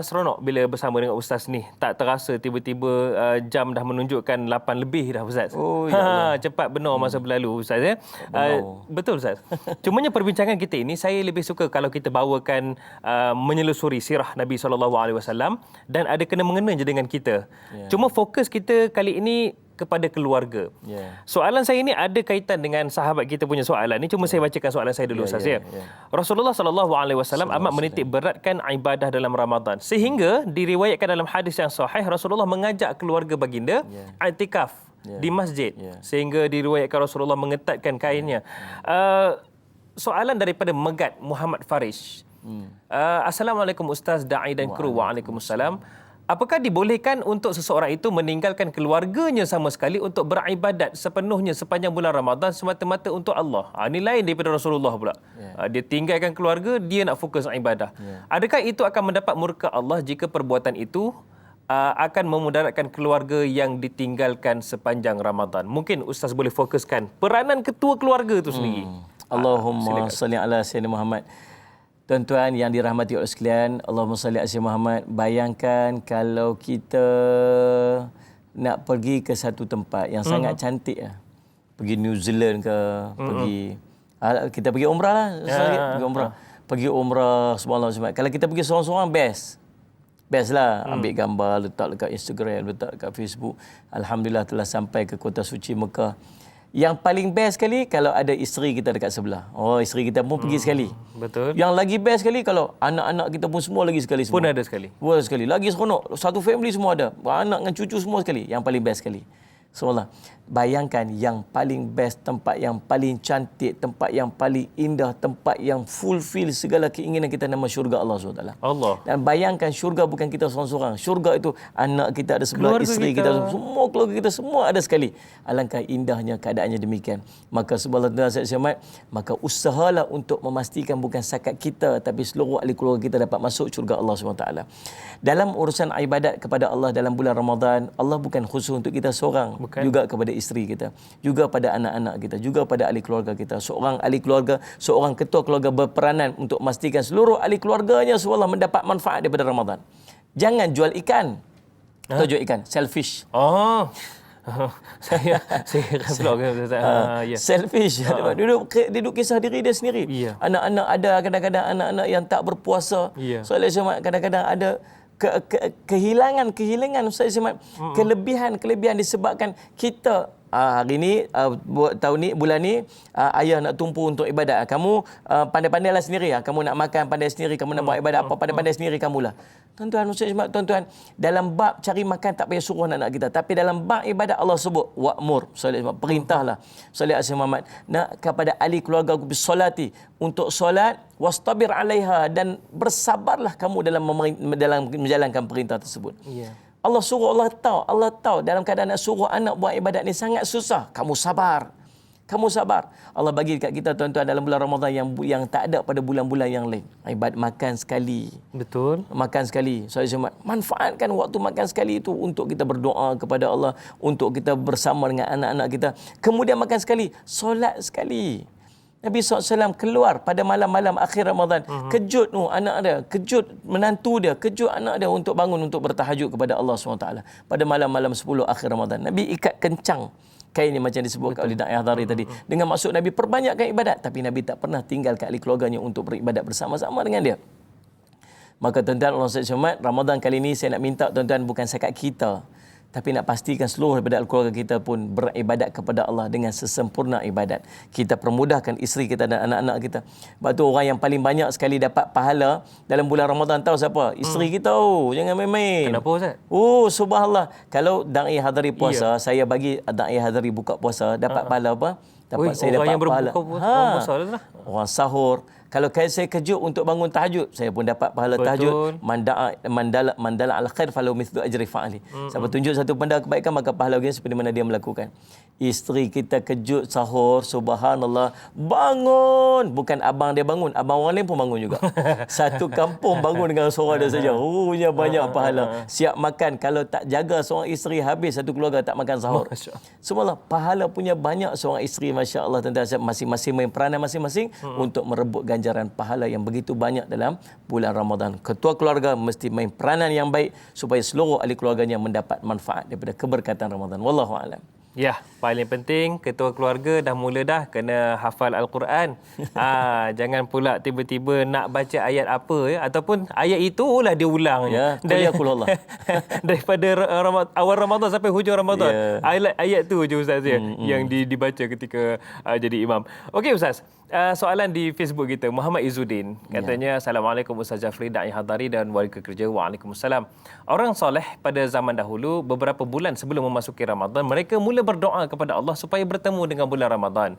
seronok bila bersama dengan Ustaz ni. Tak terasa tiba-tiba jam dah menunjukkan 8 lebih dah Ustaz. Oh, ya Allah. Cepat benar masa berlalu Ustaz ya. Betul Ustaz. Cumanya perbincangan kita ini saya lebih suka kalau kita bawakan menyelusuri sirah Nabi SAW dan ada kena-mengena je dengan kita. Cuma fokus kita kali ini kepada keluarga. Soalan saya ini ada kaitan dengan sahabat kita punya soalan ni. Cuma saya bacakan soalan saya dulu Ustaz ya. Rasulullah SAW amat menitik beratkan ibadah dalam Ramadan sehingga diriwayatkan dalam hadis yang sahih Rasulullah mengajak keluarga baginda i'tikaf di masjid sehingga diriwayatkan Rasulullah mengetatkan kainnya. Soalan daripada Megat Muhammad Farish. Assalamualaikum Ustaz, Da'i dan kru. Waalaikumsalam. Apakah dibolehkan untuk seseorang itu meninggalkan keluarganya sama sekali untuk beribadat sepenuhnya sepanjang bulan Ramadan semata-mata untuk Allah? Ini lain daripada Rasulullah pula. Dia tinggalkan keluarga, dia nak fokus ibadah. Adakah itu akan mendapat murka Allah jika perbuatan itu akan memudaratkan keluarga yang ditinggalkan sepanjang Ramadan? Mungkin Ustaz boleh fokuskan peranan ketua keluarga itu sendiri. Allahumma salli ala Sayyidina Muhammad. Tuan-tuan yang dirahmati oleh sekalian, Allahumma salli ala Sayyidina Muhammad. Bayangkan kalau kita nak pergi ke satu tempat yang sangat cantik lah. Pergi New Zealand ke, kita pergi umrah lah. Pergi umrah. Pergi umrah subhanallah. Kalau kita pergi seorang-seorang best lah. Ambil gambar, letak dekat Instagram, letak dekat Facebook. Alhamdulillah telah sampai ke kota suci Mekah. Yang paling best sekali kalau ada isteri kita dekat sebelah. Isteri kita pun pergi sekali. Betul. Yang lagi best sekali kalau anak-anak kita pun semua lagi sekali semua. Pun ada sekali. Pun ada sekali. Lagi seronok. Satu family semua ada. Anak dengan cucu semua sekali. Yang paling best sekali. Subhanallah. Bayangkan yang paling best, tempat yang paling cantik, tempat yang paling indah, tempat yang fulfill segala keinginan kita, nama syurga Allah SWT. Allah. Dan bayangkan syurga bukan kita seorang-seorang. Syurga itu anak kita ada sebelah, keluarga isteri kita, semua keluarga kita semua ada sekali. Alangkah indahnya keadaannya demikian. Maka subhanallah saya selamat, maka usahalah untuk memastikan bukan sakat kita tapi seluruh ahli keluarga kita dapat masuk syurga Allah SWT. Dalam urusan ibadat kepada Allah dalam bulan Ramadan, Allah bukan khusus untuk kita seorang, juga kepada isteri kita, juga pada anak-anak kita, juga pada ahli keluarga kita. Seorang ahli keluarga, seorang ketua keluarga berperanan untuk memastikan seluruh ahli keluarganya seolah mendapat manfaat daripada Ramadan. Jangan jual ikan. Atau jual ikan, selfish. Saya blog selfish. Duduk kisah diri dia sendiri. Anak-anak ada kadang-kadang anak-anak yang tak berpuasa. Soalnya kadang-kadang ada kehilangan Ustaz Ismail, kelebihan disebabkan kita hari ni tahun ni bulan ni ayah nak tumpu untuk ibadat. Kamu pandai-pandailah sendiri. Kamu nak makan pandai sendiri, kamu nak buat ibadat apa pandai-pandai sendiri kamulah. Tuan-tuan, tuan-tuan, dalam bab cari makan tak payah suruh anak-anak kita, tapi dalam bab ibadat Allah sebut wa'mur, perintahlah sallallahu alaihi Muhammad nak kepada ahli keluarga aku bisolati, untuk solat, wastabir alaiha, dan bersabarlah kamu dalam menjalankan perintah tersebut. Allah suruh, Allah tahu dalam keadaan nak suruh anak buat ibadat ni sangat susah. Kamu sabar. Allah bagi dekat kita tuan-tuan dalam bulan Ramadan yang tak ada pada bulan-bulan yang lain. Ibadat makan sekali. Betul. Makan sekali. Manfaatkan waktu makan sekali itu untuk kita berdoa kepada Allah, untuk kita bersama dengan anak-anak kita. Kemudian makan sekali, solat sekali. Nabi SAW keluar pada malam-malam akhir Ramadan. Kejut anak dia, kejut menantu dia, kejut anak dia untuk bangun untuk bertahajud kepada Allah SWT. Pada malam-malam 10 akhir Ramadan. Nabi ikat kencang kain ni macam disebutkan oleh Da'i Hadari tadi. Dengan maksud Nabi perbanyakkan ibadat. Tapi Nabi tak pernah tinggalkan ahli keluarganya untuk beribadat bersama-sama dengan dia. Maka tuan-tuan Allah SWT, Ramadan kali ini saya nak minta tuan-tuan bukan sekat kita, tapi nak pastikan seluruh daripada keluarga kita pun beribadat kepada Allah dengan sesempurna ibadat. Kita permudahkan isteri kita dan anak-anak kita. Sebab tu orang yang paling banyak sekali dapat pahala dalam bulan Ramadan tahu siapa? Isteri kita. Jangan main-main. Kenapa Ustaz? Subhanallah. Kalau dai hadari puasa, saya bagi dai hadari buka puasa dapat pahala apa? Dapat saya dapat yang pahala. puasa lah. Orang sahur. Kalau saya kejut untuk bangun tahajud, saya pun dapat pahala tahajud. Mandala al khair falau mithlu ajri fa'ali. Siapa tunjuk satu benda kebaikan, maka pahala dia seperti mana dia melakukan. Isteri kita kejut sahur, subhanallah, bangun. Bukan abang dia bangun, abang orang lain pun bangun juga. Satu kampung bangun dengan suara dia saja. Punya banyak pahala. Siap makan. Kalau tak jaga seorang isteri, habis satu keluarga tak makan sahur. Subhanallah, pahala punya banyak seorang isteri, masya-Allah, tentang masing-masing main peranan masing-masing untuk merebut ganjaran pahala yang begitu banyak dalam bulan Ramadan. Ketua keluarga mesti main peranan yang baik supaya seluruh ahli keluarganya mendapat manfaat daripada keberkatan Ramadan. Wallahu a'lam. Ya, paling penting ketua keluarga dah mula dah kena hafal Al-Quran. Jangan pula tiba-tiba nak baca ayat apa ataupun ayat itulah dia ulang. Ya, qul daripada awal Ramadan sampai hujung Ramadan. Ayat tu je Ustaz yang dibaca ketika jadi imam. Okey Ustaz. Soalan di Facebook kita, Muhammad Izzuddin katanya, Assalamualaikum Ustaz Jafri, Da'i Hadari dan Warga Kerja. Waalaikumsalam. Orang soleh pada zaman dahulu beberapa bulan sebelum memasuki Ramadan, mereka mula berdoa kepada Allah supaya bertemu dengan bulan Ramadan.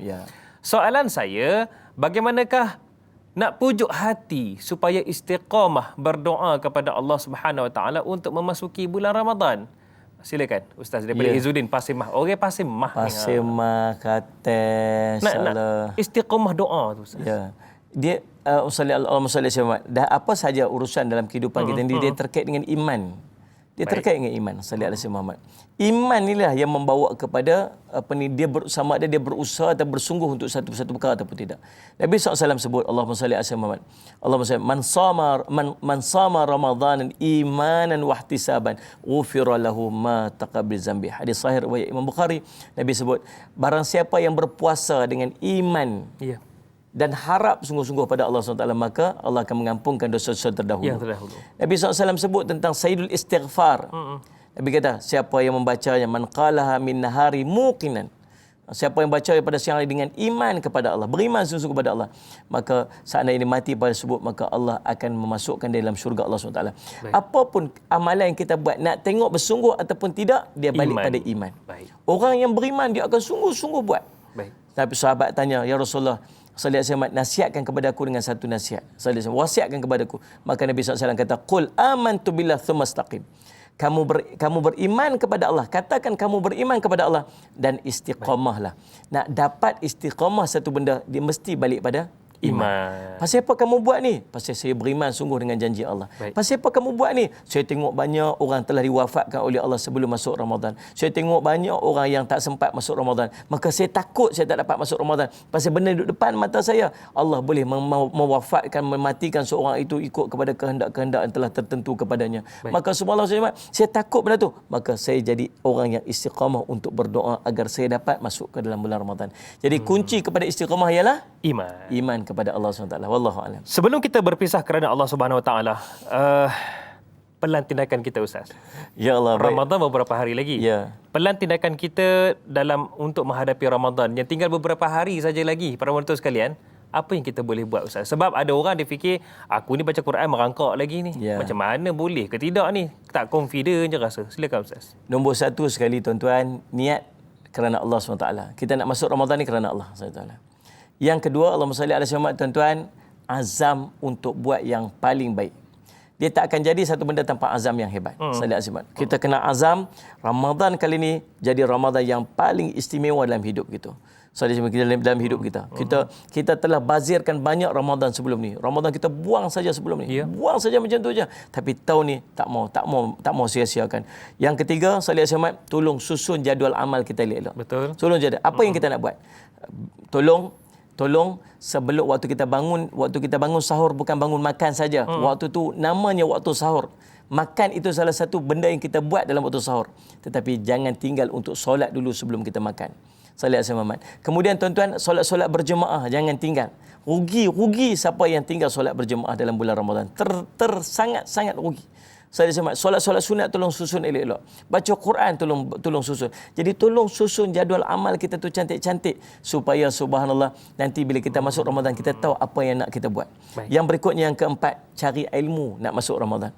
Soalan saya, bagaimanakah nak pujuk hati supaya istiqamah berdoa kepada Allah Subhanahu Wa Taala untuk memasuki bulan Ramadan? Silakan Ustaz daripada Izzuddin Pasimah. Orang Pasimah. Pasimah kata salah. Istiqamah doa tu Ustaz. Ya. Dia Allahumma salli alaihi dah apa saja urusan dalam kehidupan kita ni dia terkait dengan iman. Dia terkait dengan iman. Salli alaihi Muhammad. Iman inilah yang membawa kepada dia sama ada dia berusaha atau bersungguh untuk satu perkara ataupun tidak. Nabi SAW sebut, Allahumma salli alaihi Muhammad. Allahumma salli man sama Ramadan imanan wa ihtisaban ghufira lahu ma taqabbal zambi. Hadis sahih riwayat Imam Bukhari. Nabi sebut, barang siapa yang berpuasa dengan iman dan harap sungguh-sungguh pada Allah SWT, maka Allah akan mengampunkan dosa-dosa terdahulu. Yang terdahulu. Nabi SAW sebut tentang Sayyidul Istighfar. Nabi kata, siapa yang membacanya, man qalaha min nahari muqinan. Siapa yang baca pada siang hari dengan iman kepada Allah, beriman sungguh-sungguh kepada Allah, maka saat ini mati pada sebut, maka Allah akan memasukkan dia dalam syurga Allah SWT. Apapun amalan yang kita buat, nak tengok bersungguh ataupun tidak, dia balik pada iman. Orang yang beriman, dia akan sungguh-sungguh buat. Tapi sahabat tanya, Ya Rasulullah, sallallahu alaihi wasallam, nasihatkan kepada aku dengan satu nasihat. Sallallahu alaihi wasallam, wasiatkan kepada aku. Maka Nabi SAW kata, qul amantu billah thumma istaqim. Kamu beriman kepada Allah. Katakan kamu beriman kepada Allah dan istiqamahlah. Nak dapat istiqamah satu benda, dia mesti balik pada iman. Pasal apa kamu buat ni? Pasal saya beriman sungguh dengan janji Allah. Pasal apa kamu buat ni? Saya tengok banyak orang telah diwafatkan oleh Allah sebelum masuk Ramadan. Saya tengok banyak orang yang tak sempat masuk Ramadan. Maka saya takut saya tak dapat masuk Ramadan. Pasal benda duduk depan mata saya. Allah boleh mewafatkan, mematikan seorang itu ikut kepada kehendak-kehendak yang telah tertentu kepadanya. Maka subhanallah, saya takut benda tu. Maka saya jadi orang yang istiqamah untuk berdoa agar saya dapat masuk ke dalam bulan Ramadan. Jadi kunci kepada istiqamah ialah iman kepada Allah SWT. Wallahu a'lam. Sebelum kita berpisah kerana Allah Subhanahu Wa Taala, pelan tindakan kita Ustaz. Ya Allah. Ramadan beberapa hari lagi. Pelan tindakan kita dalam untuk menghadapi Ramadan yang tinggal beberapa hari saja lagi. Para wanita sekalian, apa yang kita boleh buat Ustaz? Sebab ada orang dia fikir, aku ni baca Quran merangkak lagi ni. Macam mana boleh ke tidak ni? Tak confident je rasa. Silakan Ustaz. Nombor satu sekali tuan-tuan, niat kerana Allah SWT. Kita nak masuk Ramadan ni kerana Allah SWT. Yang kedua, Allahumma salli alaihi wasallam, tuan-tuan, azam untuk buat yang paling baik. Dia tak akan jadi satu benda tanpa azam yang hebat. Salli alaihi wasallam. Kita kena azam, Ramadan kali ini jadi Ramadan yang paling istimewa dalam hidup kita. Salli alaihi wasallam, dalam hidup kita. Kita telah bazirkan banyak Ramadan sebelum ni. Ramadan kita buang saja sebelum ni. Buang saja macam tu je. Tapi tahun ni tak mau sia-siakan. Yang ketiga, salli alaihi wasallam, tolong susun jadual amal kita elok-elok. Betul. Tolong jadual. Apa yang kita nak buat? Tolong sebelum waktu kita bangun sahur, bukan bangun makan saja. Waktu tu namanya waktu sahur. Makan itu salah satu benda yang kita buat dalam waktu sahur. Tetapi jangan tinggal untuk solat dulu sebelum kita makan. Salat Muhammad. Kemudian tuan-tuan, solat berjemaah jangan tinggal. Rugi siapa yang tinggal solat berjemaah dalam bulan Ramadan. Sangat-sangat rugi. Saya semak solat-solat sunat tolong susun elok-elok. Baca Quran tolong susun. Jadi tolong susun jadual amal kita tu cantik-cantik supaya subhanallah nanti bila kita masuk Ramadan kita tahu apa yang nak kita buat. Baik. Yang berikutnya yang keempat, cari ilmu nak masuk Ramadan.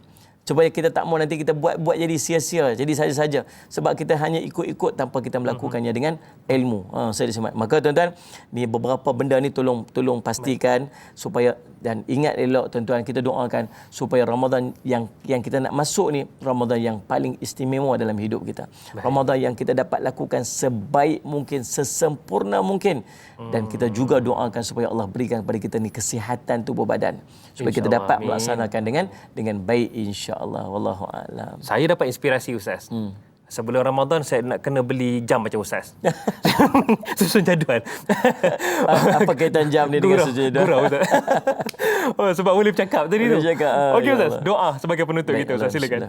Supaya kita tak mau nanti kita buat jadi sia-sia, jadi saja-saja. Sebab kita hanya ikut-ikut tanpa kita melakukannya dengan ilmu. Saya disemat. Maka tuan-tuan, ni beberapa benda ni tolong pastikan supaya, dan ingat elok tuan-tuan, kita doakan supaya Ramadan yang kita nak masuk ni Ramadan yang paling istimewa dalam hidup kita. Ramadan yang kita dapat lakukan sebaik mungkin, sesempurna mungkin. Dan kita juga doakan supaya Allah berikan kepada kita ni kesihatan tubuh badan supaya kita dapat melaksanakan dengan baik insya-Allah. Wallahu a'lam. Saya dapat inspirasi Ustaz. Sebelum Ramadan saya nak kena beli jam macam Ustaz. Susun jadual. Apa kaitan jam ni dengan susun jadual? Gurau Ustaz. Sebab boleh bercakap tadi tu. Okey ya Ustaz, Allah. doa sebagai penutup kita Ustaz, silakan.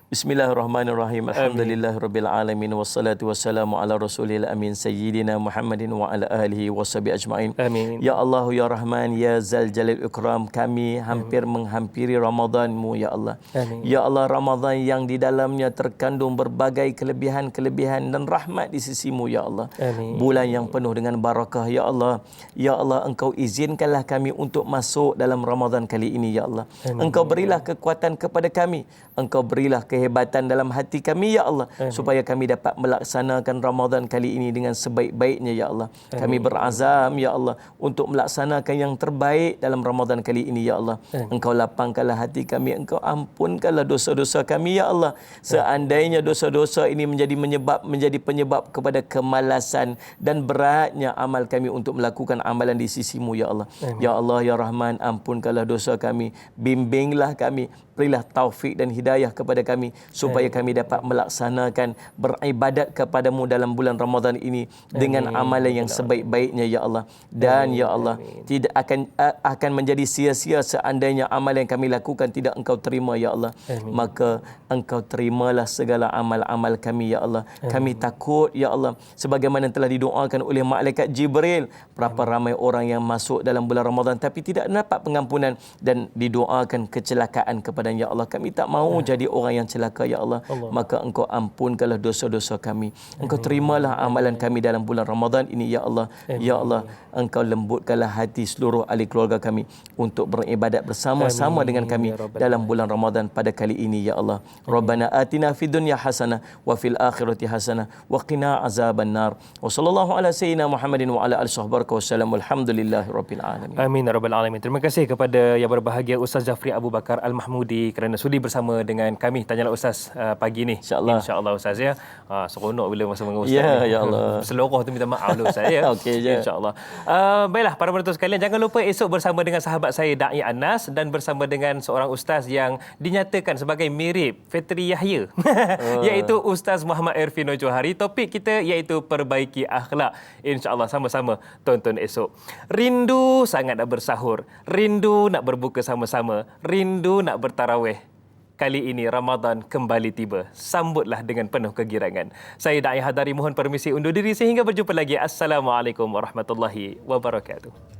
Bismillahirrahmanirrahim. Alhamdulillahirabbil alamin wassalatu wassalamu ala rasulil amin sayyidina Muhammadin wa ala alihi washabi ajmain. Amin. Ya Allah ya Rahman ya Zal Jalal Ikram, kami hampir menghampiri Ramadan-Mu ya Allah. Amin. Ya Allah, Ramadan yang di dalamnya terkandung berbagai kelebihan-kelebihan dan rahmat di sisi-Mu ya Allah. Amin. Bulan yang penuh dengan barakah ya Allah. Ya Allah, Engkau izinkanlah kami untuk masuk dalam Ramadan kali ini ya Allah. Amin. Engkau berilah kekuatan kepada kami. Engkau berilah kehebatan dalam hati kami ya Allah. Amin. Supaya kami dapat melaksanakan Ramadan kali ini dengan sebaik-baiknya ya Allah. Amin. Kami berazam ya Allah untuk melaksanakan yang terbaik dalam Ramadan kali ini ya Allah. Amin. Engkau lapangkanlah hati kami, Engkau ampunkanlah dosa-dosa kami ya Allah. Seandainya dosa-dosa ini menjadi penyebab kepada kemalasan dan beratnya amal kami untuk melakukan amalan di sisi-Mu ya Allah. Amin. Ya Allah ya Rahman, ampunkanlah dosa kami, bimbinglah kami, berilah taufik dan hidayah kepada kami supaya kami dapat melaksanakan beribadat kepadamu dalam bulan Ramadan ini dengan amalan yang sebaik-baiknya ya Allah. Dan ya Allah, tidak akan menjadi sia-sia seandainya amal yang kami lakukan tidak Engkau terima ya Allah. Maka Engkau terimalah segala amal-amal kami ya Allah. Kami takut ya Allah, sebagaimana telah didoakan oleh malaikat Jibril, berapa ramai orang yang masuk dalam bulan Ramadan tapi tidak dapat pengampunan dan didoakan kecelakaan kepada ya Allah. Kami tak mahu jadi orang yang celaka ya Allah. Maka Engkau ampunkanlah dosa-dosa kami. Engkau terimalah amalan kami dalam bulan Ramadan ini ya Allah. Ya Allah, Engkau lembutkanlah hati seluruh ahli keluarga kami untuk beribadat bersama-sama dengan kami dalam bulan Ramadan pada kali ini ya Allah. Rabbana atina fid dunya hasanah wa fil akhirati hasanah wa qina azabannar. Wa sallallahu ala sayyidina Muhammadin wa ala alihi wasallam. Alhamdulillahirabbil alamin. Amin ya rabbal alamin. Terima kasih kepada yang berbahagia Ustaz Jafri Abu Bakar Al-Mahmudi kerana sudi bersama dengan kami. Tanyalah Ustaz pagi ni. InsyaAllah Ustaz ya. Seronok bila masa dengan Ustaz. Ya, ni. ya Allah. Seluruh tu minta maaf lah Ustaz ya. Okey je. InsyaAllah. Baiklah para penonton sekalian, jangan lupa esok bersama dengan sahabat saya Da'i Anas dan bersama dengan seorang ustaz yang dinyatakan sebagai mirip Fitri Yahya. Iaitu Ustaz Muhammad Irfino Johari. Topik kita iaitu perbaiki akhlak. InsyaAllah sama-sama tonton esok. Rindu sangat nak bersahur. Rindu nak berbuka sama-sama. Rindu nak bertarawih. Kali ini Ramadan kembali tiba. Sambutlah dengan penuh kegirangan. Saya Da'i Hadari mohon permisi undur diri sehingga berjumpa lagi. Assalamualaikum warahmatullahi wabarakatuh.